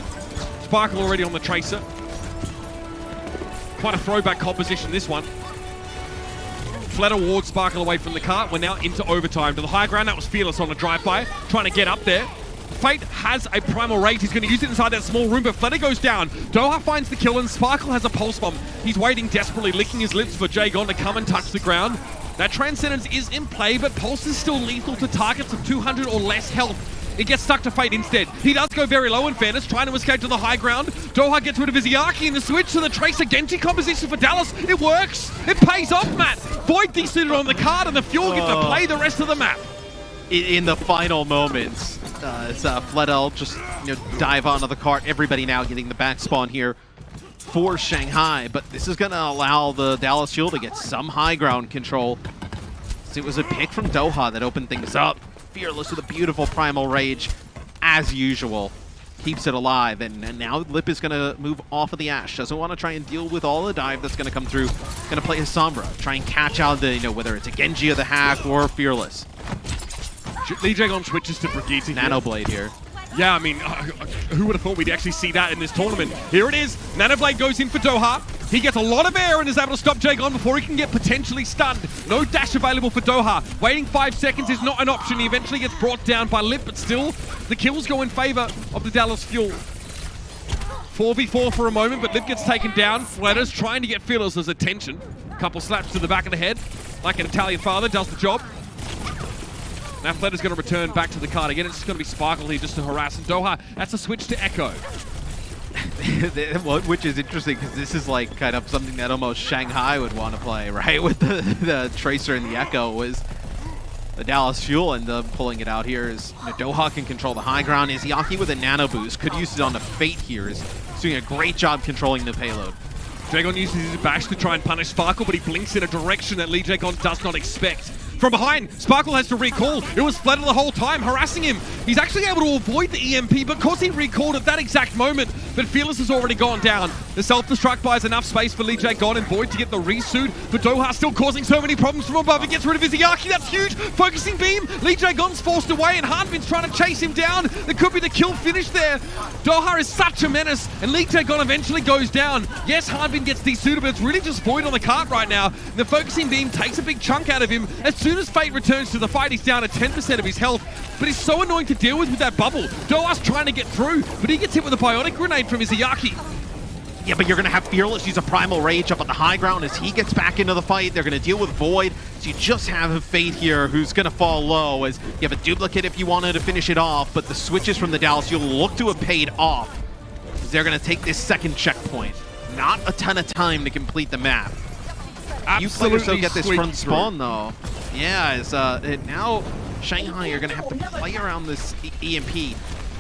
Sparkle already on the Tracer. Quite a throwback composition, this one. Fleta wards Sparkle away from the cart. We're now into overtime. To the high ground, that was Fearless on a drive-by, trying to get up there. Fate has a Primal Rage. He's going to use it inside that small room, but Fleta goes down. Doha finds the kill, and Sparkle has a Pulse Bomb. He's waiting desperately, licking his lips for Jaegon to come and touch the ground. That Transcendence is in play, but Pulse is still lethal to targets of 200 or less health. It gets stuck to Fate instead. He does go very low in fairness, trying to escape to the high ground. Doha gets rid of Izzyaki, and the switch to the Tracer Genji composition for Dallas. It works. It pays off, Matt. Void desuited on the card, and the Fuel get to play the rest of the map.
In the final moments, Fleta will just dive onto the cart. Everybody now getting the back spawn here for Shanghai, but this is going to allow the Dallas Fuel to get some high ground control. So it was a pick from Doha that opened things up. Fearless with a beautiful Primal Rage, as usual. Keeps it alive, and now Lip is going to move off of the Ashe. Doesn't want to try and deal with all the dive that's going to come through. Going to play his Sombra. Try and catch out the, whether it's a Genji or the Hack or Fearless.
Lee Jae-gon switches to Brigitte here.
Nanoblade here.
Yeah, I mean, who would have thought we'd actually see that in this tournament? Here it is. Nanoblade goes in for Doha. He gets a lot of air and is able to stop Jaegon before he can get potentially stunned. No dash available for Doha. Waiting 5 seconds is not an option. He eventually gets brought down by Lip, but still, the kills go in favor of the Dallas Fuel. 4v4 for a moment, but Lip gets taken down. Fleta's trying to get Fearless's attention. Couple slaps to the back of the head, like an Italian father, does the job. Now Fleta's going to return back to the card again. It's just going to be Sparkle here just to harass. And Doha, that's a switch to Echo.
Which is interesting because this is like kind of something that almost Shanghai would want to play, right? With the Tracer and the Echo was the Dallas Fuel, and pulling it out here is Doha can control the high ground. Izzyaki with a nano boost could use it on the Fate here. Is doing a great job controlling the payload.
Jaegon uses his bash to try and punish Sparkle, but he blinks in a direction that Lee Jae-gon does not expect. From behind, Sparkle has to recall. It was Fleta the whole time, harassing him. He's actually able to avoid the EMP because he recalled at that exact moment, but Fearless has already gone down. The self-destruct buys enough space for Lee Jae-gon and Void to get the resuit, but Doha still causing so many problems from above. He gets rid of Izzyaki, that's huge. Focusing beam, Lee Jae-gon's forced away, and Hanbin's trying to chase him down. There could be the kill finish there. Doha is such a menace, and Lee Jae-gon eventually goes down. Yes, Hanbin gets desuited, but it's really just Void on the cart right now. The focusing beam takes a big chunk out of him. As soon as Fate returns to the fight, he's down to 10% of his health, but he's so annoying to deal with that bubble. Doha's trying to get through, but he gets hit with a Biotic Grenade from Izzyaki.
Yeah, but you're going to have Fearless use a Primal Rage up at the high ground as he gets back into the fight. They're going to deal with Void, so you just have a Fate here who's going to fall low as you have a duplicate if you wanted to finish it off, but the switches from the Dallas, you'll look to have paid off as they're going to take this second checkpoint. Not a ton of time to complete the map. You players still get this front spawn though. Yeah, now Shanghai are going to have to play around this EMP.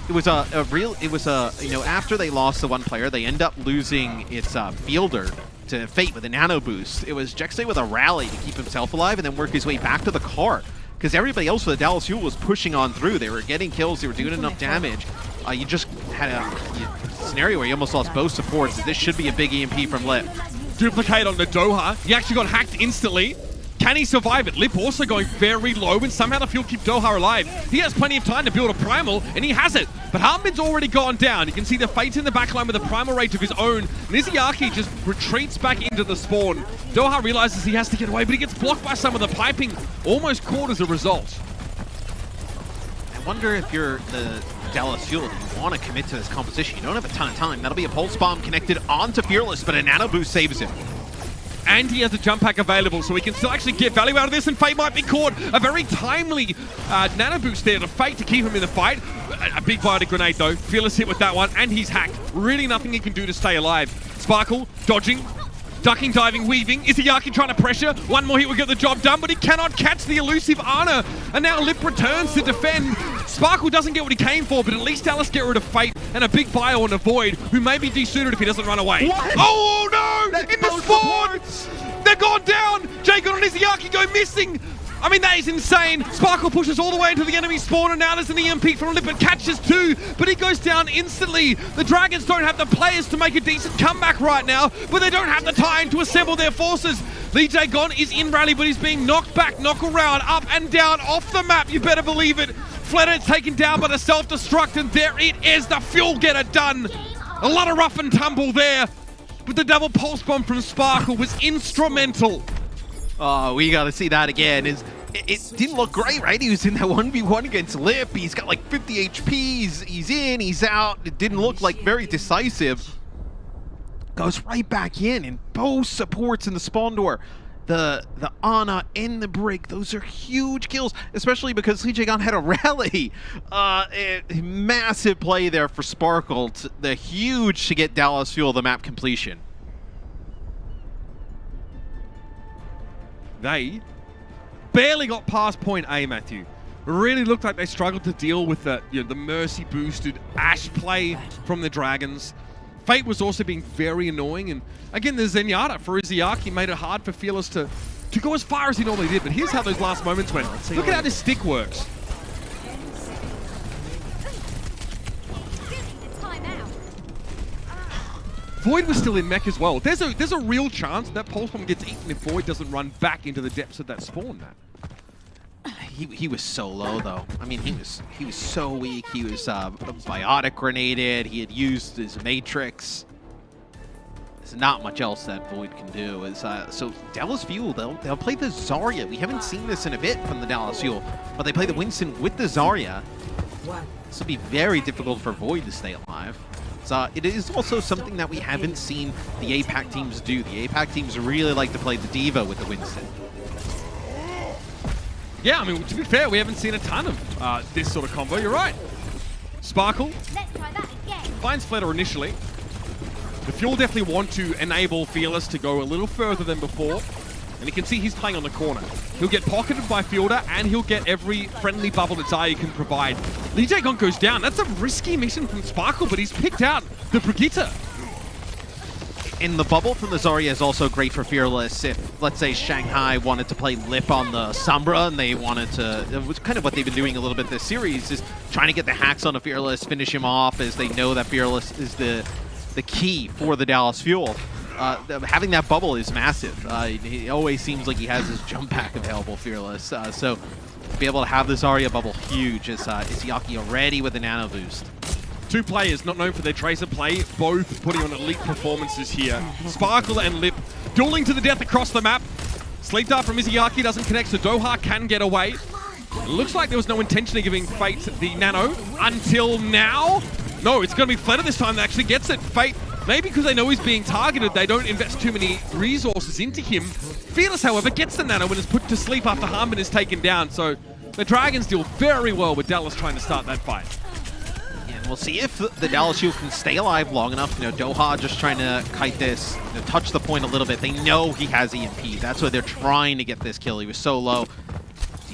it was you know, after they lost the one player, they end up losing its fielder to Fate with a nano boost. It was Jexay with a rally to keep himself alive and then work his way back to the car. Because everybody else for the Dallas Fuel was pushing on through. They were getting kills, they were doing enough damage. You just had a scenario where you almost lost both supports. This should be a big EMP from Lip.
Duplicate on the Doha. He actually got hacked instantly. Can he survive it? Lip also going very low, and somehow the field keep Doha alive. He has plenty of time to build a Primal, and he has it. But Harbin's already gone down. You can see the Fate in the backline with a Primal rate of his own. Niziaki just retreats back into the spawn. Doha realizes he has to get away, but he gets blocked by some of the piping, almost caught as a result.
I wonder if you're the Dallas Fuel, you want to commit to this composition. You don't have a ton of time. That'll be a Pulse Bomb connected onto Fearless, but a Nano Boost saves him.
And he has a jump pack available, so he can still actually get value out of this, and Fate might be caught. A very timely nano boost there to Fate to keep him in the fight. A big bite grenade though. Fearless hit with that one, and he's hacked. Really nothing he can do to stay alive. Sparkle, dodging, ducking, diving, weaving. Izayaki trying to pressure. One more hit will get the job done, but he cannot catch the elusive Ana. And now Lip returns to defend. Sparkle doesn't get what he came for, but at least Dallas get rid of Fate and a big bio on a Void, who may be desuited if he doesn't run away.
What?
Oh no! In the spawn! They're gone down! Jacob and Izayaki go missing! I mean, that is insane. Sparkle pushes all the way into the enemy spawn, and now there's an EMP from Lip, and catches two, but he goes down instantly. The Dragons don't have the players to make a decent comeback right now, but they don't have the time to assemble their forces. Lee Jae-gon is in rally, but he's being knocked back, knock around, up and down, off the map, you better believe it. Fledder's taken down by the self-destruct, and there it is, the Fuel get it done. A lot of rough and tumble there, but the double pulse bomb from Sparkle was instrumental.
Oh, we gotta see that again. It didn't look great, right? He was in that 1v1 against Lip. He's got like 50 HP. He's in, he's out. It didn't look like very decisive. Goes right back in, and both supports in the spawn door. The Ana and the Break, those are huge kills, especially because Lee Jae-gon had a rally. Massive play there for Sparkle. The huge to get Dallas Fuel the map completion.
They barely got past point A, Matthew. Really looked like they struggled to deal with the Mercy boosted Ashe play from the Dragons. Fate was also being very annoying, and again the Zenyatta for Izayaki made it hard for Fearless to go as far as he normally did, but here's how those last moments went. Look at how this stick works. Void was still in mech as well. There's a real chance that Pulse Bomb gets eaten if Void doesn't run back into the depths of that spawn, Matt.
He was so low though. I mean, he was so weak. He was biotic grenaded. He had used his Matrix. There's not much else that Void can do. So Dallas Fuel, they'll play the Zarya. We haven't seen this in a bit from the Dallas Fuel, but they play the Winston with the Zarya. This will be very difficult for Void to stay alive. So it is also something that we haven't seen the APAC teams do. The APAC teams really like to play the Diva with the Winston.
Yeah, I mean, to be fair, we haven't seen a ton of this sort of combo. You're right. Sparkle finds Fledder initially. The Fuel definitely want to enable Fearless to go a little further than before. And you can see he's playing on the corner. He'll get pocketed by Fielder, and he'll get every friendly bubble that Zarya can provide. Lee Jae-gon goes down. That's a risky mission from Sparkle, but he's picked out the Brigitte.
And the bubble from the Zarya is also great for Fearless. If, let's say, Shanghai wanted to play Lip on the Sombra, and they wanted to, it was kind of what they've been doing a little bit this series, is trying to get the hacks on a Fearless, finish him off, as they know that Fearless is the key for the Dallas Fuel. Having that bubble is massive. He always seems like he has his jump pack available, Fearless. So to be able to have the Zarya bubble, huge. Is Izayaki already with a nano boost.
Two players not known for their Tracer play, both putting on elite performances here. Sparkle and Lip dueling to the death across the map. Sleep Dart from Izayaki doesn't connect, so Doha can get away. It looks like there was no intention of giving Fate the nano until now. No, it's going to be Fledder this time that actually gets it. Fate, maybe because they know he's being targeted, they don't invest too many resources into him. Fearless, however, gets the nano and is put to sleep after Harmon is taken down. So the Dragons deal very well with Dallas trying to start that fight.
We'll see if the Dallas Fuel can stay alive long enough. Doha just trying to kite this, touch the point a little bit. They know he has EMP. That's why they're trying to get this kill. He was so low.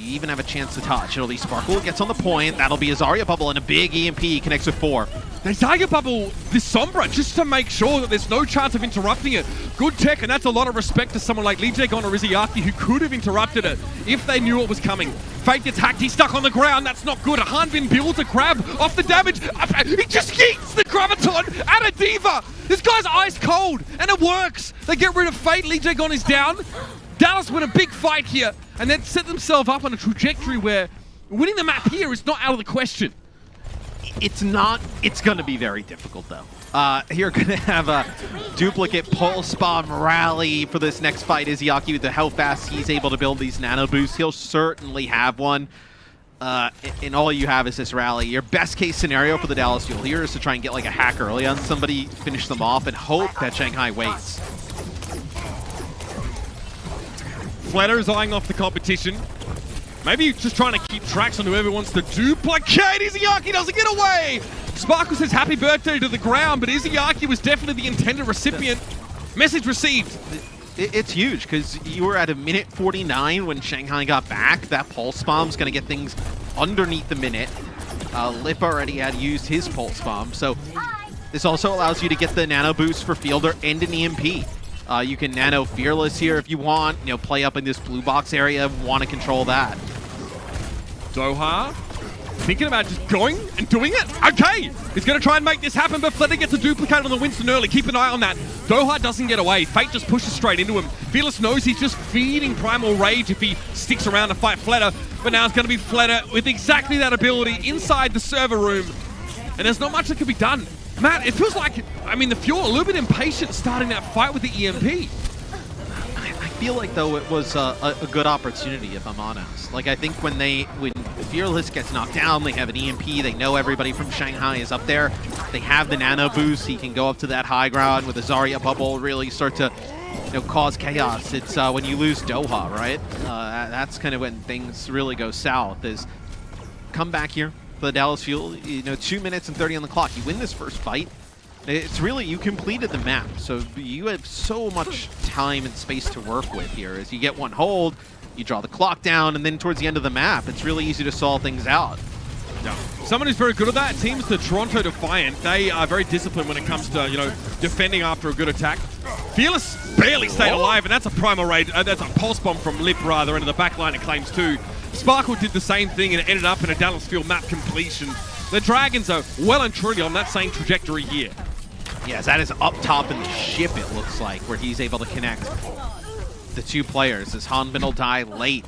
You even have a chance to touch. It'll be Sparkle gets on the point. That'll be a Zarya bubble and a big EMP connects with 4.
They Zarya bubble this Sombra just to make sure that there's no chance of interrupting it. Good tech, and that's a lot of respect to someone like Lee Jae-gon or Izayaki who could have interrupted it if they knew it was coming. Fate gets hacked, he's stuck on the ground, that's not good. Hanbin builds a grab off the damage. He just yeets the Graviton at a Diva. This guy's ice cold, and it works. They get rid of Fate, Lee Jae-gon is down. Dallas win a big fight here, and then set themselves up on a trajectory where winning the map here is not out of the question.
It's not. It's going to be very difficult, though. You're going to have a duplicate pulse bomb rally for this next fight. Izayaki, with how fast he's able to build these nano boosts, he'll certainly have one. And all you have is this rally. Your best case scenario for the Dallas Fuel here is to try and get like a hack early on somebody, finish them off, and hope that Shanghai waits.
Fletter's eyeing off the competition. Maybe just trying to keep tracks on whoever wants to duplicate. Izayaki doesn't get away. Sparkle says happy birthday to the ground, but Izayaki was definitely the intended recipient. Message received.
It's huge because you were at a minute 49 when Shanghai got back. That pulse bomb's going to get things underneath the minute. Lip already had used his pulse bomb, so this also allows you to get the nano boost for Fielder and an EMP. You can nano Fearless here if you want, play up in this blue box area, want to control that.
Doha thinking about just going and doing it. Okay, he's going to try and make this happen, but Fletter gets a duplicate on the Winston early. Keep an eye on that. Doha doesn't get away. Fate just pushes straight into him. Fearless knows he's just feeding Primal Rage if he sticks around to fight Fletter, but now it's going to be Fletter with exactly that ability inside the server room, and there's not much that can be done. Matt, it feels like, the Fuel a little bit impatient starting that fight with the EMP.
I feel like, though, it was a good opportunity, if I'm honest. Like, I think when Fearless gets knocked down, they have an EMP, they know everybody from Shanghai is up there. They have the nano boost, he can go up to that high ground with a Zarya bubble, really start to cause chaos. It's when you lose Doha, right? That's kind of when things really go south, is come back here. For the Dallas Fuel, 2 minutes and 30 on the clock. You win this first fight. It's really, you completed the map, so you have so much time and space to work with here. As you get one hold, you draw the clock down, and then towards the end of the map, it's really easy to solve things out.
Yeah. Someone who's very good at that, team's the Toronto Defiant. They are very disciplined when it comes to, defending after a good attack. Fearless barely stayed alive, and that's a Primal Raid. That's a Pulse Bomb from Lip, rather, into the back line it claims too. Sparkle did the same thing and ended up in a Dallas Fuel map completion. The Dragons are well and truly on that same trajectory here.
Yes, that is up top in the ship, it looks like, where he's able to connect the two players. As Hanbin will die late.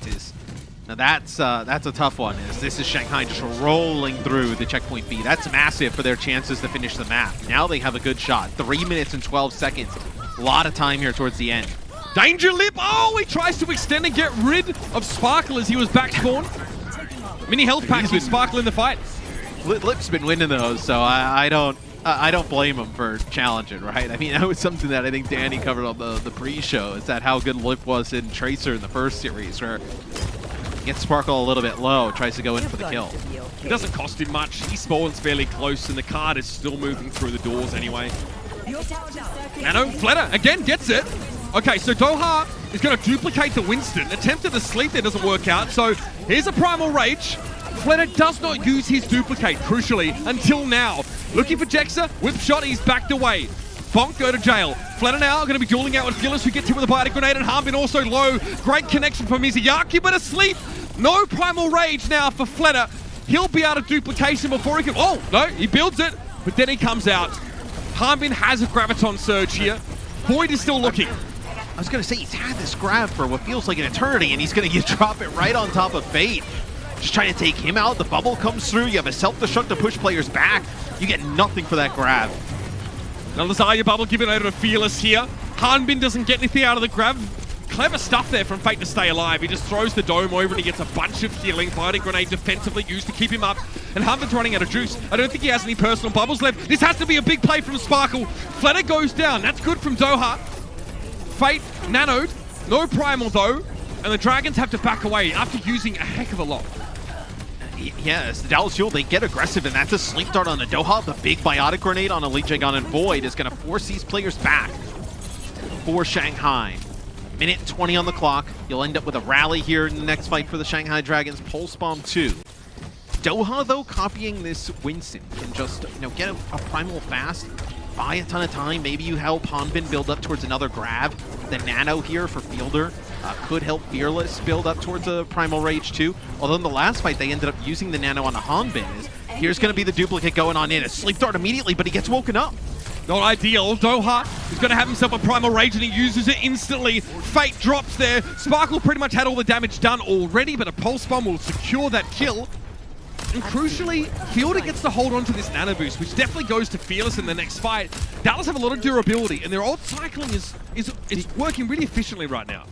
Now that's a tough one. This is Shanghai just rolling through the checkpoint B. That's massive for their chances to finish the map. Now they have a good shot. 3 minutes and 12 seconds. A lot of time here towards the end.
Danger Lip! Oh, he tries to extend and get rid of Sparkle as he was back spawn. Mini health packs with Sparkle in the fight.
Lip's been winning those, so I don't blame him for challenging, right? That was something that I think Danny covered on the pre-show, is that how good Lip was in Tracer in the first series, where he gets Sparkle a little bit low, tries to go in for the kill.
It doesn't cost him much. He spawns fairly close, and the card is still moving through the doors anyway. Nano, Fletter, again, gets it. Okay, so Doha is going to duplicate the Winston. Attempted to sleep there, doesn't work out. So here's a Primal Rage. Fletter does not use his duplicate, crucially, until now. Looking for Jexa, whip shot, he's backed away. Bonk go to jail. Fletter now going to be dueling out with Gillis, who gets hit with a biotic grenade, and Hanbin also low. Great connection from Izayaki, but asleep. No Primal Rage now for Fletter. He'll be out of duplication before he can... Oh, no, he builds it, but then he comes out. Hanbin has a Graviton Surge here. Void is still looking.
I was going to say, he's had this grab for what feels like an eternity, and he's going to drop it right on top of Fate. Just trying to take him out. The bubble comes through. You have a self-destruct to push players back. You get nothing for that grab.
Now the Zarya bubble given over to Fearless here. Hanbin doesn't get anything out of the grab. Clever stuff there from Fate to stay alive. He just throws the dome over and he gets a bunch of healing. Biotic grenade defensively used to keep him up. And Hanbin's running out of juice. I don't think he has any personal bubbles left. This has to be a big play from Sparkle. Fletter goes down. That's good from Doha. Fate nanoed. No Primal though. And the Dragons have to back away after using a heck of a lot.
Yes, the Dallas Fuel, they get aggressive, and that's a sleep dart on the Doha. The big biotic grenade on Lee Jae-gon and Void is going to force these players back for Shanghai. minute and 20 on the clock. You'll end up with a rally here in the next fight for the Shanghai Dragons. Pulse Bomb 2. Doha, though, copying this Winston, can just get a primal fast, buy a ton of time. Maybe you help Hanbin build up towards another grab. The Nano here for Fielder could help Fearless build up towards a Primal Rage too. Although in the last fight, they ended up using the Nano on the Hanbin. Here's going to be the duplicate going on in. A Sleep Dart immediately, but he gets woken up.
Not ideal. Doha is going to have himself a Primal Rage and he uses it instantly. Fate drops there. Sparkle pretty much had all the damage done already, but a Pulse Bomb will secure that kill. And crucially, Fielder gets to hold on to this Nano Boost, which definitely goes to Fearless in the next fight. Dallas have a lot of durability, and their ult cycling is working really efficiently right now.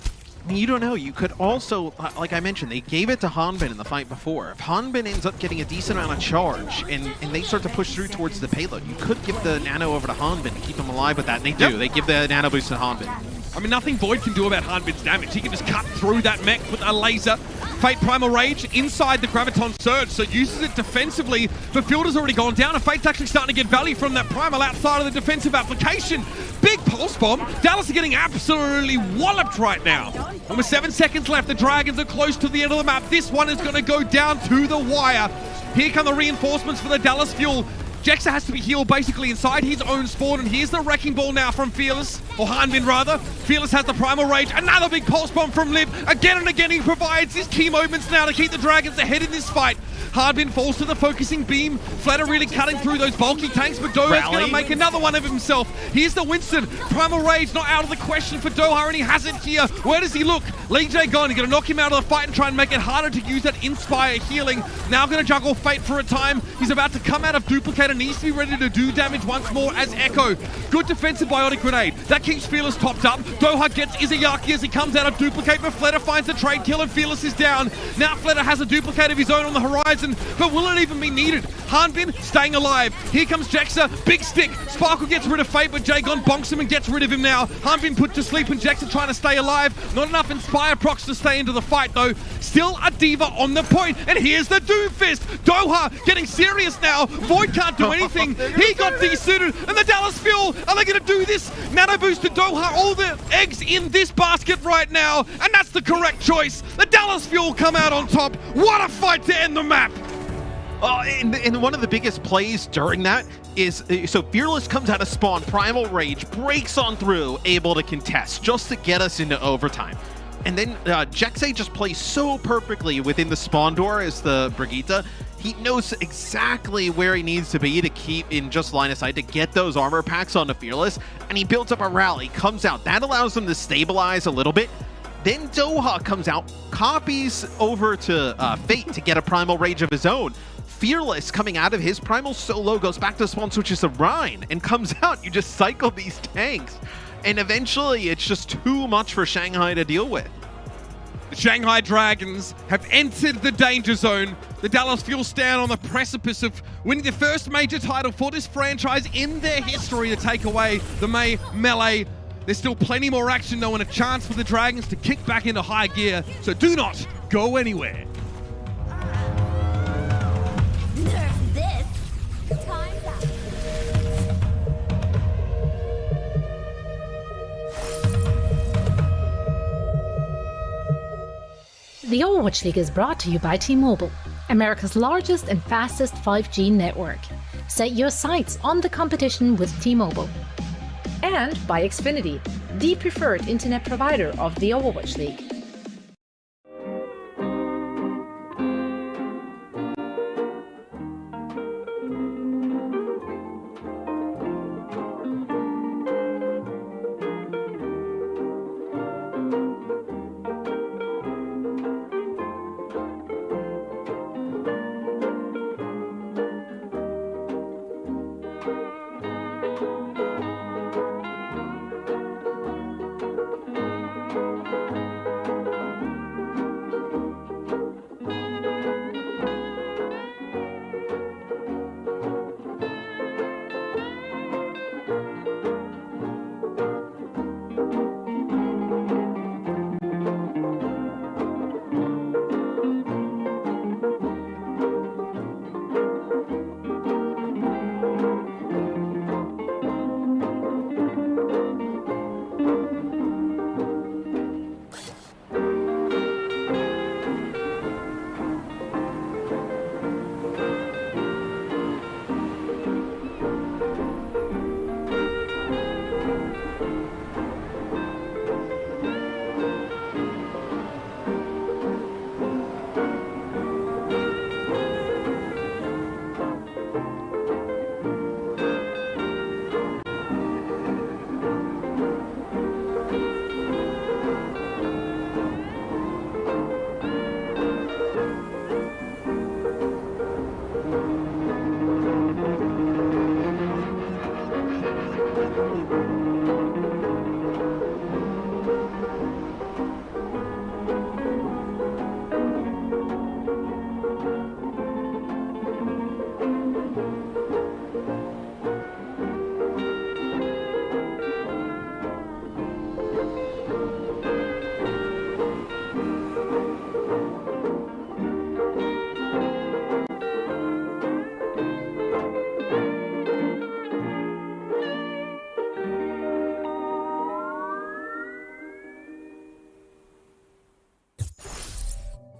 I mean, you don't know. You could also, like I mentioned, they gave it to Hanbin in the fight before. If Hanbin ends up getting a decent amount of charge and they start to push through towards the payload, you could give the Nano over to Hanbin to keep him alive with that, and they do. They give the Nano Boost to Hanbin.
I mean, nothing Void can do about Hanbin's damage. He can just cut through that mech with a laser. Fate Primal Rage inside the Graviton Surge, so uses it defensively, but Fielder's already gone down, and Fate's actually starting to get value from that Primal outside of the defensive application. Big Pulse Bomb. Dallas are getting absolutely walloped right now. And with 7 seconds left, the Dragons are close to the end of the map. This one is going to go down to the wire. Here come the reinforcements for the Dallas Fuel. Jexa has to be healed basically inside his own spawn, and here's the Wrecking Ball now from Fearless, or Hanbin rather. Fearless has the Primal Rage, another big Pulse Bomb from Lib. Again and again he provides his key moments now to keep the Dragons ahead in this fight. Hanbin falls to the focusing beam. Flatter really cutting through those bulky tanks, but Doha's going to make another one of himself. Here's the Winston. Primal Rage not out of the question for Doha, and he has it here. Where does he look? Lee J gone. He's going to knock him out of the fight and try and make it harder to use that Inspire healing. Now going to juggle Fate for a time. He's about to come out of Duplicate and needs to be ready to do damage once more as Echo. Good defensive Biotic Grenade. That keeps Fearless topped up. Doha gets Izayaki as he comes out of Duplicate, but Flatter finds the trade kill and Fearless is down. Now Flatter has a Duplicate of his own on the horizon, but will it even be needed? Hanbin staying alive. Here comes Jexa. Big stick. Sparkle gets rid of Fate, but Jagon bonks him and gets rid of him now. Hanbin put to sleep and Jexa trying to stay alive. Not enough Inspire procs to stay into the fight though. Still a Diva on the point. And here's the Doom Fist. Doha getting serious now. Void can't do anything. He got desuited. And the Dallas Fuel, are they going to do this? Nano Boost to Doha. All the eggs in this basket right now. And that's the correct choice. The Dallas Fuel come out on top. What a fight to end the map.
And one of the biggest plays during that is, so Fearless comes out of spawn, Primal Rage, breaks on through, able to contest, just to get us into overtime. And then Jexe just plays so perfectly within the spawn door as the Brigitte. He knows exactly where he needs to be to keep in just line of sight to get those armor packs onto Fearless, and he builds up a rally, comes out. That allows him to stabilize a little bit. Then Doha comes out, copies over to Fate to get a Primal Rage of his own. Fearless coming out of his Primal solo goes back to spawn, switches to Rhine, and comes out. You just cycle these tanks. And eventually, it's just too much for Shanghai to deal with.
The Shanghai Dragons have entered the danger zone. The Dallas Fuel stand on the precipice of winning the first major title for this franchise in their history to take away the May Melee. There's still plenty more action though, and a chance for the Dragons to kick back into high gear, so do not go anywhere.
The Overwatch League is brought to you by T-Mobile, America's largest and fastest 5G network. Set your sights on the competition with T-Mobile. And by Xfinity, the preferred internet provider of the Overwatch League.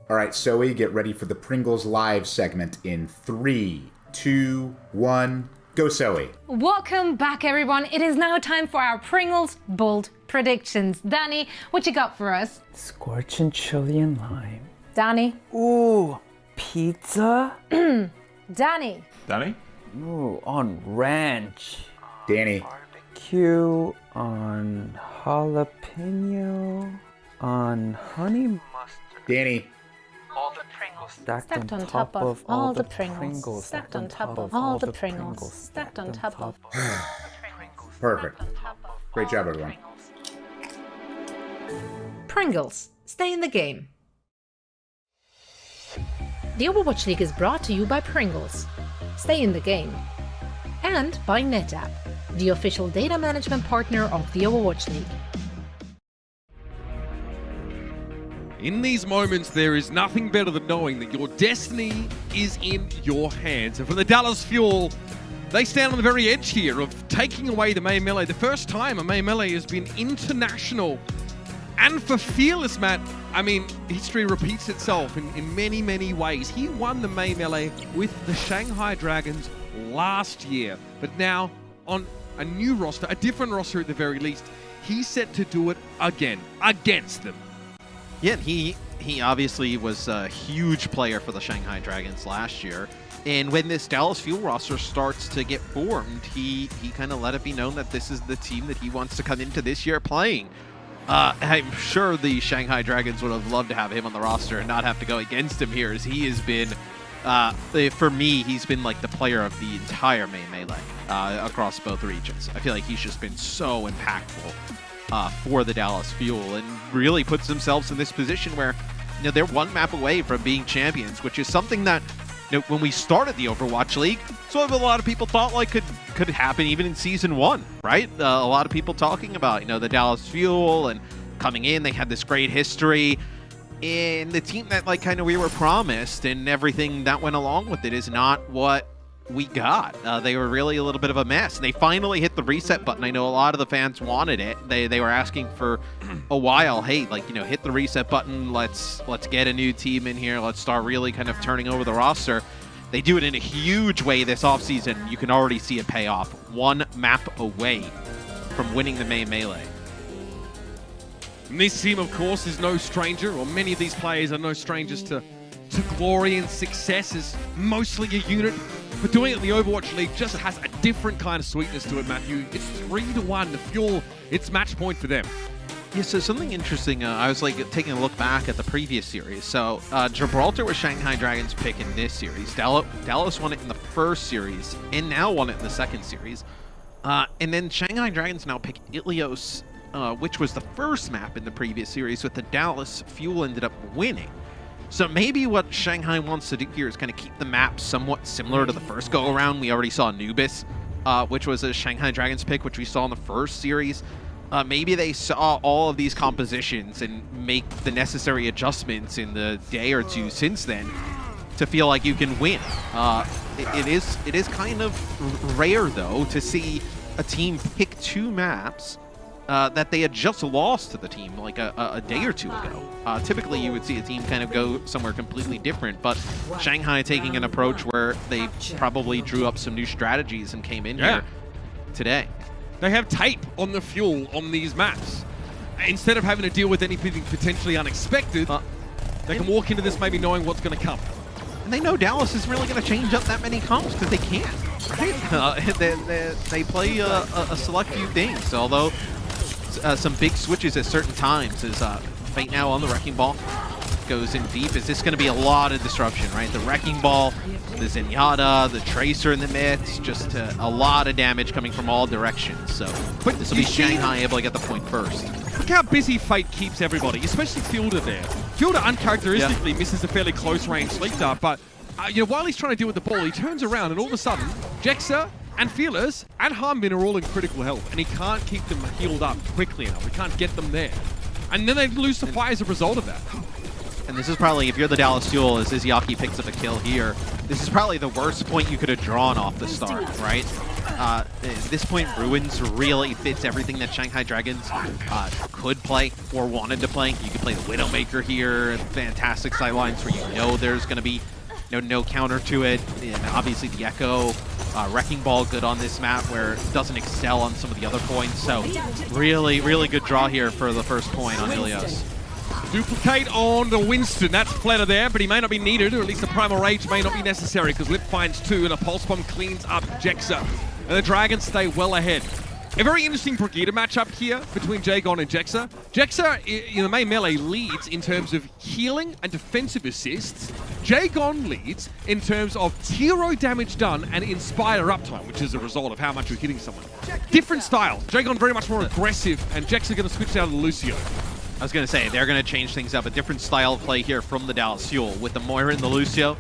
All right, Zoe, get ready for the Pringles Live segment in 3, 2, 1, go Zoe.
Welcome back, everyone. It is now time for our Pringles bold predictions. Danny, what you got for us?
Scorching chili and lime.
Danny.
Ooh, pizza?
Danny.
Danny?
Ooh, on ranch.
Danny.
Barbecue on jalapeno on honey mustard.
Danny.
All the Pringles stacked on top of all the Pringles.
Stacked on top of all the Pringles. Stacked on top of.
Perfect. Great job, everyone.
Pringles, stay in the game.
The Overwatch League is brought to you by Pringles. Stay in the game. And by NetApp, the official data management partner of the Overwatch League.
In these moments, there is nothing better than knowing that your destiny is in your hands. And for the Dallas Fuel, they stand on the very edge here of taking away the May Melee. The first time a May Melee has been international. And for Fearless, Matt, I mean, history repeats itself in many, many ways. He won the May Melee with the Shanghai Dragons last year. But now, on a new roster, a different roster at the very least, he's set to do it again, against them.
Yeah, he obviously was a huge player for the Shanghai Dragons last year. And when this Dallas Fuel roster starts to get formed, he kind of let it be known that this is the team that he wants to come into this year playing. I'm sure the Shanghai Dragons would have loved to have him on the roster and not have to go against him here, as he has been, for me, he's been like the player of the entire May Melee across both regions. I feel like he's just been so impactful for the Dallas Fuel and really puts themselves in this position where, you know, they're one map away from being champions, which is something that, you know, when we started the Overwatch League, so a lot of people thought like could happen even in Season 1, right? A lot of people talking about, you know, the Dallas Fuel and coming in, they had this great history, and the team that like kind of we were promised and everything that went along with it is not what we got. They were really a little bit of a mess. They finally hit the reset button. I know a lot of the fans wanted it. They were asking for a while, hey, like, you know, hit the reset button. Let's get a new team in here. Let's start really kind of turning over the roster. They do it in a huge way this offseason. You can already see it pay off. One map away from winning the May Melee.
And this team, of course, is no stranger, or many of these players are no strangers to glory and success as mostly a unit. But doing it in the Overwatch League just has a different kind of sweetness to it, Matthew. It's 3-1. The Fuel, it's match point for them.
Yeah, so something interesting, I was like taking a look back at the previous series. So Gibraltar was Shanghai Dragons' pick in this series. Dallas won it in the first series and now won it in the second series. And then Shanghai Dragons now pick Ilios, which was the first map in the previous series, with the Dallas Fuel ended up winning. So maybe what Shanghai wants to do here is kind of keep the map somewhat similar to the first go-around. We already saw Anubis, which was a Shanghai Dragons pick, which we saw in the first series. Maybe they saw all of these compositions and make the necessary adjustments in the day or two since then to feel like you can win. It is kind of rare, though, to see a team pick two maps that they had just lost to the team like a day or two ago. Typically, you would see a team kind of go somewhere completely different, but Shanghai taking an approach where they probably drew up some new strategies and came in here today.
They have tape on the Fuel on these maps. Instead of having to deal with anything potentially unexpected, they can walk into this maybe knowing what's going to come.
And they know Dallas isn't really going to change up that many comps because they can't. Right? They play a select few things, although some big switches at certain times is Fate now on the Wrecking Ball. goes in deep. Is this going to be a lot of disruption, right? The Wrecking Ball, the Zenyatta, the Tracer in the midst, just a lot of damage coming from all directions. So this will be Shanghai able to get the point first.
Look how busy Fate keeps everybody, especially Fielder there. Fielder uncharacteristically misses a fairly close-range sleep dart, but while he's trying to deal with the ball, he turns around and all of a sudden, Jexa and Fearless and Harbin are all in critical health, and he can't keep them healed up quickly enough. He can't get them there. And then they lose the fight as a result of that.
And this is probably, if you're the Dallas Fuel, as Izzyaki picks up a kill here, this is probably the worst point you could have drawn off the start, right? At this point, Ruins really fits everything that Shanghai Dragons could play or wanted to play. You could play the Widowmaker here, fantastic sidelines where you know there's going to be no counter to it. And obviously the Echo, Wrecking Ball good on this map where it doesn't excel on some of the other points. So really, really good draw here for the first point on Ilios.
Duplicate on the Winston. That's Fletter there, but he may not be needed, or at least the Primal Rage may not be necessary because Lip finds 2 and a Pulse Bomb cleans up Jexa. And the Dragons stay well ahead. A very interesting Brigida matchup here between Jagon and Jexa. Jexa, in the main melee, leads in terms of healing and defensive assists. Jagon leads in terms of hero damage done and Inspire uptime, which is a result of how much you're hitting someone. Different style. Jagon very much more aggressive, and Jexa going to switch down to Lucio.
I was going to say, they're going to change things up. A different style of play here from the Dallas Fuel with the Moira and the Lucio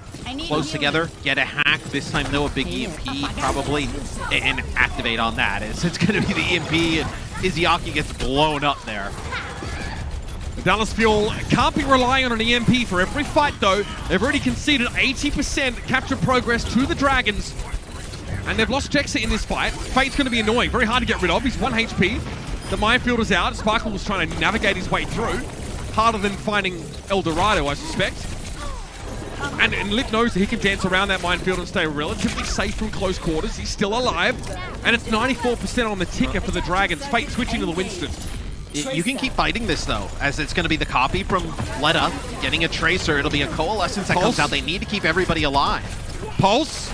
close together. Get a hack. This time, though, a big EMP probably, and activate on that. It's going to be the EMP, and Izzyaki gets blown up there.
The Dallas Fuel can't be relying on an EMP for every fight, though. They've already conceded 80% capture progress to the Dragons, and they've lost Jexa in this fight. Fate's going to be annoying. Very hard to get rid of. He's 1 HP. The minefield is out. Sparkle was trying to navigate his way through. Harder than finding El Dorado, I suspect. And Lip knows that he can dance around that minefield and stay relatively safe from close quarters. He's still alive. And it's 94% on the ticker for the Dragons. Fate switching to the Winston.
You can keep fighting this, though, as it's going to be the copy from Fleta getting a Tracer. It'll be a Coalescence that comes out. They need to keep everybody alive.
Pulse.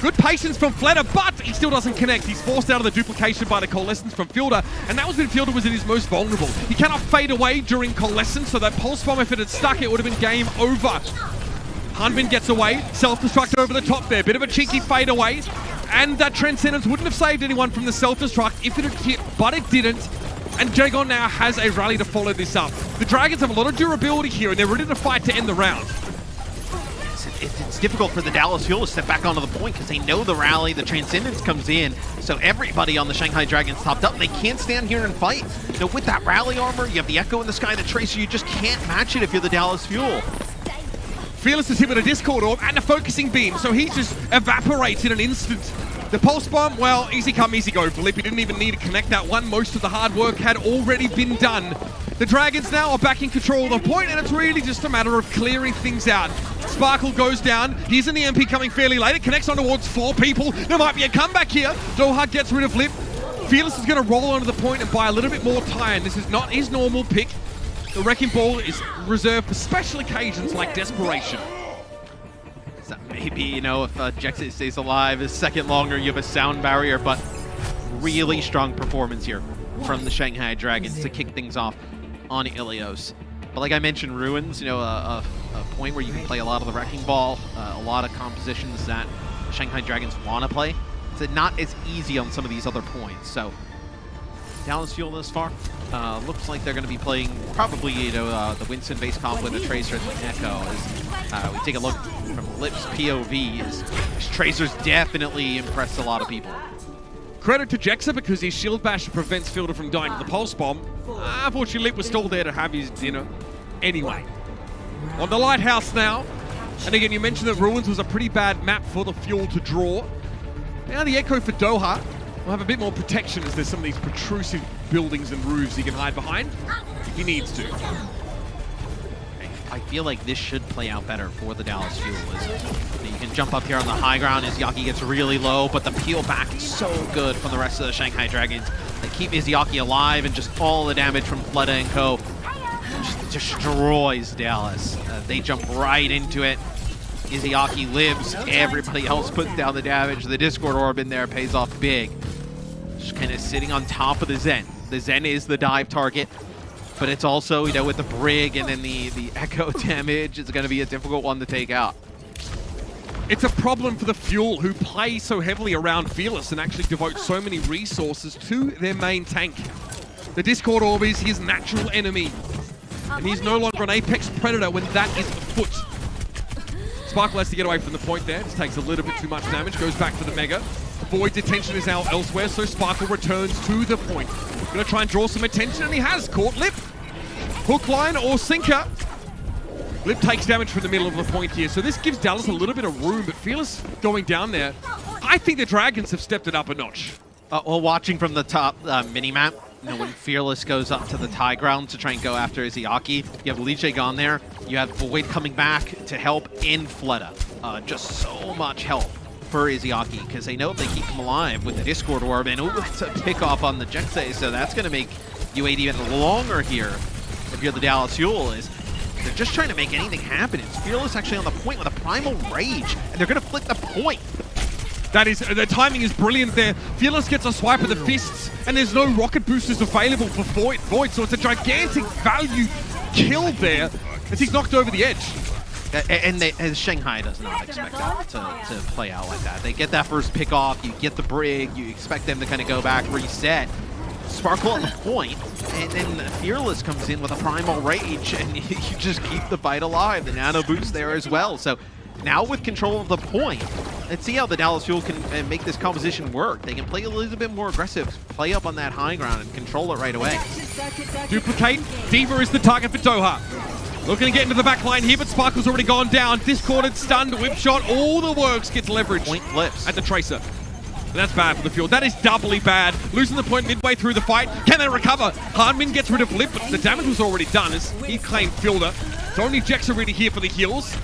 Good patience from Fleta, but he still doesn't connect. He's forced out of the duplication by the Coalescence from Fielder, and that was when Fielder was at his most vulnerable. He cannot fade away during Coalescence, so that Pulse Bomb, if it had stuck, it would have been game over. Hanbin gets away, self-destruct over the top there. Bit of a cheeky fade away, and that Transcendence wouldn't have saved anyone from the self-destruct if it had hit, but it didn't. And Jagon now has a rally to follow this up. The Dragons have a lot of durability here, and they're ready to fight to end the round.
It's difficult for the Dallas Fuel to step back onto the point because they know the rally, the Transcendence comes in, so everybody on the Shanghai Dragons topped up. They can't stand here and fight. With that rally armor, you have the Echo in the sky, the Tracer, you just can't match it if you're the Dallas Fuel.
Fearless is hit with a Discord Orb and a Focusing Beam, so he just evaporates in an instant. The Pulse Bomb, well, easy come, easy go for Lip. He didn't even need to connect that one. Most of the hard work had already been done. The Dragons now are back in control of the point, and it's really just a matter of clearing things out. Sparkle goes down. Here's an EMP coming fairly late. It connects on towards 4 people. There might be a comeback here. Doha gets rid of Lip. Fearless is going to roll onto the point and buy a little bit more time. This is not his normal pick. The Wrecking Ball is reserved for special occasions like Desperation.
So maybe, if Jexa stays alive a second longer, you have a sound barrier, but really strong performance here from the Shanghai Dragons to kick things off on Ilios. But like I mentioned, Ruins, a point where you can play a lot of the Wrecking Ball, a lot of compositions that the Shanghai Dragons want to play. It's not as easy on some of these other points. So Dallas Fuel this far, looks like they're going to be playing probably, the Winston-based comp with the Tracer and the Echo. As we take a look from Lip's POV, his Tracer's definitely impressed a lot of people.
Credit to Jexa because his Shield Bash prevents Fielder from dying to the Pulse Bomb. Unfortunately, Lip was still there to have his dinner anyway. On the Lighthouse now. And again, you mentioned that Ruins was a pretty bad map for the Fuel to draw. Now the Echo for Doha will have a bit more protection as there's some of these protrusive buildings and roofs he can hide behind if he needs to.
I feel like this should play out better for the Dallas Fuel. You can jump up here on the high ground as Yaki gets really low, but the peel back is so good from the rest of the Shanghai Dragons. They keep Izzyaki alive, and just all the damage from Fleta and Co. just destroys Dallas. They jump right into it. Izzyaki lives, everybody else puts down the damage. The Discord Orb in there pays off big. Just kind of sitting on top of the Zen. The Zen is the dive target. but it's also, you know, with the Brig and then the echo damage, it's going to be a difficult one to take out.
It's a problem for the Fuel, who play so heavily around Fearless and actually devote so many resources to their main tank. The Discord Orb is his natural enemy, and he's no longer an Apex Predator when that is afoot. Sparkle has to get away from the point there, just takes a little bit too much damage, goes back for the Mega. Void's attention is now elsewhere, so Sparkle returns to the point. Gonna try and draw some attention, and he has caught Lip. Hook line or sinker. Lip takes damage from the middle of the point here, so this gives Dallas a little bit of room, but Fearless going down there. I think the Dragons have stepped it up a notch.
Well, watching from the top minimap, you know, when Fearless goes up to the high ground to try and go after Izayaki, you have Liche gone there, you have Void coming back to help in Fleta. Just so much help for Izayaki, because they know if they keep him alive with the Discord Orb, and it's a pick off on the Jexay, so that's going to make you wait even longer here if you're the Dallas Fuel. Is they're just trying to make anything happen. It's Fearless actually on the point with a Primal Rage, and they're going to flip the point.
That is, the timing is brilliant there. Fearless gets a swipe of the fists, and there's no rocket boosters available for Void, so it's a gigantic value kill there as he's knocked over the edge.
And Shanghai does not expect that to play out like that. They get that first pick off, you get the Brig, you expect them to kind of go back, reset. Sparkle on the point, and then Fearless comes in with a Primal Rage, and you just keep the fight alive. The Nano Boost there as well. So now with control of the point, let's see how the Dallas Fuel can make this composition work. They can play a little bit more aggressive, play up on that high ground, and control it right away.
Duplicate. Diva is the target for Doha. Looking to get into the back line here, but Sparkle's already gone down. Discorded, stunned, whip shot, all the works, gets leverage.
Point flips.
At the Tracer. But that's bad for the Fuel. That is doubly bad. Losing the point midway through the fight. Can they recover? Hardman gets rid of Lip, but the damage was already done as he claimed Fielder. So only Jax are really here for the heals.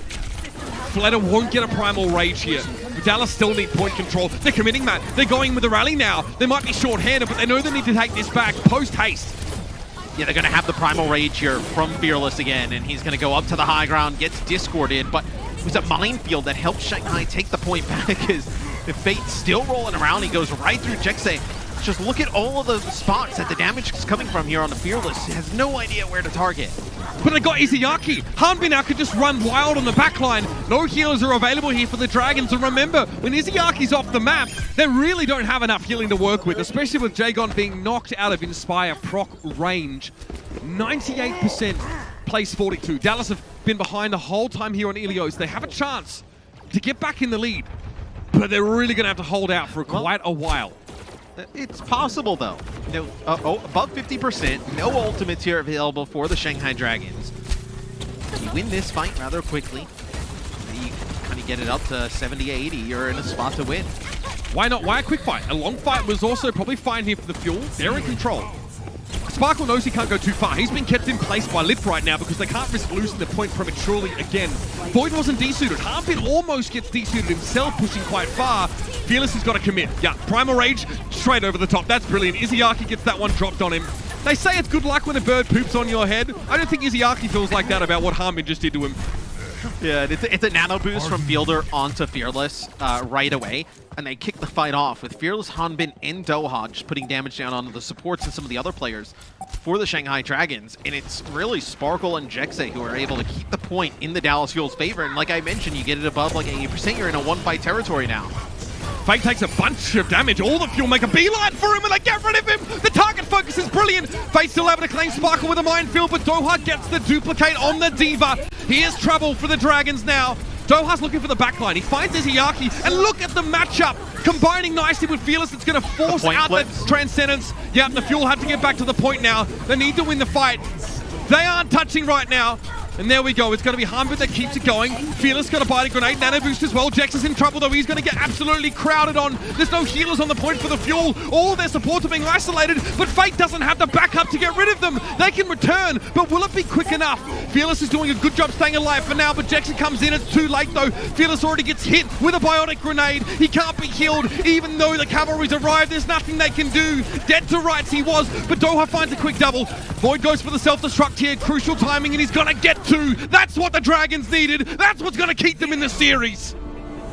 Fleta won't get a Primal Rage here. Dallas still need point control. They're committing, Matt. They're going with the rally now. They might be short-handed, but they know they need to take this back post-haste.
Yeah, they're going to have the Primal Rage here from Fearless again, and he's going to go up to the high ground, gets discorded, but it was a minefield that helped Shanghai take the point back because the Fate's still rolling around. He goes right through Jexay. Just look at all of the spots that the damage is coming from here on the Fearless. He has no idea where to target.
But they got Izayaki. Hanbin now could just run wild on the backline. No healers are available here for the Dragons. And remember, when Izayaki's off the map, they really don't have enough healing to work with, especially with Jagon being knocked out of Inspire proc range. 98% place 42. Dallas have been behind the whole time here on Ilios. They have a chance to get back in the lead, but they're really going to have to hold out for quite a while.
It's possible, though. You know, above 50%, no ultimates here available for the Shanghai Dragons. You win this fight rather quickly. You kind of get it up to 70-80. You're in a spot to win.
Why not? Why a quick fight? A long fight was also probably fine here for the Fuel. They're in control. Sparkle knows he can't go too far. He's been kept in place by Lip right now because they can't risk losing the point prematurely again. Void wasn't desuited. Harbin almost gets desuited himself, pushing quite far. Fearless has got to commit. Yeah, Primal Rage straight over the top. That's brilliant. Izayaki gets that one dropped on him. They say it's good luck when a bird poops on your head. I don't think Izayaki feels like that about what Harbin just did to him.
Yeah, it's a nano boost from Fielder onto Fearless right away, and they kick the fight off with Fearless, Hanbin, and Doha just putting damage down onto the supports and some of the other players for the Shanghai Dragons. And it's really Sparkle and Jexay who are able to keep the point in the Dallas Fuel's favor. And like I mentioned, you get it above like 80%, you're in a one-fight territory now.
Fake takes a bunch of damage. All the Fuel make a beeline for him and they get rid of him. The target focus is brilliant. Fate still able to claim Sparkle with a minefield, but Doha gets the duplicate on the Diva. Here's trouble for the Dragons now. Doha's looking for the backline. He finds Izayaki, and look at the matchup. Combining nicely with Fearless, it's going to force out the Transcendence. Yep, the Fuel have to get back to the point now. They need to win the fight. They aren't touching right now. And there we go. It's going to be Hanbin that keeps it going. Fearless got a biting grenade. Nano boost as well. Jex is in trouble, though. He's going to get absolutely crowded on. There's no healers on the point for the Fuel. All their supports are being isolated, but Fate doesn't have the backup to get rid of them. They can return, but will it be quick enough? Fearless is doing a good job staying alive for now, but Jackson comes in. It's too late, though. Fearless already gets hit with a biotic grenade. He can't be healed, even though the cavalry's arrived. There's nothing they can do. Dead to rights he was, but Doha finds a quick double. Void goes for the self-destruct here. Crucial timing, and he's going to get two. That's what the Dragons needed. That's what's going to keep them in the series.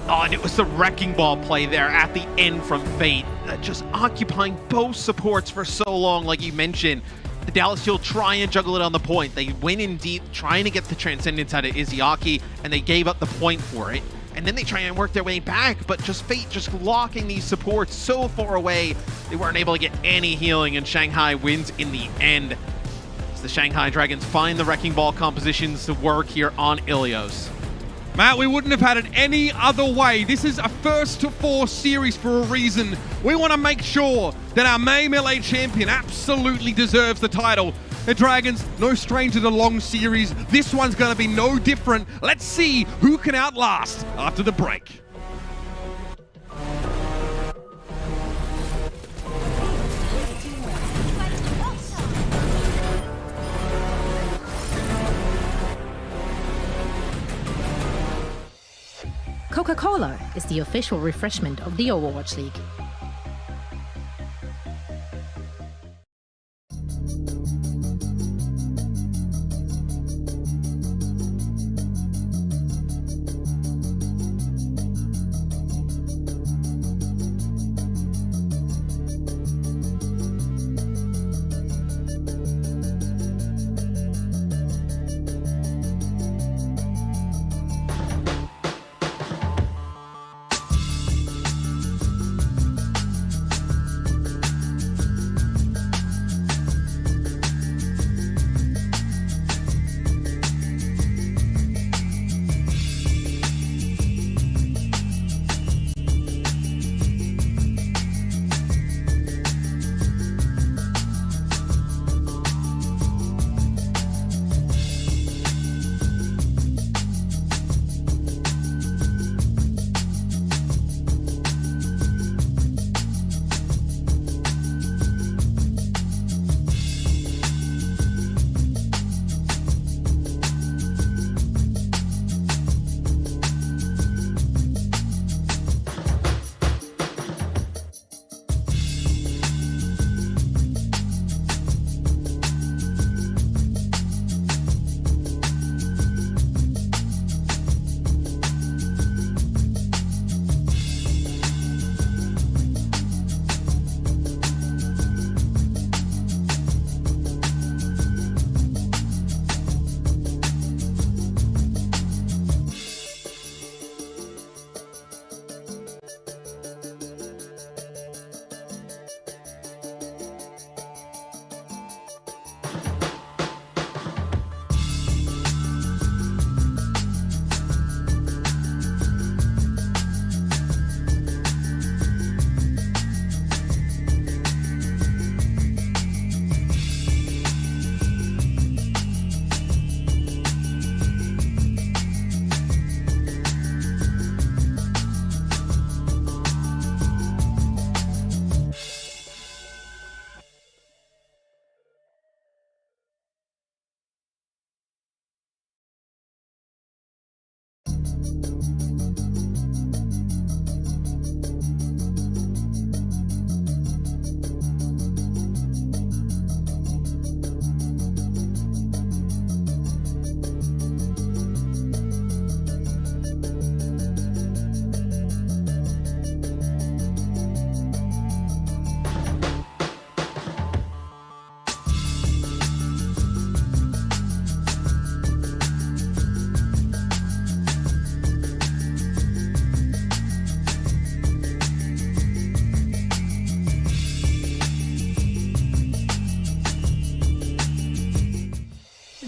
Oh, and it was the wrecking ball play there at the end from Fate. Just occupying both supports for so long, like you mentioned. The Dallas Fuel try and juggle it on the point. They win in deep, trying to get the Transcendence out of Izzyaki, and they gave up the point for it. And then they try and work their way back, but just Fate just locking these supports so far away, they weren't able to get any healing, and Shanghai wins in the end. As the Shanghai Dragons find the Wrecking Ball compositions to work here on Ilios.
Matt, we wouldn't have had it any other way. This is a first to four series for a reason. We want to make sure that our May Melee champion absolutely deserves the title. The Dragons, no stranger to long series. This one's going to be no different. Let's see who can outlast after the break.
Coca-Cola is the official refreshment of the Overwatch League.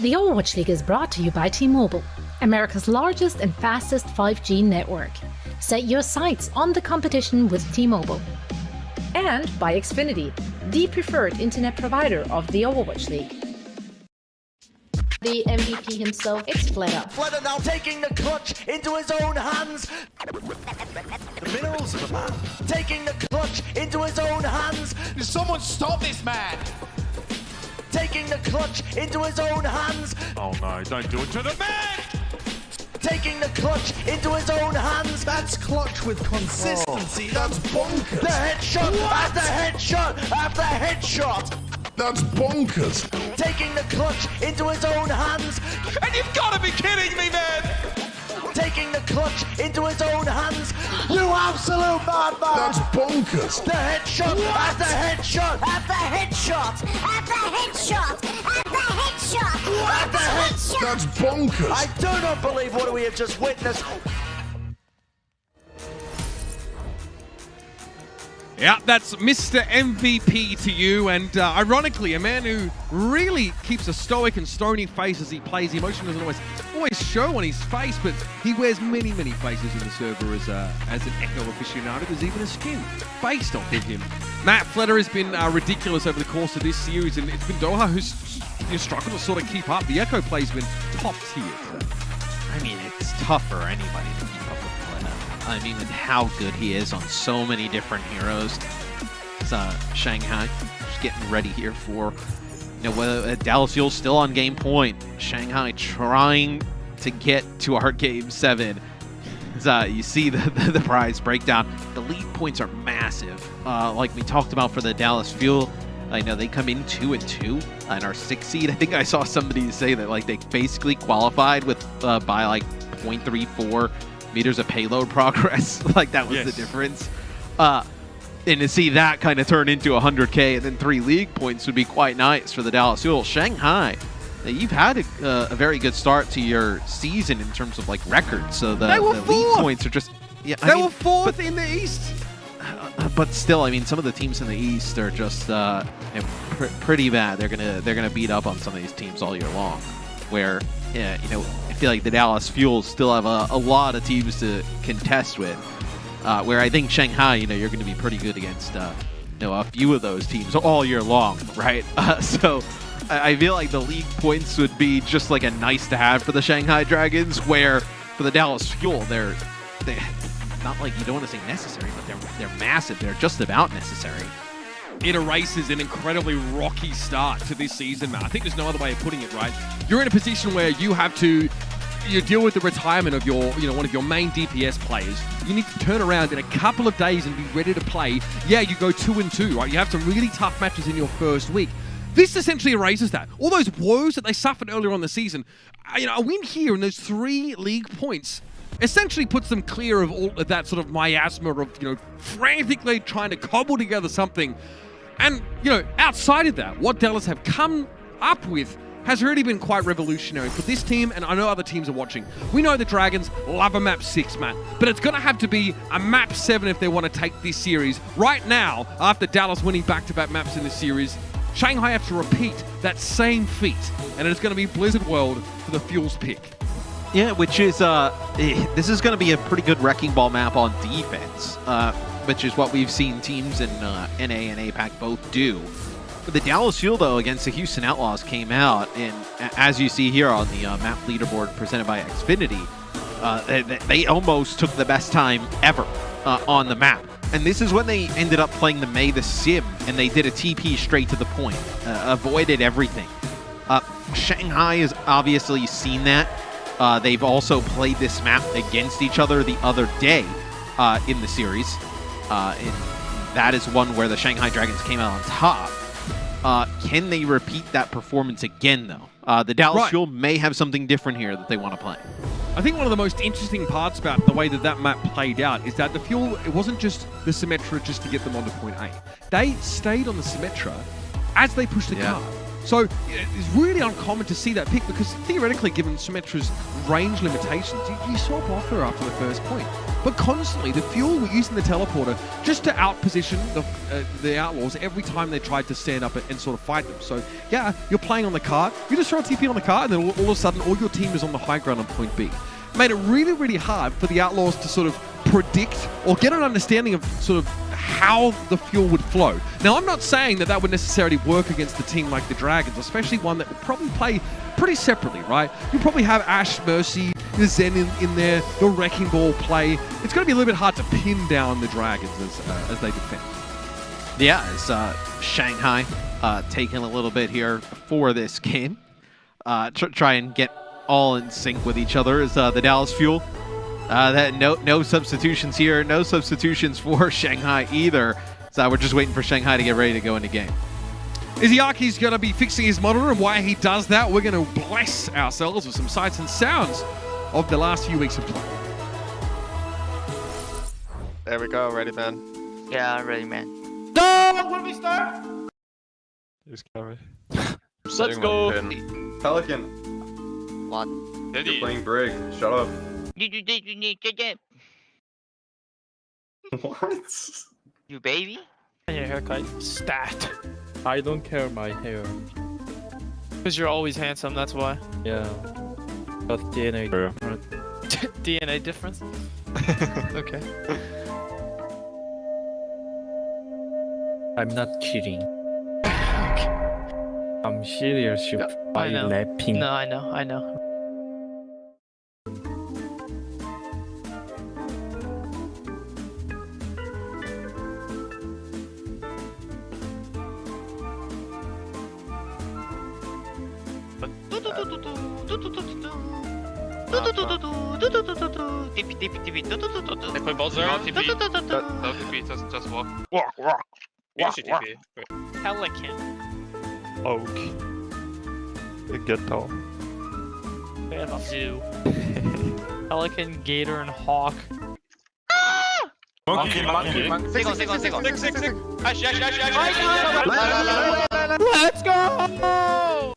The Overwatch League is brought to you by T-Mobile, America's largest and fastest 5G network. Set your sights on the competition with T-Mobile. And by Xfinity, the preferred internet provider of the Overwatch League. The MVP himself, it's Fleta.
Fleta now taking the clutch into his own hands. The minerals of the man. Taking the clutch into his own hands.
Someone stop this man!
Taking the clutch into his own hands.
Oh no, don't do it to the man!
Taking the clutch into his own hands.
That's clutch with consistency. That's bonkers.
The headshot after headshot after headshot.
That's bonkers.
Taking the clutch into his own hands.
And you've got to be kidding me, man!
taking the clutch into his own hands. You absolute madman!
That's bonkers.
The headshot after headshot
After headshot! After headshot! After headshot!
after headshot.
That's bonkers.
I do not believe what we have just witnessed.
Yeah, that's Mr. MVP to you, and ironically, a man who really keeps a stoic and stony face as he plays. The emotion doesn't always show on his face, but he wears many faces in the server as an Echo aficionado. There's even a skin based off of him. Matt Fletter has been ridiculous over the course of this series, and it's been Doha who's struggled to sort of keep up. The Echo play's been top tier.
I mean, it's tough for anybody to keep up with Fletter. I mean, with how good he is on so many different heroes. It's Shanghai just getting ready here for, Dallas Fuel still on game point. Shanghai trying to get to our game 7. You see the prize breakdown. The lead points are massive. Like we talked about for the Dallas Fuel, I know they come in 2-2 and our 6th seed. I think I saw somebody say that like they basically qualified with by like 0.34 meters of payload progress. Like that was the difference. And to see that kind of turn into 100K and then 3 league points would be quite nice for the Dallas Fuel. Shanghai, you've had a very good start to your season in terms of like records. So the league points are just
they were 4th in the East.
But still, I mean, some of the teams in the East are just pretty bad. They're gonna beat up on some of these teams all year long. Where I feel like the Dallas Fuel still have a lot of teams to contest with. Where I think Shanghai, you're going to be pretty good against a few of those teams all year long, right? So I feel like the league points would be just like a nice to have for the Shanghai Dragons. Where for the Dallas Fuel, they're not like, you don't want to say necessary, but they're massive. They're just about necessary.
It erases an incredibly rocky start to this season, man. I think there's no other way of putting it, right? You're in a position where you have to deal with the retirement of your, one of your main DPS players. You need to turn around in a couple of days and be ready to play. Yeah, you go 2-2, right? You have some really tough matches in your first week. This essentially erases that. All those woes that they suffered earlier on the season, a win here and those 3 league points essentially puts them clear of all of that sort of miasma of, frantically trying to cobble together something. And, outside of that, what Dallas have come up with has really been quite revolutionary for this team, and I know other teams are watching. We know the Dragons love a map 6, Matt, but it's going to have to be a map 7 if they want to take this series. Right now, after Dallas winning back-to-back maps in this series, Shanghai have to repeat that same feat, and it's going to be Blizzard World for the Fuel's pick.
Yeah, which is, this is going to be a pretty good Wrecking Ball map on defense, which is what we've seen teams in NA and APAC both do. But the Dallas Fuel, though, against the Houston Outlaws came out, and as you see here on the map leaderboard presented by Xfinity, they almost took the best time ever on the map. And this is when they ended up playing the May the Sim, and they did a TP straight to the point, avoided everything. Shanghai has obviously seen that. They've also played this map against each other the other day in the series. And that is one where the Shanghai Dragons came out on top. Can they repeat that performance again, though? The Dallas Fuel may have something different here that they want to play.
I think one of the most interesting parts about the way that map played out is that the Fuel, it wasn't just the Symmetra just to get them onto point A. They stayed on the Symmetra as they pushed the card. So it's really uncommon to see that pick because theoretically, given Symmetra's range limitations, you swap off her after the first point. But constantly, the Fuel were using the teleporter just to outposition the Outlaws every time they tried to stand up and sort of fight them. So yeah, you're playing on the card, you just throw a TP on the card, and then all of a sudden, all your team is on the high ground on point B. Made it really, really hard for the Outlaws to sort of predict or get an understanding of sort of how the Fuel would flow. Now, I'm not saying that would necessarily work against a team like the Dragons, especially one that would probably play pretty separately, right? You probably have Ashe, Mercy, Zen in there, the Wrecking Ball play. It's going to be a little bit hard to pin down the Dragons as they defend.
Yeah, it's Shanghai taking a little bit here for this game. Try and get all in sync with each other as the Dallas Fuel. No substitutions here. No substitutions for Shanghai either. So we're just waiting for Shanghai to get ready to go into game.
Izyaki's going to be fixing his monitor, and while he does that, we're going to bless ourselves with some sights and sounds of the last few weeks of play.
There we go, ready, man.
Yeah, ready, man.
No! When we start?
Who's carry?
Let's go.
Pelican.
What?
You're playing Brig. Shut up. What?
You baby?
Your haircut. Stat. I don't care my hair. Because you're always handsome, that's why. Yeah. Got DNA. DNA difference? Okay. I'm not kidding. I'm serious by rapping. No, I know.
TP balls are on TP. No TP, just walk. Walk. Use your TP.
Pelican.
Oak. Ghetto.
Zoo. Pelican, gator, and hawk.
Monkey.
Six. Ash.
Let's go!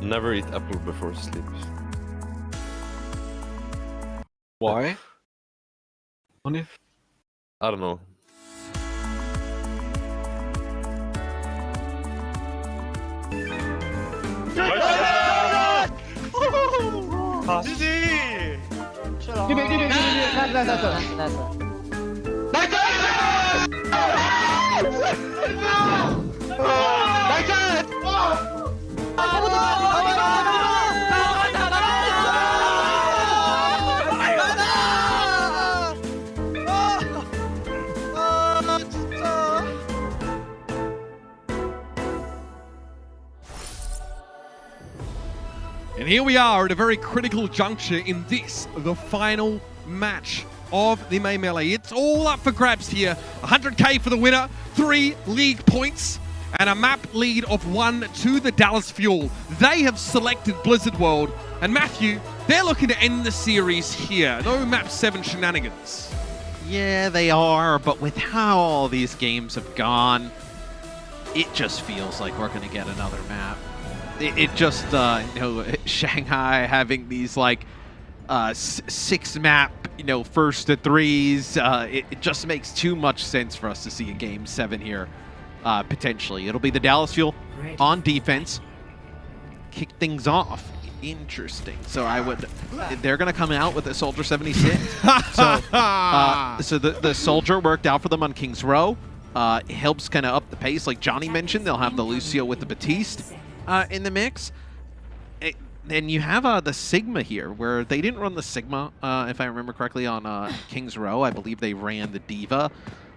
Never eat apple before sleep. Why? Honey? I don't know.
And here we are at a very critical juncture in this, the final match of the May Melee. It's all up for grabs here. 100k for the winner, 3 league points, and a map lead of 1 to the Dallas Fuel. They have selected Blizzard World, and Matthew, they're looking to end the series here. No map 7 shenanigans.
Yeah, they are, but with how all these games have gone, it just feels like we're going to get another map. It just, Shanghai having these, like, 6-map, first to 3s, it just makes too much sense for us to see a Game 7 here, potentially. It'll be the Dallas Fuel on defense, kick things off. Interesting. So they're going to come out with a Soldier 76. So the Soldier worked out for them on King's Row. It helps kind of up the pace. Like Johnny mentioned, they'll have the Lucio with the Batiste in the mix. Then you have the Sigma here, where they didn't run the Sigma, if I remember correctly, on King's Row. I believe they ran the Diva.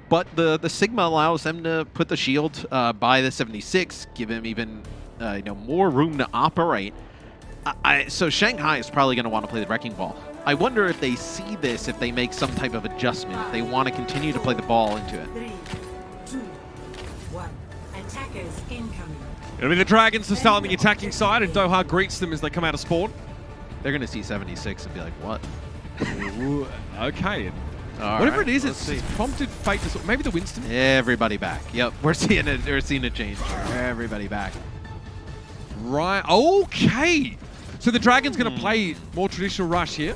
But the Sigma allows them to put the shield by the 76, give him even more room to operate. So Shanghai is probably going to want to play the Wrecking Ball. I wonder if they see this, if they make some type of adjustment, if they want to continue to play the ball into it.
3, 2, 1. Attackers incoming.
It'll be the Dragons to start on the attacking side, and Doha greets them as they come out of spawn.
They're going to see 76 and be like, what?
Ooh, okay.
Whatever
it is, it's prompted fate to... Maybe the Winston?
Everybody back. Yep, we're seeing a change. Everybody back.
Right, okay. So the Dragon's going to play more traditional rush here.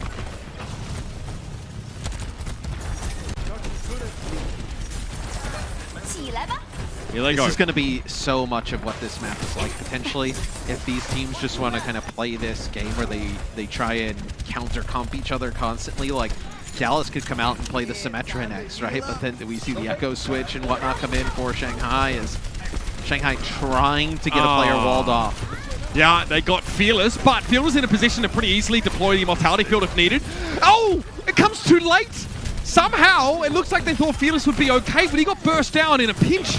Here they go.
This is going to be so much of what this map is like, potentially. If these teams just want to kind of play this game where they try and counter-comp each other constantly, like Dallas could come out and play the Symmetra next, right? But then we see the Echo switch and whatnot come in for Shanghai, as Shanghai trying to get a player walled off.
Yeah, they got Fearless, but Fearless in a position to pretty easily deploy the Immortality Field if needed. Oh, it comes too late. Somehow, it looks like they thought Fearless would be okay, but he got burst down in a pinch.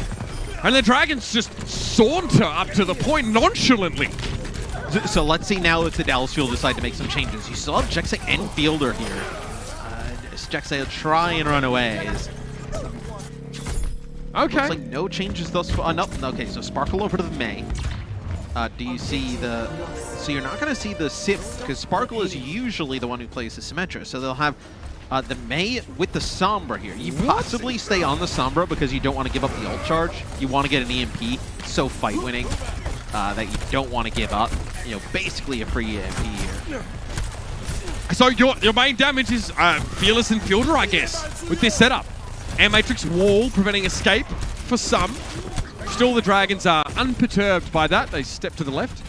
And the Dragons just saunter up to the point nonchalantly.
So let's see now if the Dallas Fuel decide to make some changes. You still have Jexay and Fielder here. Jexay will try and run away.
Okay.
Looks like no changes thus far. No, okay, so Sparkle over to the May. Do you see the... So you're not going to see the Sip, because Sparkle is usually the one who plays the Symmetra. So they'll have the May with the Sombra here. You possibly stay on the Sombra because you don't want to give up the ult charge. You want to get an EMP. So fight winning that you don't want to give up. You know, basically a free EMP here.
So your main damage is Fearless and Fielder, I guess, with this setup. And Matrix Wall preventing escape for some. Still, the Dragons are unperturbed by that. They step to the left.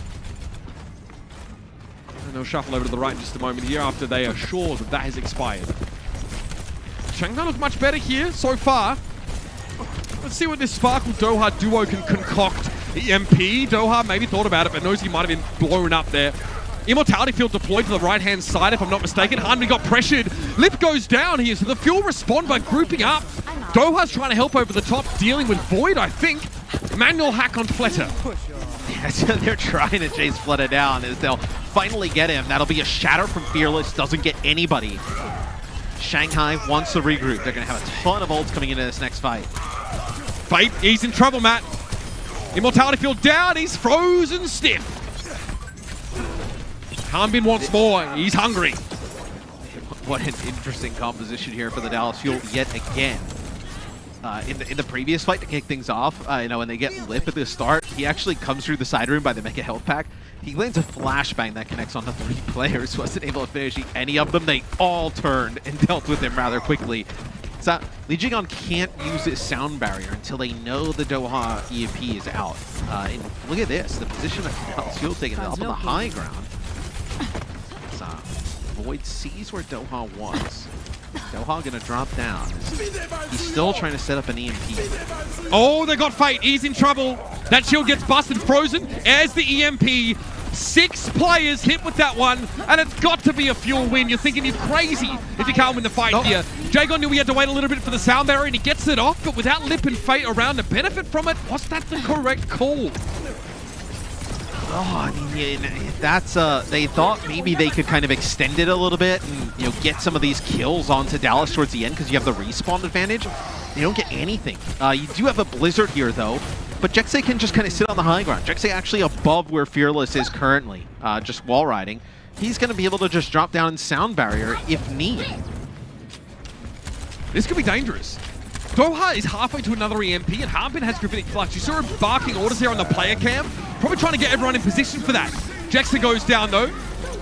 And they'll shuffle over to the right in just a moment here after they are sure that that has expired. Shanghai look much better here so far. Let's see what this Sparkle Doha duo can concoct. EMP, Doha maybe thought about it, but knows he might have been blown up there. Immortality Field deployed to the right-hand side, if I'm not mistaken. Hanmi got pressured. Lip goes down here, so the Fuel respond by grouping up. Doha's trying to help over the top, dealing with Void, I think. Manual hack on Fletter.
Yeah, so they're trying to chase Fletter down as they'll finally get him. That'll be a shatter from Fearless, doesn't get anybody. Shanghai wants to regroup. They're going to have a ton of ults coming into this next fight.
Fate, he's in trouble, Matt. Immortality Field down, he's frozen stiff. Hanbin wants more, he's hungry.
What an interesting composition here for the Dallas Fuel yet again. In the previous fight to kick things off, you know, when they get Lip at the start, he actually comes through the side room by the Mega Health Pack. He lands a flashbang that connects onto 3 players, wasn't able to finish any of them. They all turned and dealt with him rather quickly. So Lee Jigon can't use his sound barrier until they know the Doha EMP is out. And look at this, the position that Dallas Fuel taking up on the high ground. So Void sees where Doha was. Doha gonna drop down. He's still trying to set up an EMP.
Oh, they got Fate. He's in trouble. That shield gets busted, frozen. As the EMP, 6 players hit with that one, and it's got to be a Fuel win. You're thinking you're crazy if you can't win the fight here. Jagon knew he had to wait a little bit for the sound barrier, and he gets it off, but without Lip and Fate around to benefit from it, was that the correct call?
Oh, I mean, that's they thought maybe they could kind of extend it a little bit and, you know, get some of these kills onto Dallas towards the end because you have the respawn advantage. You don't get anything. You do have a Blizzard here, though, but Jexay can just kind of sit on the high ground. Jexay actually above where Fearless is currently, just wall riding. He's going to be able to just drop down and sound barrier if need.
This could be dangerous. Doha is halfway to another EMP, and Harbin has Gravitic Flux. You saw him barking orders here on the player cam. Probably trying to get everyone in position for that. Jexter goes down, though.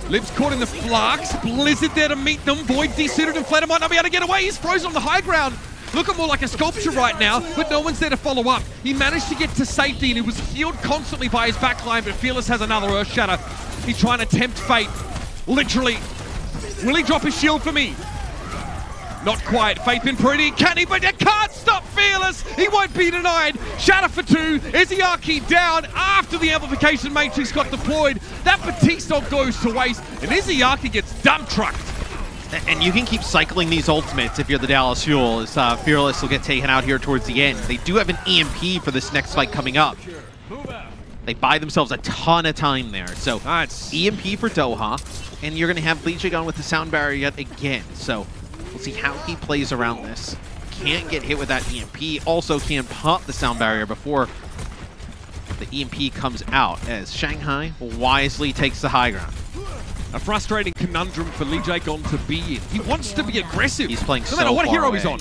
Lips caught in the Flux. Blizzard there to meet them. Void desuited, and Flatter might not be able to get away. He's frozen on the high ground. Looking more like a sculpture right now, but no one's there to follow up. He managed to get to safety, and he was healed constantly by his backline, but Fearless has another Earth Shatter. He's trying to tempt Fate. Literally. Will he drop his shield for me? Not quite. Faith been pretty. Can he? But you can't stop Fearless. He won't be denied. Shatter for 2. Izayaki down after the amplification matrix got deployed. That Batista goes to waste, and Izayaki gets dump trucked.
And you can keep cycling these ultimates if you're the Dallas Fuel, as Fearless will get taken out here towards the end. They do have an EMP for this next fight coming up. They buy themselves a ton of time there. So EMP for Doha, and you're going to have Lee Jigon with the sound barrier yet again. So we'll see how he plays around this. Can't get hit with that EMP. Also can't pop the sound barrier before the EMP comes out, as Shanghai wisely takes the high ground.
A frustrating conundrum for Lee Jae-gon to be in. He wants to be aggressive.
He's playing
no matter what hero he's on.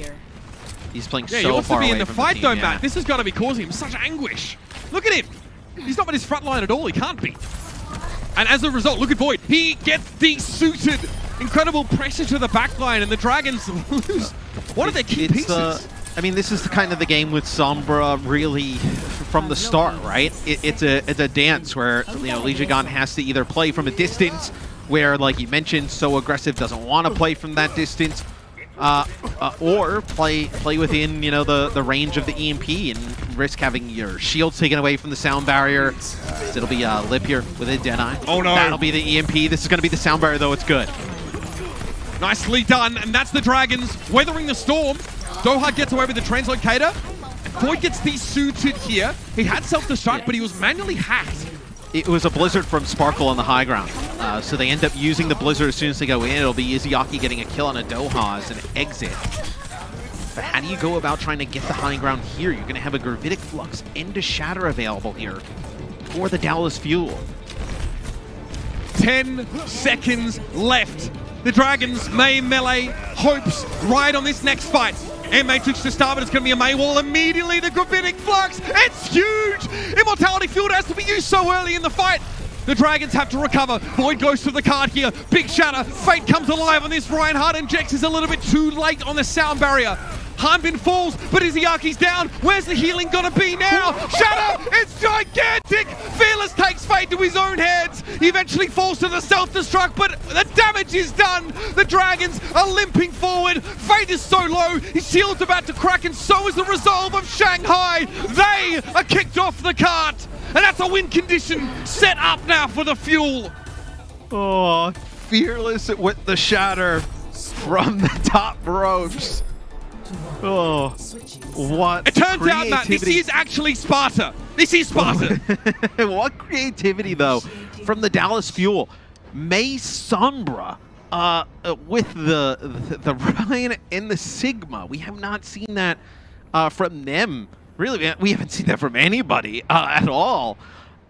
He's playing
yeah,
so
he wants
far
to be
away
in the
from
fight,
the
though,
team,
Matt. This has got to be causing him such anguish. Look at him. He's not with his front line at all. He can't be. And as a result, look at Void. He gets desuited. Incredible pressure to the backline, and the Dragons lose one of their key pieces.
I mean, this is kind of the game with Sombra really from the start, right? It's a dance where, you know, Lee Jae-gon has to either play from a distance, where, like you mentioned, so aggressive doesn't want to play from that distance, or play within, you know, the range of the EMP and risk having your shields taken away from the sound barrier. So it'll be Lip here with a Deadeye.
Oh no!
That'll be the EMP. This is going to be the sound barrier, though. It's good.
Nicely done, and that's the Dragons weathering the storm. Doha gets away with the translocator. Void gets desuited here. He had self-destruct, but he was manually hacked.
It was a Blizzard from Sparkle on the high ground. So they end up using the Blizzard as soon as they go in. It'll be Izayaki getting a kill on a Doha as an exit. But how do you go about trying to get the high ground here? You're going to have a Gravitic Flux and a Shatter available here for the Dallas Fuel.
10 seconds left. The Dragons, May Melee, hopes right on this next fight. And Matrix to start, but it's going to be a May Wall immediately. The Gravitic Flux, it's huge! Immortality Field has to be used so early in the fight. The Dragons have to recover. Void goes to the card here. Big Shatter. Fate comes alive on this. Reinhardt injects is a little bit too late on the sound barrier. Hanbin falls, but Izuyaki's down. Where's the healing gonna be now? Shatter! It's gigantic! Fearless takes Fate to his own hands. He eventually falls to the self-destruct, but the damage is done. The Dragons are limping forward. Fate is so low. His shield's about to crack, and so is the resolve of Shanghai. They are kicked off the cart. And that's a win condition set up now for the Fuel.
Oh, Fearless with the Shatter from the top ropes. Oh, what
It turns out, Matt, this is actually Sparta. This is Sparta.
What creativity, though, from the Dallas Fuel. May Sombra with the Ryan and the Sigma. We have not seen that from them. Really, we haven't seen that from anybody at all.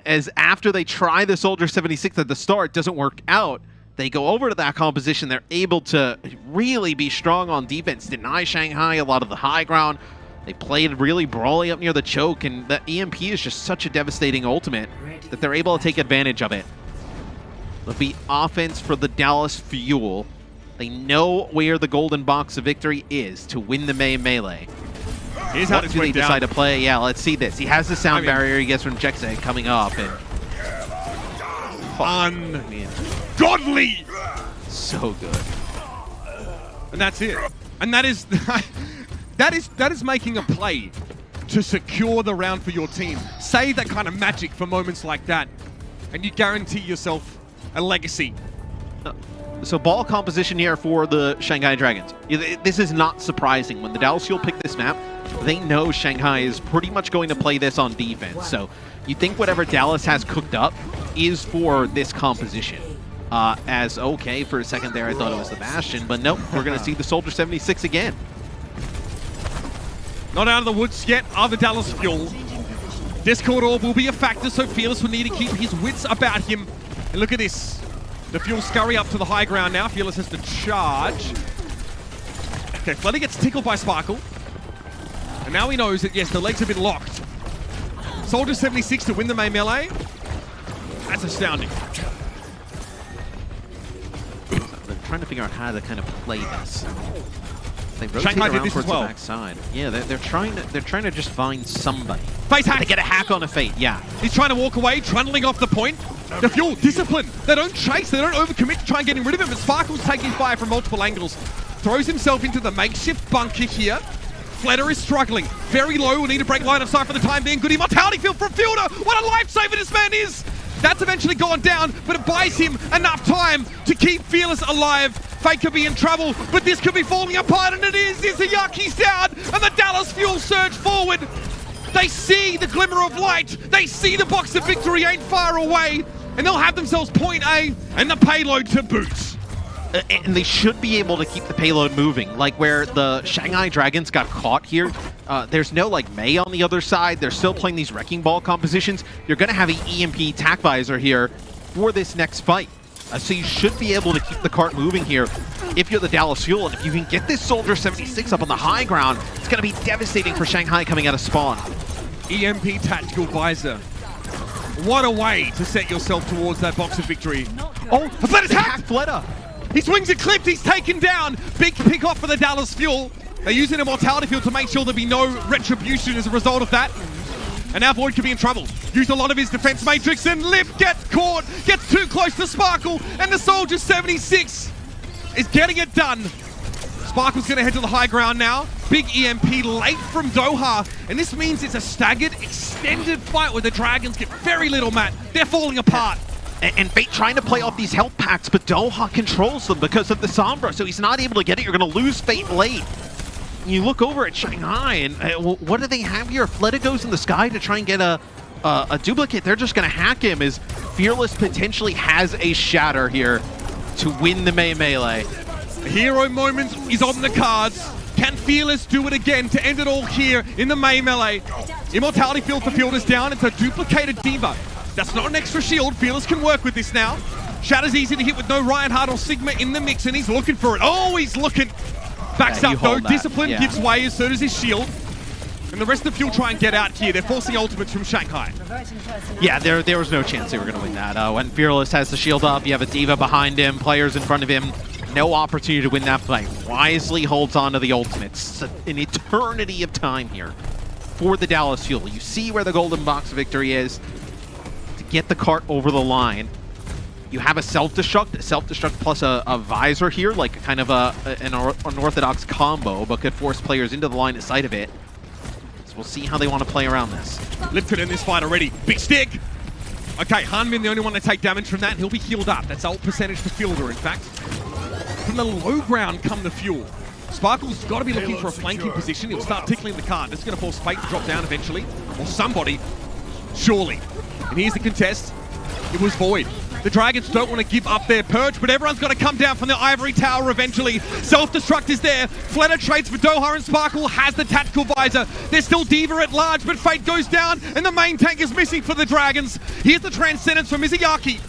As after they try the Soldier 76 at the start, doesn't work out. They go over to that composition. They're able to really be strong on defense, deny Shanghai a lot of the high ground. They played really brawly up near the choke, and the EMP is just such a devastating ultimate that they're able to take advantage of it. It'll be offense for the Dallas Fuel. They know where the golden box of victory is to win the May Melee.
Here's how
what do they decide to play? Yeah, let's see this. He has the sound barrier he gets from Jexeg coming up, and
Godly!
So good.
And that's it. And that is that is making a play to secure the round for your team. Save that kind of magic for moments like that, and you guarantee yourself a legacy.
So ball composition here for the Shanghai Dragons. This is not surprising. When the Dallas Fuel pick this map, they know Shanghai is pretty much going to play this on defense. So you think whatever Dallas has cooked up is for this composition. As okay, for a second there I thought it was the Bastion, but nope, we're going to see the Soldier 76 again.
Not out of the woods yet are the Dallas Fuel. Discord Orb will be a factor, so Fearless will need to keep his wits about him. And look at this. The Fuel scurry up to the high ground now. Fearless has to charge. Okay, Floody gets tickled by Sparkle. And now he knows that, yes, the legs have been locked. Soldier 76 to win the May Melee. That's astounding.
They're trying to figure out how to kind of play this. They rotate
Shanghai did
around
this
towards
as well.
the backside. Yeah, they're trying to just find somebody.
Face hack!
They get a hack on a Fate, yeah.
He's trying to walk away, trundling off the point. The Fuel, discipline. They don't chase, they don't overcommit to try and getting rid of him, but Sparkle's taking fire from multiple angles. Throws himself into the makeshift bunker here. Fledder is struggling. Very low, will need to break line of sight for the time being. Good immortality field from Fielder. What a lifesaver this man is! That's eventually gone down, but it buys him enough time to keep Fearless alive. Fate could be in trouble, but this could be falling apart, and it is. Izuyaki's down, and the Dallas Fuel surge forward. They see the glimmer of light. They see the box of victory ain't far away, and they'll have themselves point A and the payload to boot.
And they should be able to keep the payload moving. Like where the Shanghai Dragons got caught here, there's no like May on the other side. They're still playing these Wrecking Ball compositions. You're going to have an EMP Tac Visor here for this next fight. So you should be able to keep the cart moving here if you're the Dallas Fuel. And if you can get this Soldier 76 up on the high ground, it's going to be devastating for Shanghai coming out of spawn.
EMP Tactical Visor. What a way to set yourself towards that box of victory. Oh, Fledder's hacked!
Fledder.
His wings are clipped, he's taken down. Big pick off for the Dallas Fuel. They're using a Mortality Field to make sure there'll be no retribution as a result of that. And now Void could be in trouble. Used a lot of his defense matrix, and Lip gets caught, gets too close to Sparkle, and the Soldier 76 is getting it done. Sparkle's gonna head to the high ground now. Big EMP late from Doha, and this means it's a staggered, extended fight where the Dragons get very little, Matt. They're falling apart.
And Fate trying to play off these health packs, but Doha controls them because of the Sombra, so he's not able to get it. You're going to lose Fate late. You look over at Shanghai, and what do they have here? Fleta goes in the sky to try and get a duplicate. They're just going to hack him as Fearless potentially has a shatter here to win the May Melee.
A hero moment is on the cards. Can Fearless do it again to end it all here in the May melee? Immortality Field for Field is down. It's a duplicated Diva. That's not an extra shield. Fearless can work with this now. Shatter's easy to hit with no Reinhardt or Sigma in the mix, and he's looking for it. Oh, he's looking. Backs up though. Discipline gives way as soon as his shield. And the rest of the Fuel try and get out here. They're forcing ultimates from Shanghai.
Yeah, there was no chance they were going to win that. When Fearless has the shield up, you have a Diva behind him, players in front of him. No opportunity to win that fight. Wisely holds on to the ultimates. It's an eternity of time here for the Dallas Fuel. You see where the golden box victory is to get the cart over the line. You have a self-destruct plus a visor here, like kind of an unorthodox combo, but could force players into the line of sight of it. So we'll see how they want to play around this.
Lifted in this fight already. Big stick! Okay, Hanmin the only one to take damage from that. He'll be healed up. That's ult percentage for Fielder, in fact. From the low ground come the Fuel. Sparkle's got to be looking for a flanking position. He'll start tickling the card. This is going to force Fate to drop down eventually. Or somebody. Surely. And here's the contest. It was Void. The Dragons don't want to give up their perch, but everyone's got to come down from the ivory tower eventually. Self-destruct is there. Fleta trades for Doha, and Sparkle has the tactical visor. There's still Diva at large, but Fate goes down, and the main tank is missing for the Dragons. Here's the Transcendence from Mizuyaki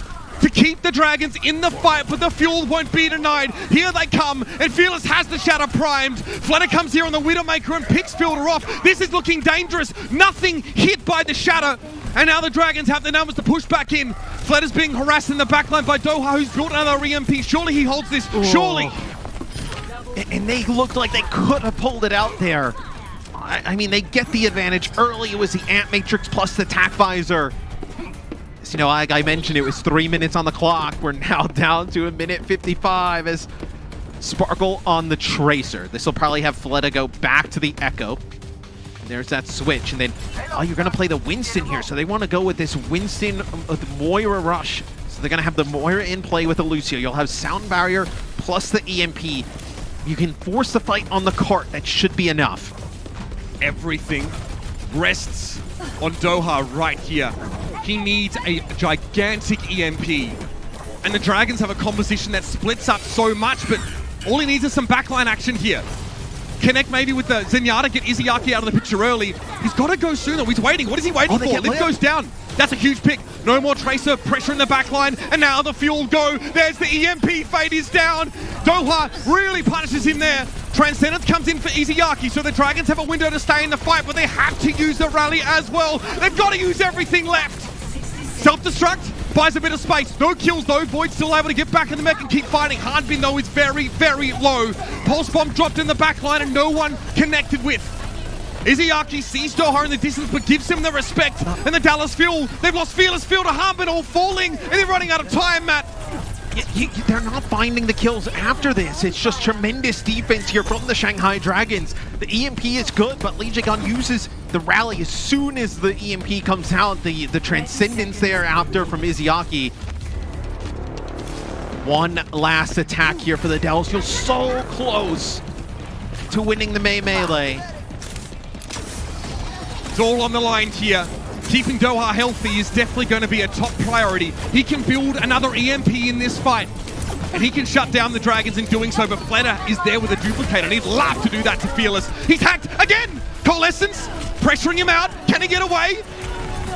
to keep the Dragons in the fight, but the Fuel won't be denied. Here they come, and Fearless has the Shatter primed. Fleta comes here on the Widowmaker and picks Fielder off. This is looking dangerous. Nothing hit by the Shatter. And now the Dragons have the numbers to push back in. Fleta's being harassed in the backline by Doha, who's built another EMP. Surely he holds this. Surely.
And they looked like they could have pulled it out there. I mean, they get the advantage early. It was the Ant Matrix plus the Tac Visor. So, you know, like I mentioned, it was 3 minutes on the clock. We're now down to 1:55 as Sparkle on the Tracer. This will probably have Fleta go back to the Echo. There's that switch, and then, oh, you're going to play the Winston here, so they want to go with this Winston Moira rush. So they're going to have the Moira in play with the Lucio. You'll have Sound Barrier plus the EMP. You can force the fight on the cart. That should be enough.
Everything rests on Doha right here. He needs a gigantic EMP. And the Dragons have a composition that splits up so much, but all he needs is some backline action here. Connect maybe with the Zenyatta, get Izuyaki out of the picture early. He's got to go sooner. He's waiting. What is he waiting for? Lip goes down. That's a huge pick. No more Tracer, pressure in the backline, and now the Fuel go. There's the EMP, Fate is down. Doha really punishes him there. Transcendence comes in for Izuyaki, so the Dragons have a window to stay in the fight, but they have to use the rally as well. They've got to use everything left. Self-destruct, buys a bit of space. No kills though. Void still able to get back in the mech and keep fighting. Hardbin though is very, very low. Pulse Bomb dropped in the back line and no one connected with. Izuyaki sees Doha in the distance but gives him the respect. And the Dallas Fuel, they've lost Fearless Field to Harbin all falling and they're running out of time, Matt.
They're not finding the kills after this. It's just tremendous defense here from the Shanghai Dragons. The EMP is good, but Lee Jae-gun uses the rally as soon as the EMP comes out. The Transcendence there after from Izuyaki. One last attack here for the Dallas Fuel. So close to winning the May Melee.
It's all on the line here. Keeping Doha healthy is definitely going to be a top priority. He can build another EMP in this fight. And he can shut down the Dragons in doing so, but Fleta is there with a duplicate, and he'd love to do that to Fearless. He's hacked again! Coalescence, pressuring him out. Can he get away?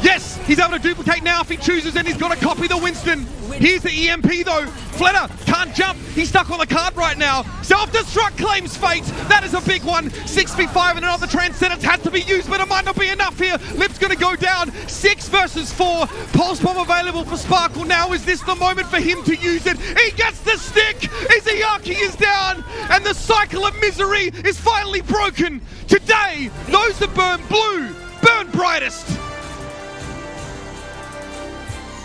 Yes, he's able to duplicate now if he chooses, and he's got to copy the Winston. Here's the EMP though. Fleta can't jump. He's stuck on the card right now. Self-destruct claims Fate. That is a big one. 6v5 and another Transcendence had to be used, but it might not be enough here. Lip's going to go down. 6 versus 4. Pulse Bomb available for Sparkle now. Is this the moment for him to use it? He gets the stick. Izuyaki is down. And the cycle of misery is finally broken. Today, those that burn blue, burn brightest.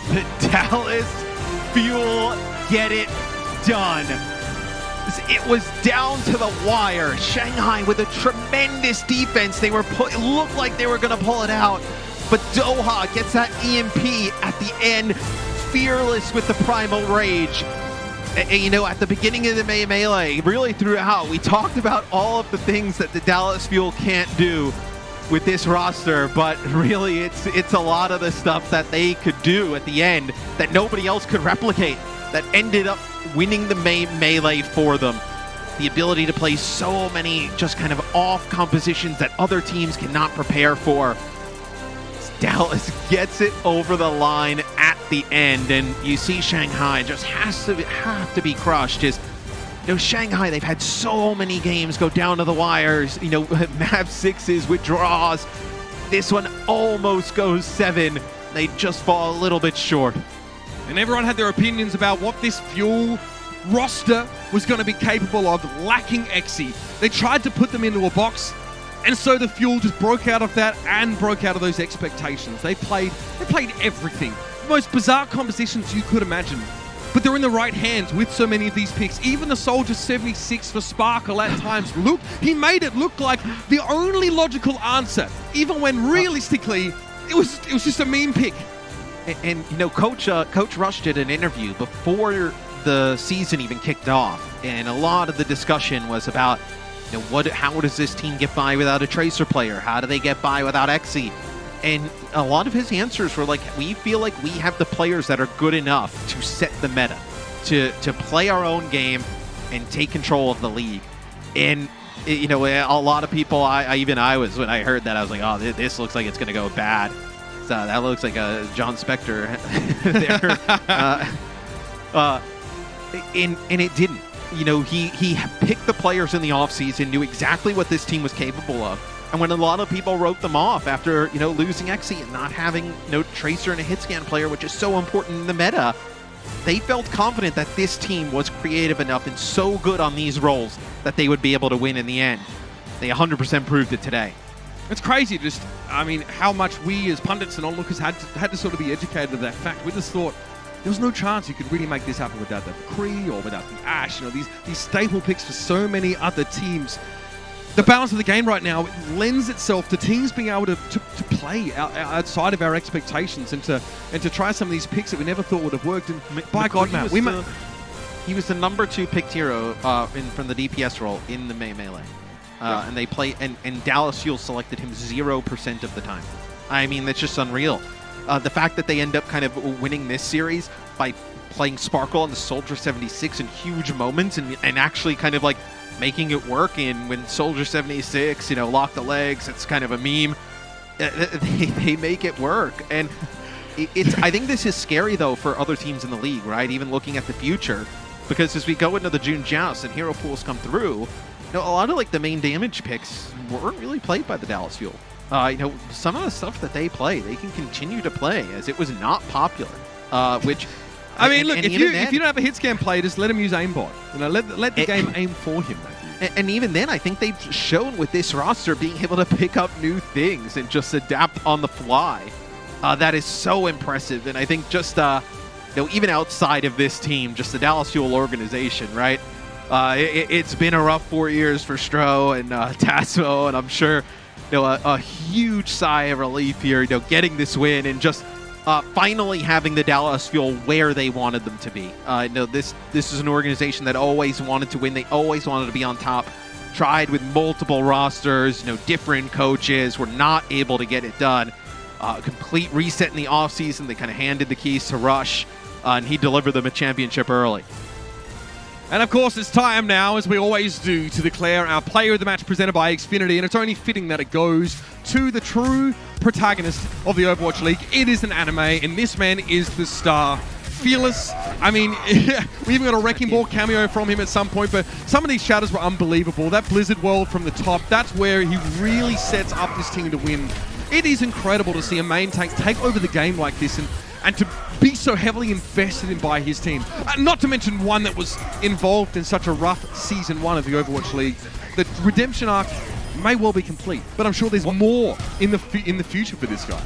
The Dallas Fuel get it done. It was down to the wire. Shanghai with a tremendous defense. It looked like they were going to pull it out. But Doha gets that EMP at the end. Fearless with the Primal Rage. And, you know, at the beginning of the May Melee, really throughout, we talked about all of the things that the Dallas Fuel can't do with this roster, but really it's a lot of the stuff that they could do at the end that nobody else could replicate, that ended up winning the Melee for them. the ability to play so many just kind of off compositions that other teams cannot prepare for. Dallas gets it over the line at the end, and you see Shanghai just have to be crushed. Just, you know, Shanghai, they've had so many games go down to the wires, you know, map 6s with draws. This one almost goes 7. They just fall a little bit short.
And everyone had their opinions about what this Fuel roster was going to be capable of, lacking Xe. They tried to put them into a box, and so the Fuel just broke out of that and broke out of those expectations. They played everything. The most bizarre compositions you could imagine. But they're in the right hands with so many of these picks. Even the Soldier 76 for Sparkle at times, he made it look like the only logical answer, even when realistically, it was just a meme pick.
And you know, Coach Rush did an interview before the season even kicked off, and a lot of the discussion was about, you know, how does this team get by without a Tracer player? How do they get by without Xe? And a lot of his answers were like, we feel like we have the players that are good enough to set the meta, to play our own game and take control of the league. And you know, a lot of people, I was, when I heard that, I was like, oh, this looks like it's going to go bad. So that looks like a John Spector there. And it didn't. You know, he picked the players in the offseason, knew exactly what this team was capable of. And when a lot of people wrote them off after, you know, losing Xe and not having no Tracer and a hit scan player, which is so important in the meta, they felt confident that this team was creative enough and so good on these roles that they would be able to win in the end. They 100% proved it today.
It's crazy, just, I mean, how much we as pundits and onlookers had to sort of be educated of that fact. We just thought there was no chance you could really make this happen without the Kree or without the Ashe. You know, these staple picks for so many other teams. The balance of the game right now, it lends itself to teams being able to play outside of our expectations and to try some of these picks that we never thought would have worked. And by God, man,
he was the number 2 picked hero from the DPS role in the melee. And they play, and Dallas Fuel selected him 0% of the time. I mean, that's just unreal. The fact that they end up kind of winning this series by playing Sparkle on the Soldier 76 in huge moments and actually kind of like making it work. And when Soldier 76, you know, lock the legs, it's kind of a meme. They make it work. And I think this is scary though for other teams in the league, right? Even looking at the future, because as we go into the June Joust and hero pools come through, you know, a lot of like the main damage picks weren't really played by the Dallas Fuel. You know, some of the stuff that they play, they can continue to play as it was not popular. Which,
I mean, look, if you don't have a hit scan play, just let him use aimbot. You know, let the game aim for him.
And even then, I think they've shown with this roster being able to pick up new things and just adapt on the fly. That is so impressive. And I think just, you know, even outside of this team, just the Dallas Fuel organization, right? It's been a rough 4 years for Stro and Tasso, and I'm sure, you know, a huge sigh of relief here, you know, getting this win and just finally having the Dallas Fuel where they wanted them to be. You know, this is an organization that always wanted to win. They always wanted to be on top. Tried with multiple rosters, you know, different coaches, were not able to get it done. Complete reset in the offseason. They kind of handed the keys to Rush, and he delivered them a championship early.
And of course, it's time now, as we always do, to declare our player of the match presented by Xfinity, and it's only fitting that it goes to the true protagonist of the Overwatch League. It is an anime, and this man is the star. Fearless. I mean, we even got a Wrecking Ball cameo from him at some point, but some of these shadows were unbelievable. That Blizzard world from the top, that's where he really sets up this team to win. It is incredible to see a main tank take over the game like this and to be so heavily invested in by his team. Not to mention one that was involved in such a rough Season 1 of the Overwatch League. The redemption arc may well be complete, but I'm sure there's more in the future for this guy.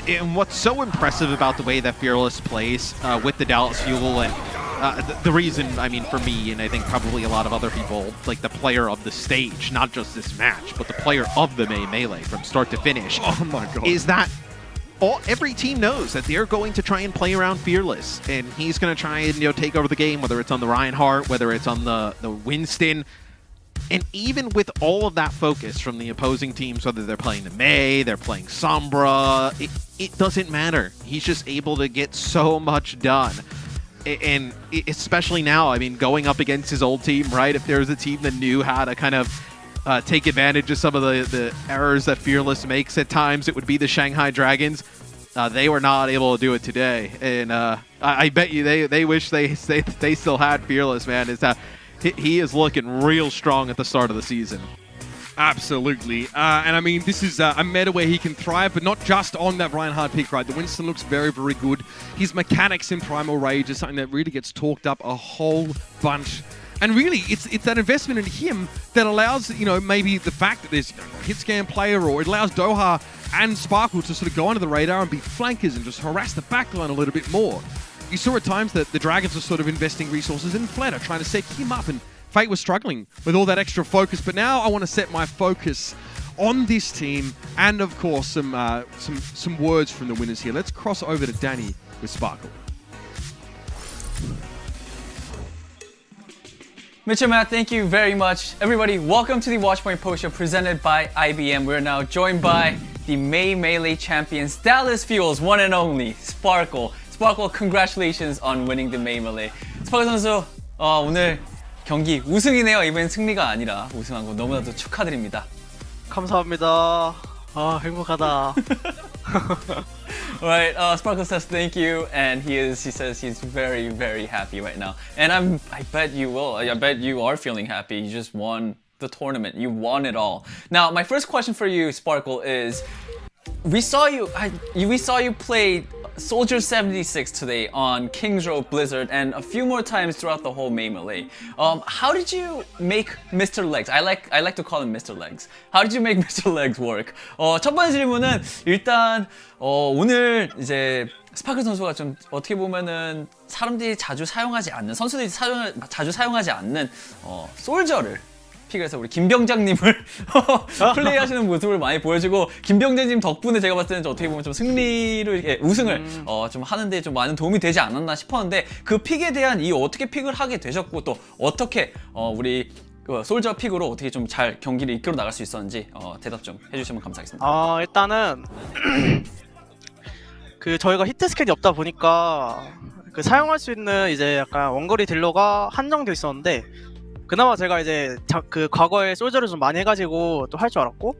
And what's so impressive about the way that Fearless plays with the Dallas Fuel, and the reason, I mean, for me, and I think probably a lot of other people, like the player of the stage, not just this match, but the player of the Melee from start to finish,
oh my God,
is that every team knows that they're going to try and play around Fearless, and he's going to try and, you know, take over the game, whether it's on the Reinhardt, whether it's on the Winston. And even with all of that focus from the opposing teams, whether they're playing the Mei, they're playing Sombra, it doesn't matter. He's just able to get so much done. and especially now, I mean, going up against his old team, right? If there was a team that knew how to kind of take advantage of some of the errors that Fearless makes at times, it would be the Shanghai Dragons. They were not able to do it today, and I bet you they wish they still had Fearless, man. He is looking real strong at the start of the season.
Absolutely. And I mean, this is a meta where he can thrive, but not just on that Reinhardt pick, right? The Winston looks very, very good. His mechanics in Primal Rage is something that really gets talked up a whole bunch. And really, it's that investment in him that allows, maybe the fact that there's a hit scan player, or it allows Doha and Sparkle to sort of go under the radar and be flankers and just harass the backline a little bit more. You saw at times that the Dragons were sort of investing resources in Fleta, trying to set him up, and Fate was struggling with all that extra focus. But now I want to set my focus on this team, and of course some words from the winners here. Let's cross over to Danny with Sparkle.
Mitch and Matt, thank you very much. Everybody, welcome to the Watchpoint Post Show presented by IBM. We're now joined by the May Melee champions, Dallas Fuel's one and only Sparkle. Sparkle, congratulations on winning the May Melee. Sparkle 선수, 오늘 경기 우승이네요. 이번엔 승리가 아니라 우승한 거 너무나도 축하드립니다.
감사합니다. 행복하다.
Alright, Sparkle says thank you, and he says he's very, very happy right now. And I bet you will. I bet you are feeling happy. You just won the tournament. You won it all. Now, my first question for you, Sparkle, is we saw you play Soldier 76 today on King's Blizzard and a few more times throughout the whole May Melee. How did you make Mr. Legs? I like to call him Mr. Legs. How did you make Mr. Legs work? 첫 번째 질문은 일단 오늘 이제 스파클 선수가 좀 어떻게 보면은 사람들이 자주 사용하지 않는, 선수들이 자주 사용하지 않는 솔저를 픽해서 우리 김병장님을 플레이하시는 모습을 많이 보여주고, 김병장님 덕분에 제가 봤을 때는 어떻게 보면 좀 승리를 이렇게 우승을 좀 하는데 좀 많은 도움이 되지 않았나 싶었는데, 그 픽에 대한 이유 어떻게 픽을 하게 되셨고, 또 어떻게 우리 솔저 픽으로 어떻게 좀 잘 경기를 이끌어 나갈 수 있었는지 대답 좀 해주시면 감사하겠습니다.
일단은 저희가 히트 스캔이 없다 보니까 사용할 수 있는 이제 약간 원거리 딜러가 한정되어 있었는데, 그나마 제가 이제 과거에 솔저를 좀 많이 해가지고 또 할 줄 알았고,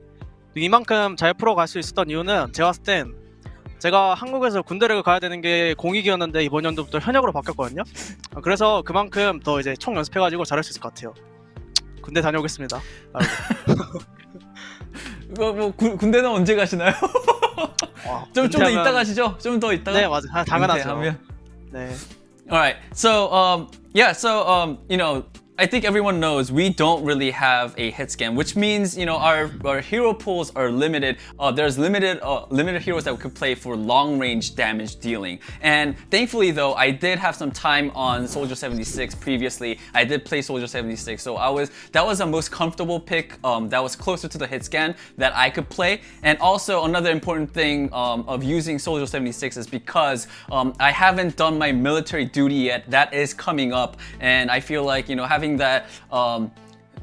이만큼 잘 풀어갈 수 있었던 이유는 제가 봤을 땐 제가 한국에서 군대를 가야 되는 게 공익이었는데 이번 연도부터 현역으로 바뀌었거든요. 그래서 그만큼 더 이제 총 연습해가지고 잘할 수 있을 것 같아요. 군대 다녀오겠습니다.
군대는 언제 가시나요? 좀 더 이따 가시죠? 좀 더 이따가?
네, 맞아요. 당연하죠. 네.
Alright, so I think everyone knows we don't really have a hit scan, which means our hero pools are limited. There's limited heroes that we could play for long range damage dealing. And thankfully, though, I did have some time on Soldier 76 previously. I did play Soldier 76, so that was the most comfortable pick. That was closer to the hit scan that I could play. And also another important thing of using Soldier 76 is because I haven't done my military duty yet. That is coming up, and I feel like having that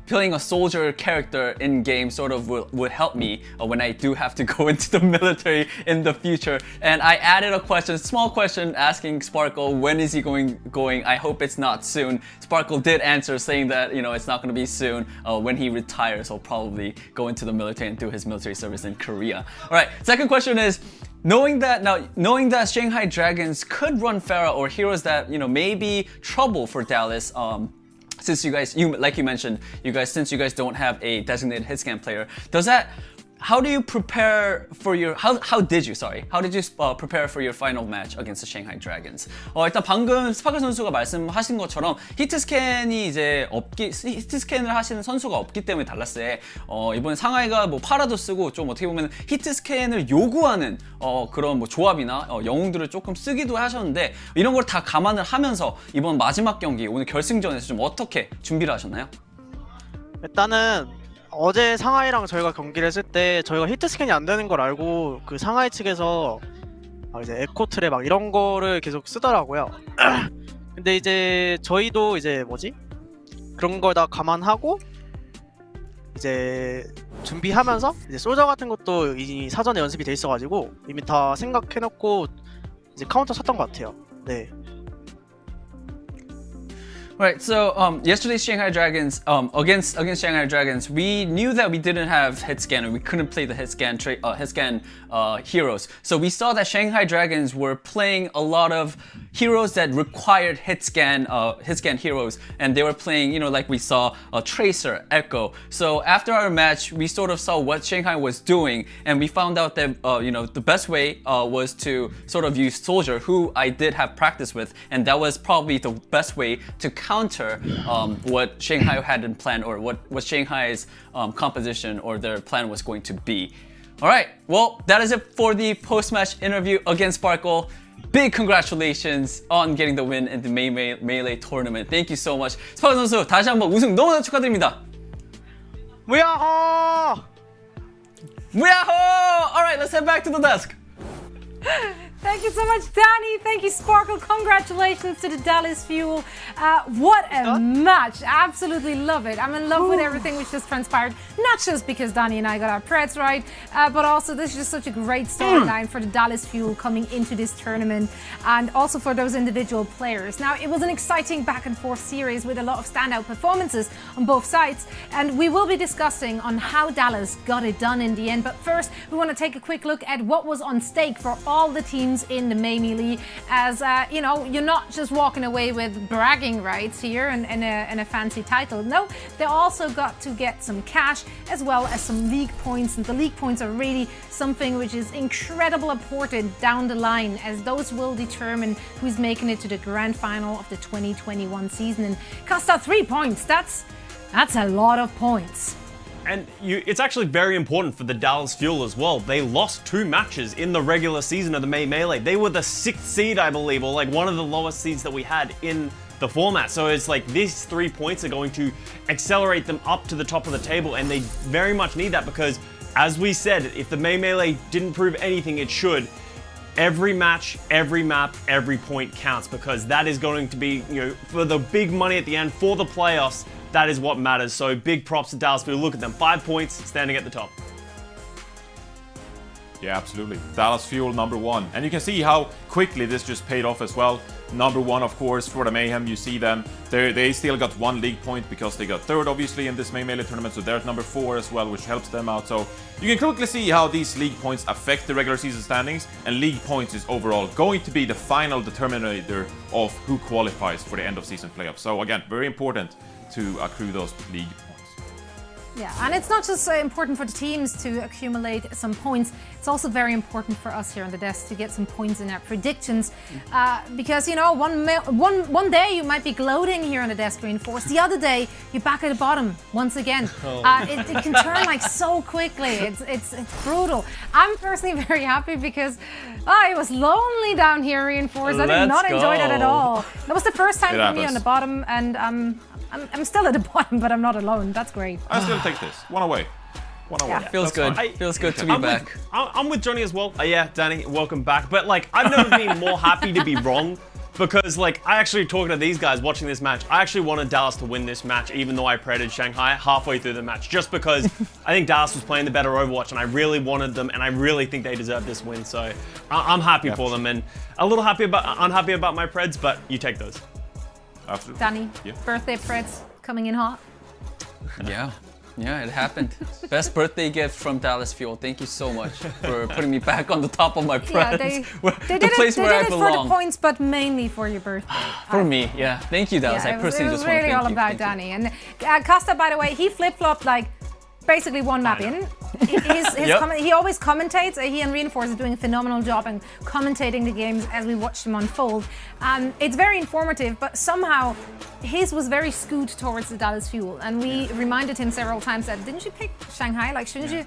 playing a soldier character in game sort of would help me when I do have to go into the military in the future. And I added a small question asking Sparkle, when is he going? I hope it's not soon. Sparkle did answer saying that it's not going to be soon. When he retires, he'll probably go into the military and do his military service in Korea. All right, second question is, knowing that Shanghai Dragons could run Pharah or heroes that may be trouble for Dallas, since like you mentioned, since you guys don't have a designated hit scan player, how do you prepare for how did you prepare for your final match against the Shanghai Dragons? 일단 방금 스파클 선수가 말씀하신 것처럼 히트 스캔을 하시는 선수가 없기 때문에 달라스에 이번에 상하이가 파라도 쓰고 좀 어떻게 보면 히트 스캔을 요구하는 그런 조합이나 영웅들을 조금 쓰기도 하셨는데, 이런 걸 다 감안을 하면서 이번 마지막 경기 오늘 결승전에서 좀 어떻게 준비를 하셨나요?
일단은 어제 상하이랑 저희가 경기를 했을 때 저희가 히트 스캔이 안 되는 걸 알고 상하이 측에서 이제 에코 트랩 이런 거를 계속 쓰더라고요. 근데 이제 저희도 이제 그런 걸 다 감안하고 이제 준비하면서 이제 솔저 같은 것도 이미 사전에 연습이 돼 있어가지고 이미 다 생각해놓고 이제 카운터 쳤던 것 같아요. 네.
Right, so yesterday's Shanghai Dragons, against Shanghai Dragons, we knew that we didn't have hit scan and we couldn't play the hit scan heroes. So we saw that Shanghai Dragons were playing a lot of heroes that required hit scan heroes, and they were playing, you know, like we saw Tracer, Echo. So after our match, we sort of saw what Shanghai was doing, and we found out that you know, the best way was to sort of use Soldier, who I did have practice with, and that was probably the best way to counter what Shanghai had in plan, or what Shanghai's composition or their plan was going to be. All right, well, that is it for the post-match interview against Sparkle. Big congratulations on getting the win in the Melee tournament. Thank you so much. 스파클 선수, 다시 한번 우승 너무나 축하드립니다.
무야호!
무야호! All right, let's head back to the desk.
Thank you so much, Danny. Thank you, Sparkle. Congratulations to the Dallas Fuel. What a match. Absolutely love it. I'm in love with everything which just transpired. Not just because Danny and I got our preds right, but also this is just such a great storyline for the Dallas Fuel coming into this tournament, and also for those individual players. Now, it was an exciting back and forth series with a lot of standout performances on both sides, and we will be discussing on how Dallas got it done in the end. But first, we want to take a quick look at what was on stake for all the teams in the Melee, as you know, you're not just walking away with bragging rights here and a fancy title. No, they also got to get some cash as well as some league points, and the league points are really something which is incredibly important down the line, as those will determine who's making it to the grand final of the 2021 season. And Costa, 3 points, that's a lot of points.
And it's actually very important for the Dallas Fuel as well. They lost 2 matches in the regular season of the Melee. They were the 6th seed, I believe, or like one of the lowest seeds that we had in the format. So it's like these 3 points are going to accelerate them up to the top of the table, and they very much need that because, as we said, if the Melee didn't prove anything, it should. Every match, every map, every point counts, because that is going to be, you know, for the big money at the end, for the playoffs. That is what matters. So big props to Dallas Fuel. Look at them, 5 points, standing at the top.
Yeah, absolutely. Dallas Fuel #1. And you can see how quickly this just paid off as well. #1, of course, for the Mayhem. You see them. They still got 1 league point because they got 3rd, obviously, in this Melee tournament. So they're at #4 as well, which helps them out. So you can quickly see how these league points affect the regular season standings. And league points is overall going to be the final determinator of who qualifies for the end of season playoffs. So again, very important to accrue those league points.
Yeah, and it's not just important for the teams to accumulate some points, it's also very important for us here on the desk to get some points in our predictions, because, you know, one day you might be gloating here on the desk, Reinforced, the other day you're back at the bottom once again. It can turn like so quickly. It's brutal. I'm personally very happy because it was lonely down here, Reinforced. I did not enjoy that at all. That was the first time for me on the bottom, and I'm still at the bottom, but I'm not alone. That's great.
I still take this. One away.
Yeah, feels good. Feels good to be back.
I'm with Johnny as well. Yeah, Danny, welcome back. But like, I've never been more happy to be wrong, because like, I actually, talking to these guys watching this match, I actually wanted Dallas to win this match, even though I predicted Shanghai halfway through the match, just because I think Dallas was playing the better Overwatch, and I really wanted them, and I really think they deserve this win. So I'm happy for them, and a little unhappy about my preds, but you take those.
Absolutely.
Danny, birthday preds coming in hot.
Yeah, it happened. Best birthday gift from Dallas Fuel. Thank you so much for putting me back on the top of my preds.
Yeah, they did it for the points, but mainly for your birthday.
For me, yeah. Thank you, Dallas.
Yeah,
I personally just want to
really
thank
all
you.
about Danny. And Costa, by the way, he flip-flopped like basically one map in. He always commentates. He and Reinforce are doing a phenomenal job in commentating the games as we watch them unfold. It's very informative, but somehow his was very skewed towards the Dallas Fuel. And we reminded him several times that, didn't you pick Shanghai? Like, shouldn't you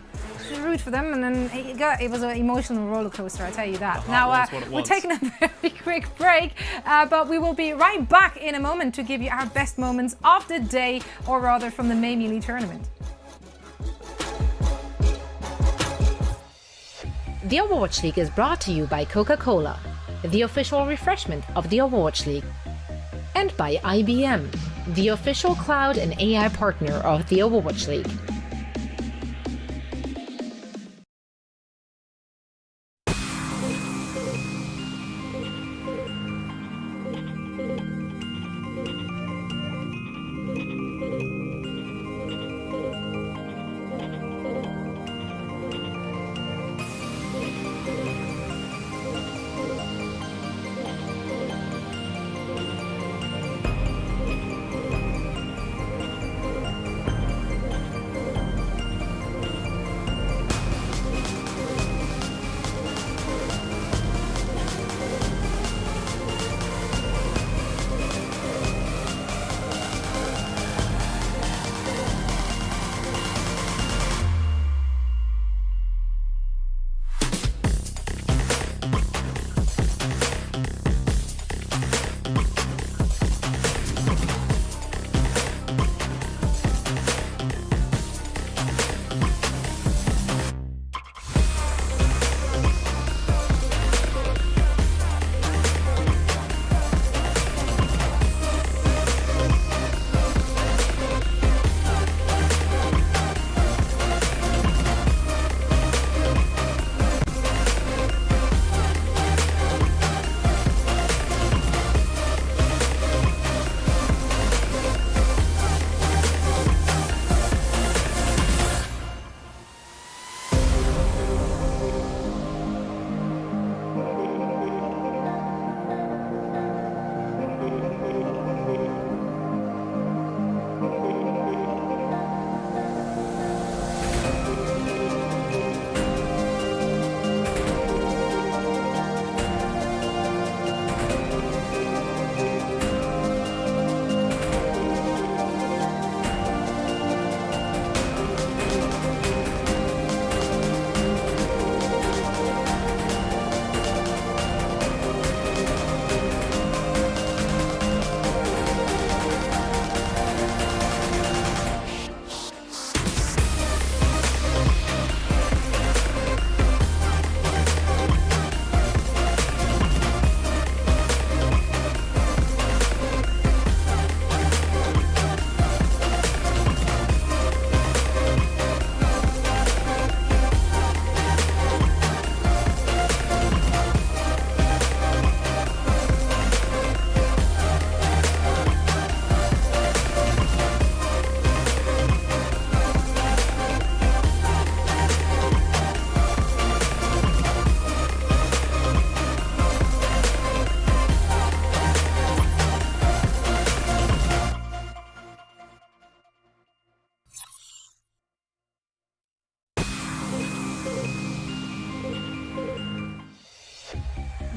root for them? And then it was an emotional roller coaster, I tell you that. Now, we're taking a very quick break, but we will be right back in a moment to give you our best moments of the day, or rather from the Melee tournament.
The Overwatch League is brought to you by Coca-Cola, the official refreshment of the Overwatch League, and by IBM, the official cloud and AI partner of the Overwatch League.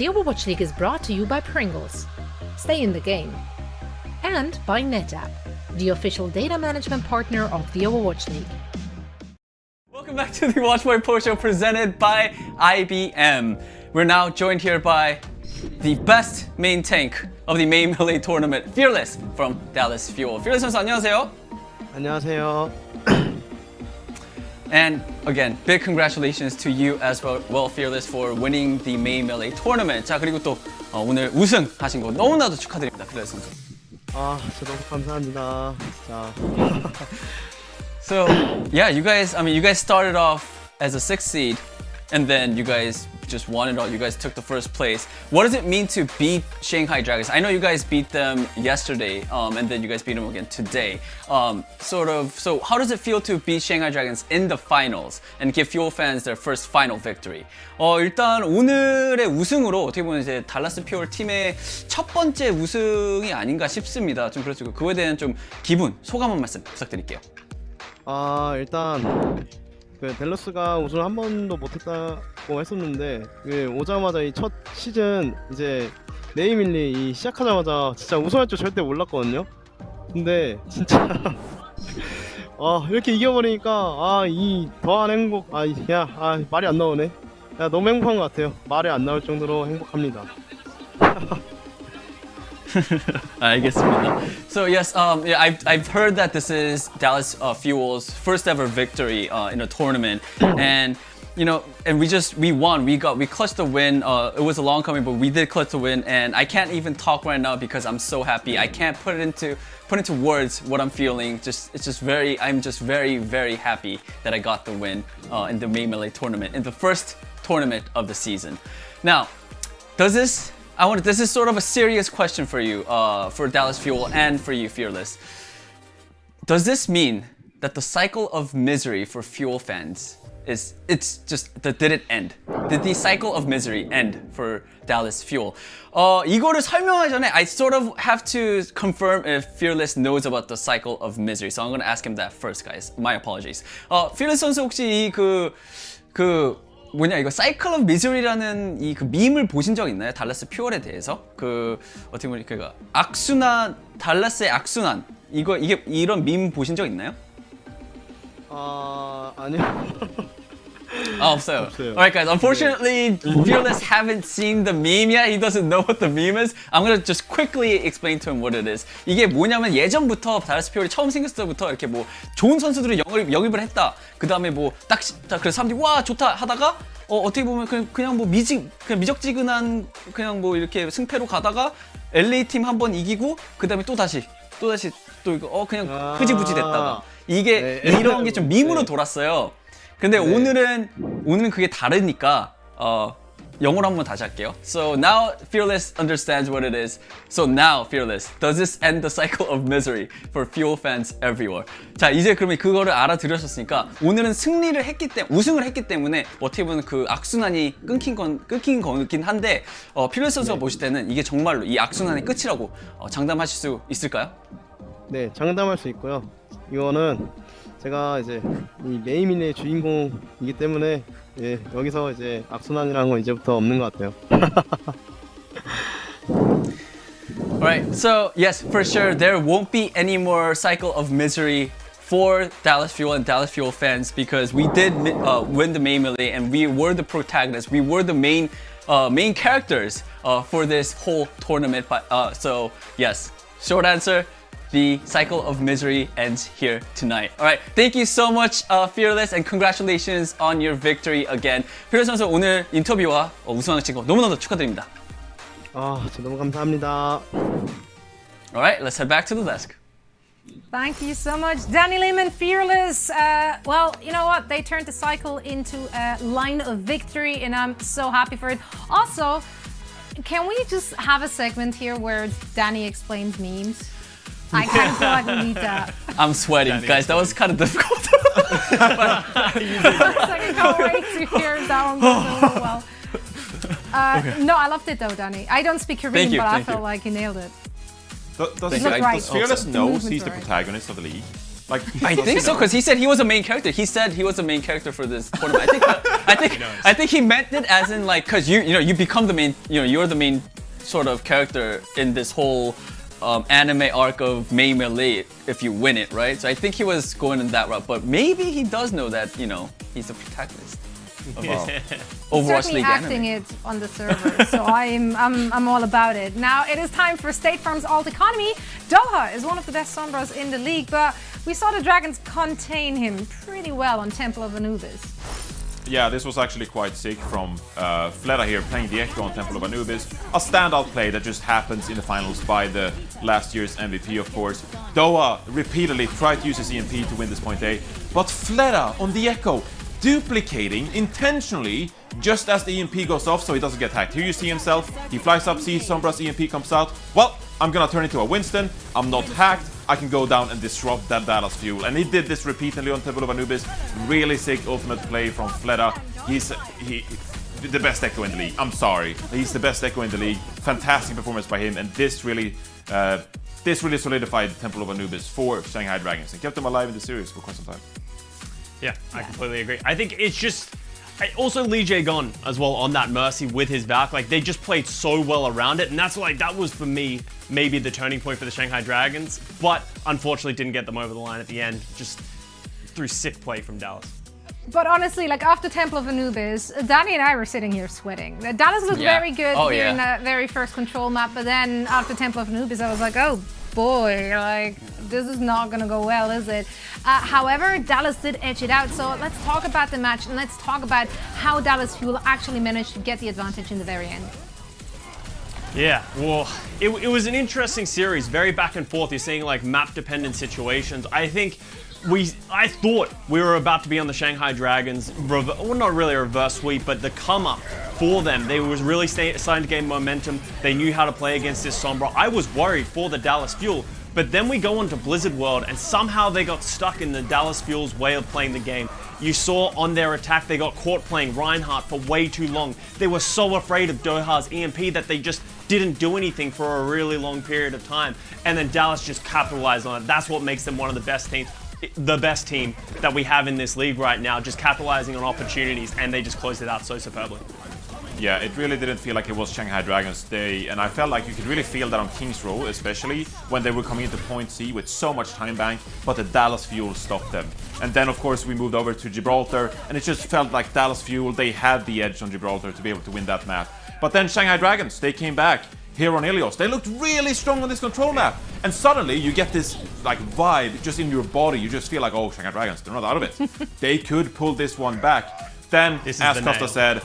The Overwatch League is brought to you by Pringles. Stay in the game. And by NetApp, the official data management partner of the Overwatch League.
Welcome back to the Watchboy Post Show presented by IBM. We're now joined here by the best main tank of the main melee tournament, Fearless from Dallas Fuel. Fearless 선수 안녕하세요.
안녕하세요.
And again, big congratulations to you as well, Fearless, for winning the main melee tournament. 자, 그리고 또 오늘 우승하신 거 너무나도 축하드립니다, Fearless 선수.
아, 진짜 너무 감사합니다. 자.
So, yeah, you guys started off as a 6th seed, and then you guys just won it all. You guys took the first place. What does it mean to beat Shanghai Dragons? I know you guys beat them yesterday, and then you guys beat them again today. So how does it feel to beat Shanghai Dragons in the finals and give Fuel fans their first final victory? 일단 오늘의 우승으로 어떻게 보면 이제 달라스 퓨얼 팀의 첫 번째 우승이 아닌가 싶습니다. 좀 그렇죠. 그거에 대한 좀 기분, 소감 한 말씀 부탁드릴게요.
일단 그 댈러스가 우승을 한 번도 못했다고 했었는데 오자마자 이 첫 시즌 이제 네이밀리 이 시작하자마자 진짜 우승할 줄 절대 몰랐거든요. 근데 진짜 이렇게 이겨버리니까 이 더한 행복 말이 안 나오네. 너무 행복한 것 같아요. 말이 안 나올 정도로 행복합니다.
알겠습니다. So yes, I've heard that this is Dallas Fuel's first ever victory in a tournament, and and we won. We clutched the win. It was a long coming, but we did clutch the win, and I can't even talk right now because I'm so happy. I can't put into words what I'm feeling. I'm just very, very happy that I got the win in the main melee tournament, in the first tournament of the season. Now, this is sort of a serious question for you, for Dallas Fuel and for you, Fearless. Does this mean that the cycle of misery for Fuel fans did it end? Did the cycle of misery end for Dallas Fuel? 이거를 설명하기 전에 I sort of have to confirm if Fearless knows about the cycle of misery. So I'm going to ask him that first, guys. My apologies. Fearless 선수 혹시 이거 사이클 오브 미저리라는 이 그 밈을 보신 적 있나요? 달라스 퓨얼에 대해서 어떻게 보면 악순환, 달라스의 악순환 이게 이런 밈 보신 적 있나요?
아니요.
없어요. Alright guys, unfortunately Fearless haven't seen the meme yet. He doesn't know what the meme is. I'm gonna just quickly explain to him what it is. 이게 뭐냐면 예전부터 달라스 퓨얼이 처음 생겼을 때부터 이렇게 뭐 좋은 선수들을 영입을 했다. 그 다음에 뭐 그래서 사람들이 와 좋다 하다가 어떻게 보면 그냥 뭐 그냥 미적지근한 그냥 뭐 이렇게 승패로 가다가 LA 팀 한 번 이기고 그 다음에 또 다시 또 이거 그냥 흐지부지 됐다가 이게 이런 게 좀 밈으로 돌았어요. 근데 오늘은 그게 다르니까 영어로 한번 다시 할게요. So now Fearless understands what it is. So now Fearless, does this end the cycle of misery for Fuel fans everywhere? 자, 이제 그러면 그거를 알아들으셨으니까 오늘은 우승을 했기 때문에 어떻게 보면 그 악순환이 끊긴 거긴 한데 Fearless 선수가 보실 때는 이게 정말로 이 악순환의 끝이라고 장담하실 수 있을까요?
네, 장담할 수 있고요. 이거는 제가 이제 이 메이민의 주인공이기 때문에 여기서 이제 악순환이라는 건 이제부터 없는 것 같아요.
Alright, so yes, for sure there won't be any more cycle of misery for Dallas Fuel and Dallas Fuel fans because we did win the main melee and we were the protagonists. We were the main characters for this whole tournament. So yes, short answer. The cycle of misery ends here tonight. Alright, thank you so much, Fearless, and congratulations on your victory again. Fearless 선수 오늘 인터뷰와 우승하신 거 너무너무 축하드립니다.
진짜 너무 감사합니다.
Alright, let's head back to the desk.
Thank you so much, Danny Lehman, Fearless. Well, you know what? They turned the cycle into a line of victory, and I'm so happy for it. Also, can we just have a segment here where Danny explains memes? I kind of feel like we need that.
I'm sweating, guys. That was kind of difficult.
I can't wait to hear that one go so well. No, I loved it though, Danny. I don't speak Korean, but I felt like he nailed it.
Does Fearless knows he's the protagonist of the league? Like,
I think so, because he said he was a main character. He said he was a main character for this tournament. I think he meant it as in like, because you become the main, you're the main sort of character in this whole anime arc of May Melee if you win it, right? So I think he was going in that route, but maybe he does know that he's a protagonist of Overwatch
Certainly
League
acting
anime.
it on the server, so I'm all about it. Now it is time for State Farm's alt economy. Doha is one of the best Sombras in the league, but we saw the Dragons contain him pretty well on Temple of Anubis.
Yeah, this was actually quite sick from Fleta here playing the Echo on Temple of Anubis. A standout play that just happens in the finals by the last year's MVP, of course. Doha repeatedly tried to use his EMP to win this point A, but Fleta on the Echo duplicating intentionally just as the EMP goes off so he doesn't get hacked. Here you see himself, he flies up, sees Sombra's EMP comes out. Well, I'm gonna turn into a Winston, I'm not hacked, I can go down and disrupt that Dallas Fuel. And he did this repeatedly on Temple of Anubis. Really sick ultimate play from Fleta. He's the best Echo in the league. I'm sorry. He's the best Echo in the league. Fantastic performance by him, and this really solidified Temple of Anubis for Shanghai Dragons and kept them alive in the series for quite some time.
Yeah, I completely agree. I think it's just... Also, Lee Jae-gon as well on that Mercy with his Valk. Like, they just played so well around it, and that's like, that was for me maybe the turning point for the Shanghai Dragons, but unfortunately didn't get them over the line at the end, just through sick play from Dallas.
But honestly, like after Temple of Anubis, Danny and I were sitting here sweating. Dallas looked very good here in that very first control map, but then after Temple of Anubis, I was like, oh boy, like this is not gonna go well, is it? However, Dallas did edge it out, so let's talk about the match and let's talk about how Dallas Fuel actually managed to get the advantage in the very end.
Yeah, well, it was an interesting series, very back and forth. You're seeing like map-dependent situations. I thought we were about to be on the Shanghai Dragons, well, not really a reverse sweep, but the come-up for them. They was really starting to gain momentum. They knew how to play against this Sombra. I was worried for the Dallas Fuel, but then we go on to Blizzard World, and somehow they got stuck in the Dallas Fuel's way of playing the game. You saw on their attack, they got caught playing Reinhardt for way too long. They were so afraid of Doha's EMP that they just didn't do anything for a really long period of time. And then Dallas just capitalized on it. That's what makes them one of the best teams. The best team that we have in this league right now, just capitalizing on opportunities, and they just closed it out so superbly.
Yeah, it really didn't feel like it was Shanghai Dragons' day, and I felt like you could really feel that on King's Row, especially when they were coming into point C with so much time bank, but the Dallas Fuel stopped them. And then, of course, we moved over to Gibraltar, and it just felt like Dallas Fuel, they had the edge on Gibraltar to be able to win that map. But then Shanghai Dragons, they came back here on Ilios. They looked really strong on this control map, and suddenly you get this like vibe just in your body. You just feel like, oh, Shanghai Dragons, they're not out of it. They could pull this one back. Then, as Costa said,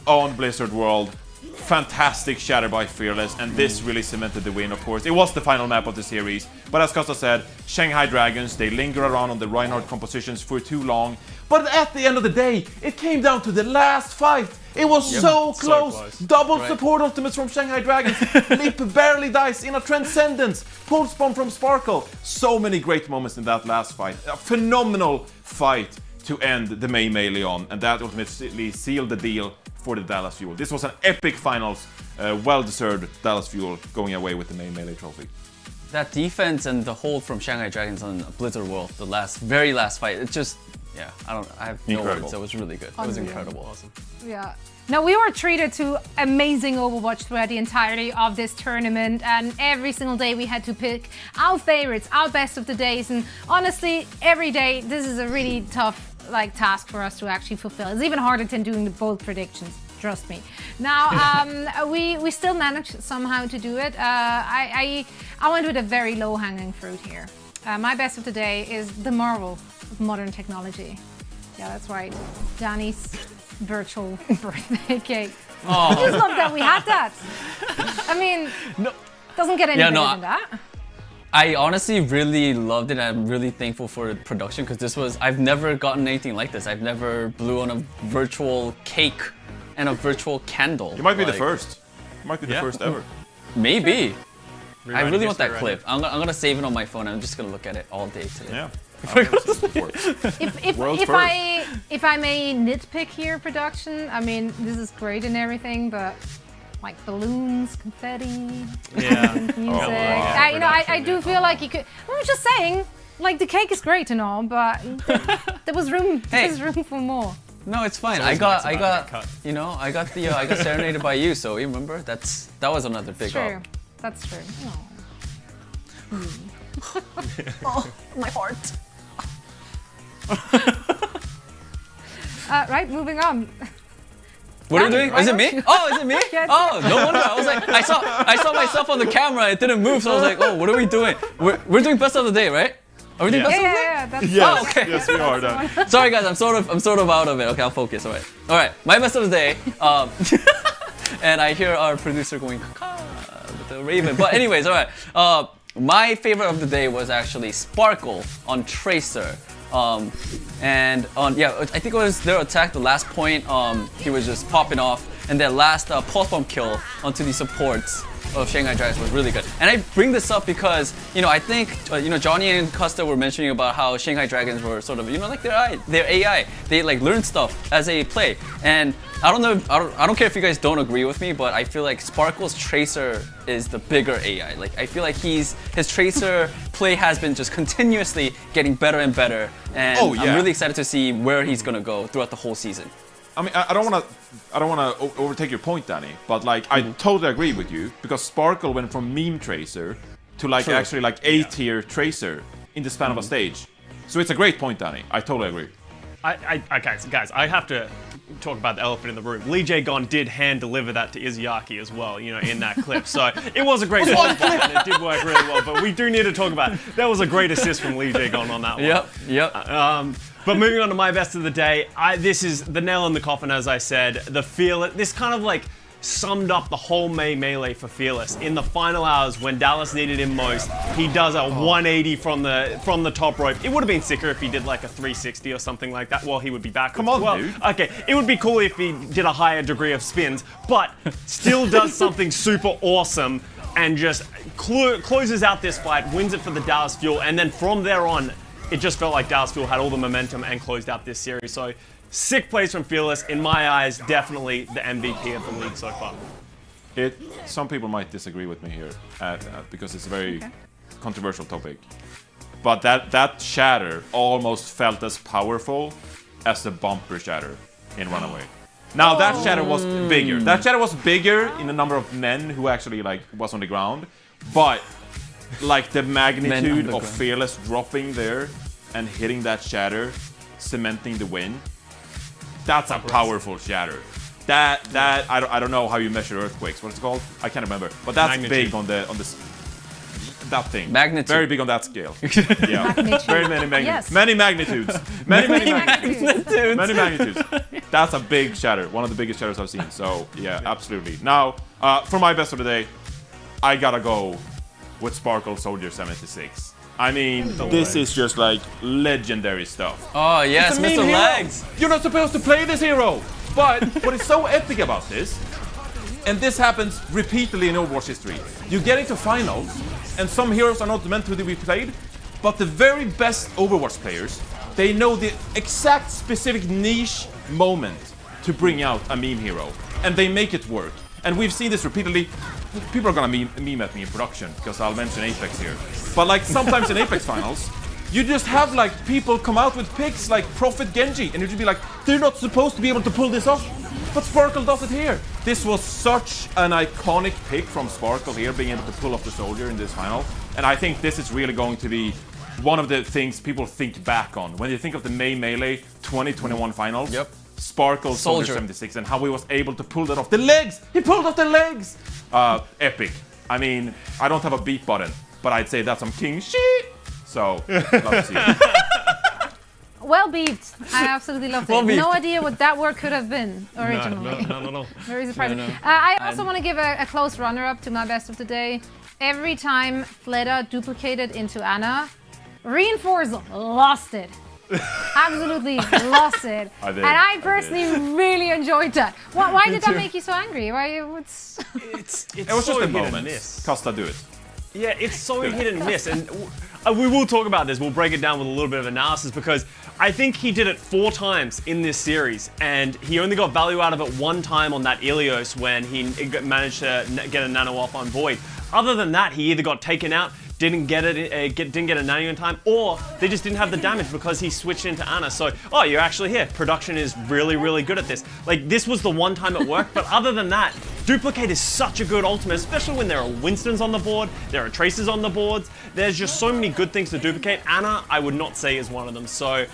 on Blizzard World, fantastic shatter by Fearless, and this really cemented the win, of course. It was the final map of the series, but as Costa said, Shanghai Dragons, they linger around on the Reinhardt compositions for too long, but at the end of the day, it came down to the last fight. It was so close. Double support ultimates from Shanghai Dragons. Leap barely dies in a Transcendence. Pulse bomb from Sparkle. So many great moments in that last fight. A phenomenal fight to end the May Melee on, and that ultimately sealed the deal for the Dallas Fuel. This was an epic finals, well-deserved Dallas Fuel going away with the May Melee trophy.
That defense and the hold from Shanghai Dragons on Blizzard World, the very last fight, it just, yeah, I have no words. It was really good. It was incredible. Awesome.
Yeah. Now, we were treated to amazing Overwatch throughout the entirety of this tournament, and every single day we had to pick our favorites, our best of the days, and honestly, every day this is a really tough task for us to actually fulfill. It's even harder than doing the bold predictions, trust me. Now, we still managed somehow to do it. I went with a very low-hanging fruit here. My best of the day is the marvel of modern technology. Yeah, that's right. Danny's virtual birthday cake. I just love that we had that. I mean, doesn't get any better than that.
I honestly really loved it. I'm really thankful for the production because this was, I've never gotten anything like this. I've never blew on a virtual cake and a virtual candle.
You might be the first. You might be the first ever.
Maybe. I really want that clip. I'm gonna save it on my phone. I'm just gonna look at it all day today.
Yeah.
If I may nitpick here, production, I mean, this is great and everything, but like balloons, confetti, music. I do feel like you could. I'm just saying, Like the cake is great and all, but there was room. There was room for more.
No, it's fine.
So
I got I got serenaded by you. So you remember that was another big
True.
up.
That's true. Oh, my heart. Right, moving on.
What are you doing? Is it me? Oh, is it me?
Yeah,
Oh, no wonder. I was like, I saw myself on the camera. It didn't move, so I was like, oh, what are we doing? We're doing best of the day, right? Are we doing best of the day?
Yeah, that's
Oh, okay.
Yes, we are done.
Sorry, guys. I'm sort of out of it. Okay, I'll focus. All right. My best of the day. And I hear our producer going with the Raven. But anyways, all right. My favorite of the day was actually Sparkle on Tracer. And on I think it was their attack. The last point, he was just popping off, and their last pulse bomb kill onto the supports of Shanghai Dragons was really good. And I bring this up because I think Johnny and Costa were mentioning about how Shanghai Dragons were sort of like their AI. They like learn stuff as they play. And I don't know. I don't care if you guys don't agree with me, but I feel like Sparkle's Tracer is the bigger AI. Like I feel like his Tracer play has been just continuously getting better and better. And I'm really excited to see where he's gonna go throughout the whole season.
I mean, I don't want to overtake your point, Danny, but like I totally agree with you because Sparkle went from meme Tracer to like actually like A-tier Tracer in the span of a stage. So it's a great point, Danny. I totally agree.
Guys, I have to talk about the elephant in the room. Lee Jae Gon did hand deliver that to Izuyaki as well, in that clip. So it was a great pulse bomb and it did work really well. But we do need to talk about it. That was a great assist from Lee Jae Gon on that one.
Yep.
But moving on to my best of the day, this is the nail in the coffin, as I said. This kind of like summed up the whole May Melee for Fearless. In the final hours, when Dallas needed him most, he does a 180 from the top rope. It would have been sicker if he did like a 360 or something like that. Well, he would be back.
Come on, dude.
Okay, it would be cool if he did a higher degree of spins, but still does something super awesome and just closes out this fight, wins it for the Dallas Fuel, and then from there on, it just felt like Dallas Fuel had all the momentum and closed out this series. So, sick plays from Fearless. In my eyes, definitely the MVP of the league so far.
Some people might disagree with me here because it's a very controversial topic. But that shatter almost felt as powerful as the bumper shatter in Runaway. Now that shatter was bigger. That shatter was bigger in the number of men who actually like was on the ground, but like the magnitude of Fearless dropping there and hitting that shatter, cementing the win. That's a powerful shatter. That I don't know how you measure earthquakes. What's it called? I can't remember. But that's big on this that thing.
Magnitude.
Very big on that scale. Yeah.
Magnitude.
Very many magnitudes.
Yes.
Many magnitudes. Many
Magnitudes.
Many magnitudes. That's a big shatter. One of the biggest shatters I've seen. So yeah, absolutely. Now, for my best of the day, I gotta go with Sparkle Soldier 76. I mean, this is just like legendary stuff.
Oh yes, Mr. Legs.
You're not supposed to play this hero. But what is so epic about this, and this happens repeatedly in Overwatch history, you get into finals, and some heroes are not meant to be played, but the very best Overwatch players, they know the exact specific niche moment to bring out a meme hero, and they make it work. And we've seen this repeatedly. People are gonna meme at me in production, because I'll mention Apex here. But like sometimes in Apex finals, you just have like people come out with picks like Prophet Genji, and you just be like, they're not supposed to be able to pull this off, but Sparkle does it here. This was such an iconic pick from Sparkle here, being able to pull off the Soldier in this final. And I think this is really going to be one of the things people think back on. When you think of the May Melee 2021 finals, Sparkle Soldier 76 and how he was able to pull that off. The legs! He pulled off the legs! Epic. I mean, I don't have a beat button, but I'd say that's some king shit. So, love to see it.
Well beat. I absolutely loved it.
Well beat.
No idea what that word could have been originally.
No.
Very surprising.
No.
I also want to give a close runner-up to my best of the day. Every time Fleda duplicated into Anna, Reinforce lost it. Absolutely lost it.
I did.
And I personally really enjoyed that. Why did that make you so angry? Why
It was just a moment. Costa, do it.
Yeah, it's so hit and miss, and we will talk about this. We'll break it down with a little bit of analysis because I think he did it 4 times in this series, and he only got value out of it 1 time on that Ilios when he managed to get a nano off on Void. Other than that, he either got taken out, didn't get it nanny in time, or they just didn't have the damage because he switched into Ana. So, oh, you're actually here. Production is really, really good at this. Like, this was the one time it worked, but other than that, Duplicate is such a good ultimate, especially when there are Winstons on the board, there are Traces on the boards. There's just so many good things to duplicate. Ana, I would not say is one of them. So,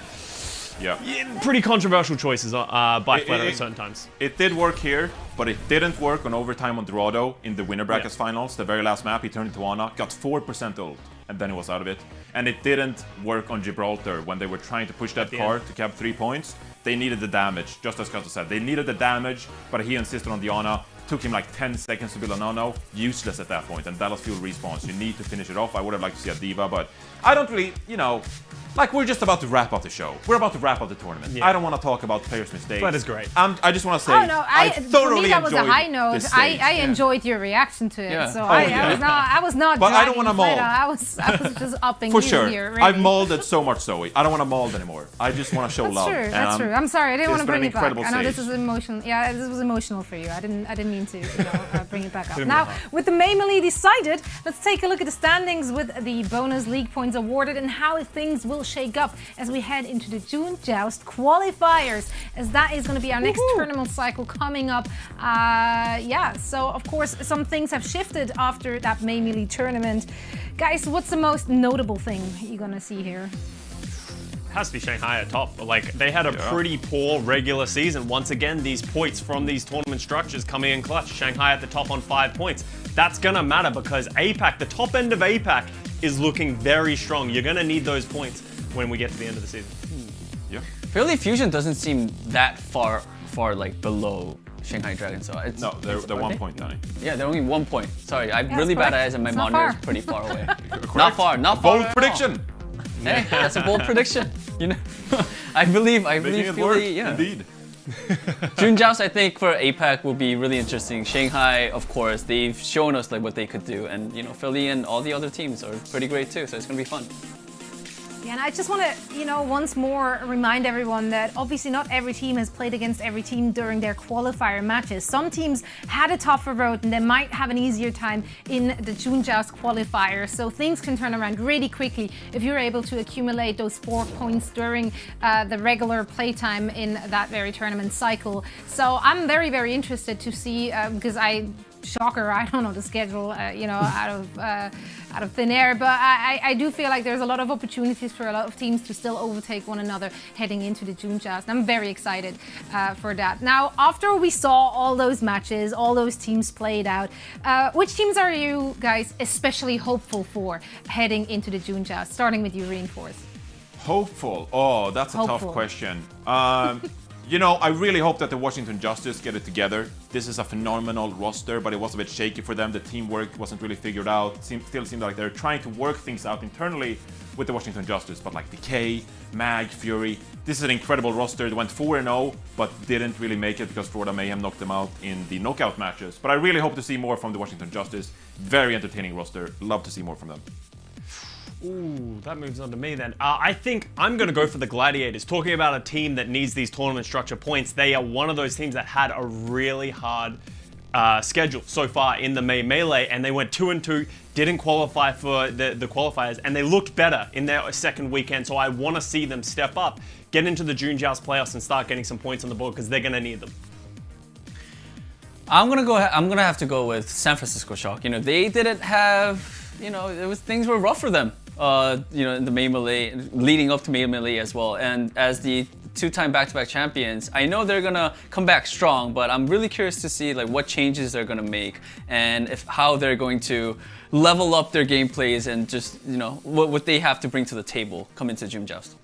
yeah, pretty controversial choices by Flutter at certain times.
It did work here, but it didn't work on overtime on Dorado in the winner brackets finals. The very last map, he turned into Ana, got 4% ult, and then he was out of it. And it didn't work on Gibraltar when they were trying to push that card to cap 3 points. They needed the damage, just as Kato said. They needed the damage, but he insisted on the Ana. Took him like 10 seconds to build a no-no. Useless at that point, and Dallas Fuel respawns. You need to finish it off. I would have liked to see a Diva, but I don't really, like, we're just about to wrap up the show. We're about to wrap up the tournament.
Yeah.
I don't want to talk about players' mistakes.
That is great.
I just want to say,
I
thoroughly
for me that was a high note.
this stage.
I enjoyed your reaction to it,
Yeah.
so
Oh,
I was not.
But I don't
want to
mold.
I was just upping
For
you
sure.
here. Really.
I've molded so much, Zoe. I don't want to mold anymore. I just want to show love.
True. That's true. I'm sorry. I didn't want to bring it back.
incredible
I know this
stage.
is emotional. Yeah, this was emotional for you. I didn't mean to bring it back up. Now, with the May Melee decided, let's take a look at the standings with the bonus league points awarded and how things will shake up as we head into the June Joust qualifiers, as that is going to be our next tournament cycle coming up. So of course some things have shifted after that May Melee tournament. Guys, what's the most notable thing you're going to see here?
Has to be Shanghai at top. Like, they had a pretty poor regular season. Once again, these points from these tournament structures coming in clutch. Shanghai at the top on 5 points. That's gonna matter because APAC, the top end of APAC, is looking very strong. You're gonna need those points when we get to the end of the season.
Yeah.
Fairly Fusion doesn't seem that far like below Shanghai Dragons. So it's,
no, they're 1 point, Danny.
Yeah, they're only 1 point. Sorry, I have really bad eyes and my
It's not
monitor is
far.
pretty far away. Not far.
Bold
at all.
prediction.
Hey, that's a bold prediction. I believe Philly, yeah.
Indeed.
June Joust, I think for APAC will be really interesting. Shanghai, of course, they've shown us like what they could do, and Philly and all the other teams are pretty great too. So it's gonna be fun.
Yeah, and I just want to, once more remind everyone that obviously not every team has played against every team during their qualifier matches. Some teams had a tougher road and they might have an easier time in the June Joust qualifier. So things can turn around really quickly if you're able to accumulate those 4 points during the regular playtime in that very tournament cycle. So I'm very, very interested to see, because shocker, I don't know the schedule, out of thin air, but I do feel like there's a lot of opportunities for a lot of teams to still overtake one another heading into the June Joust. I'm very excited for that. Now, after we saw all those matches, all those teams played out, which teams are you guys especially hopeful for heading into the June Joust? Starting with you, Reinforce.
Hopeful? Oh, that's a tough question. I really hope that the Washington Justice get it together. This is a phenomenal roster, but it was a bit shaky for them. The teamwork wasn't really figured out. Still seemed like they're trying to work things out internally with the Washington Justice. But like Decay, Mag, Fury, this is an incredible roster. They went 4-0, but didn't really make it because Florida Mayhem knocked them out in the knockout matches. But I really hope to see more from the Washington Justice. Very entertaining roster. Love to see more from them.
Ooh, that moves on to me then. I think I'm going to go for the Gladiators. Talking about a team that needs these tournament structure points, they are one of those teams that had a really hard schedule so far in the May Melee, and they went 2-2, didn't qualify for the qualifiers, and they looked better in their second weekend. So I want to see them step up, get into the June Joust playoffs, and start getting some points on the board because they're going to need them.
I'm gonna have to go with San Francisco Shock. They didn't have, things were rough for them. In the May Melee, leading up to May Melee as well. And as the two-time back-to-back champions, I know they're gonna come back strong, but I'm really curious to see like what changes they're gonna make and how they're going to level up their gameplays and just what they have to bring to the table coming to June Joust.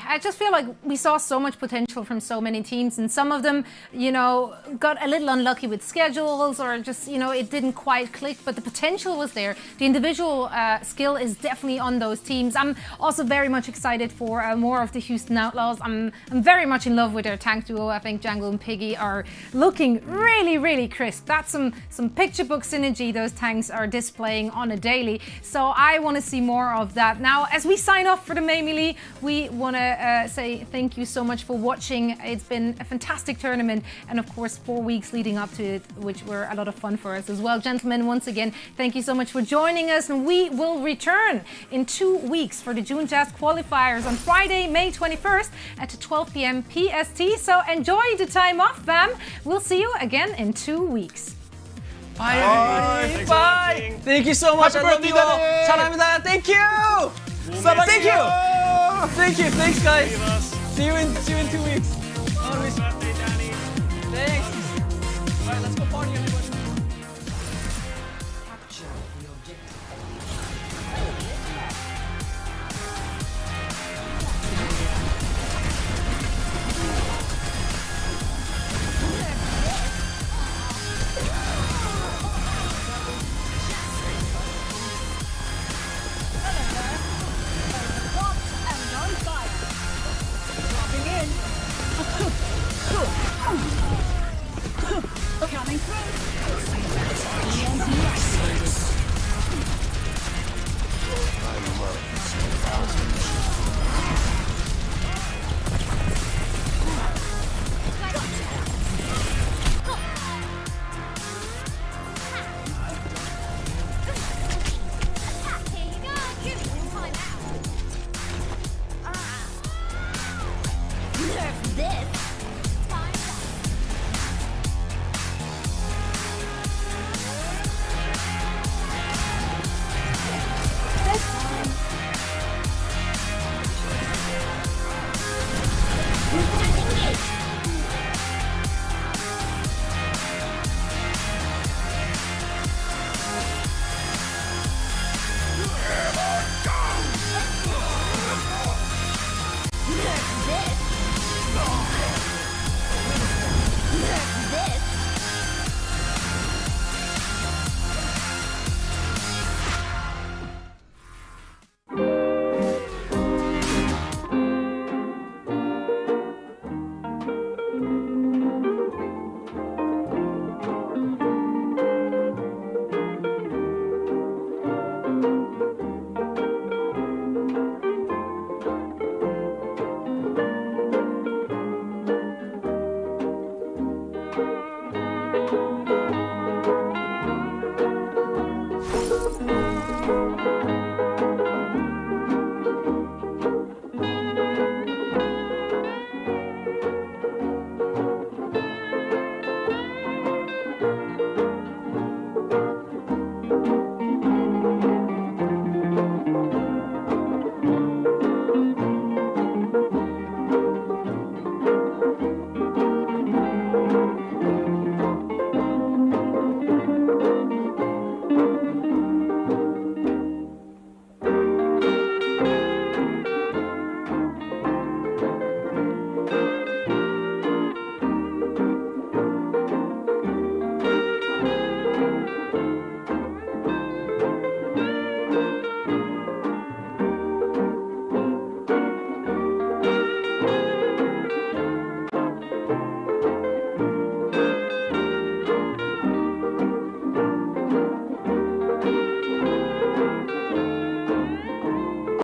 I just feel like we saw so much potential from so many teams, and some of them, got a little unlucky with schedules or just, it didn't quite click, but the potential was there. The individual skill is definitely on those teams. I'm also very much excited for more of the Houston Outlaws. I'm very much in love with their tank duo. I think Django and Piggy are looking really, really crisp. That's some picture book synergy those tanks are displaying on a daily. So I want to see more of that. Now, as we sign off for the May Melee, we want to to say thank you so much for watching. It's been a fantastic tournament, and of course 4 weeks leading up to it, which were a lot of fun for us as well. Gentlemen, once again, thank you so much for joining us, and we will return in 2 weeks for the June Jazz qualifiers on Friday, May 21st at 12 p.m. PST. So enjoy the time off, fam. We'll see you again in 2 weeks.
Bye, everybody. Bye. Thank you so much. I love you all. 사랑합니다. Thank you. Thank you. Thank you. Thanks, guys. See you in 2 weeks. Thanks. All right, let's go party, everybody.
Capture the objective.
Coming through.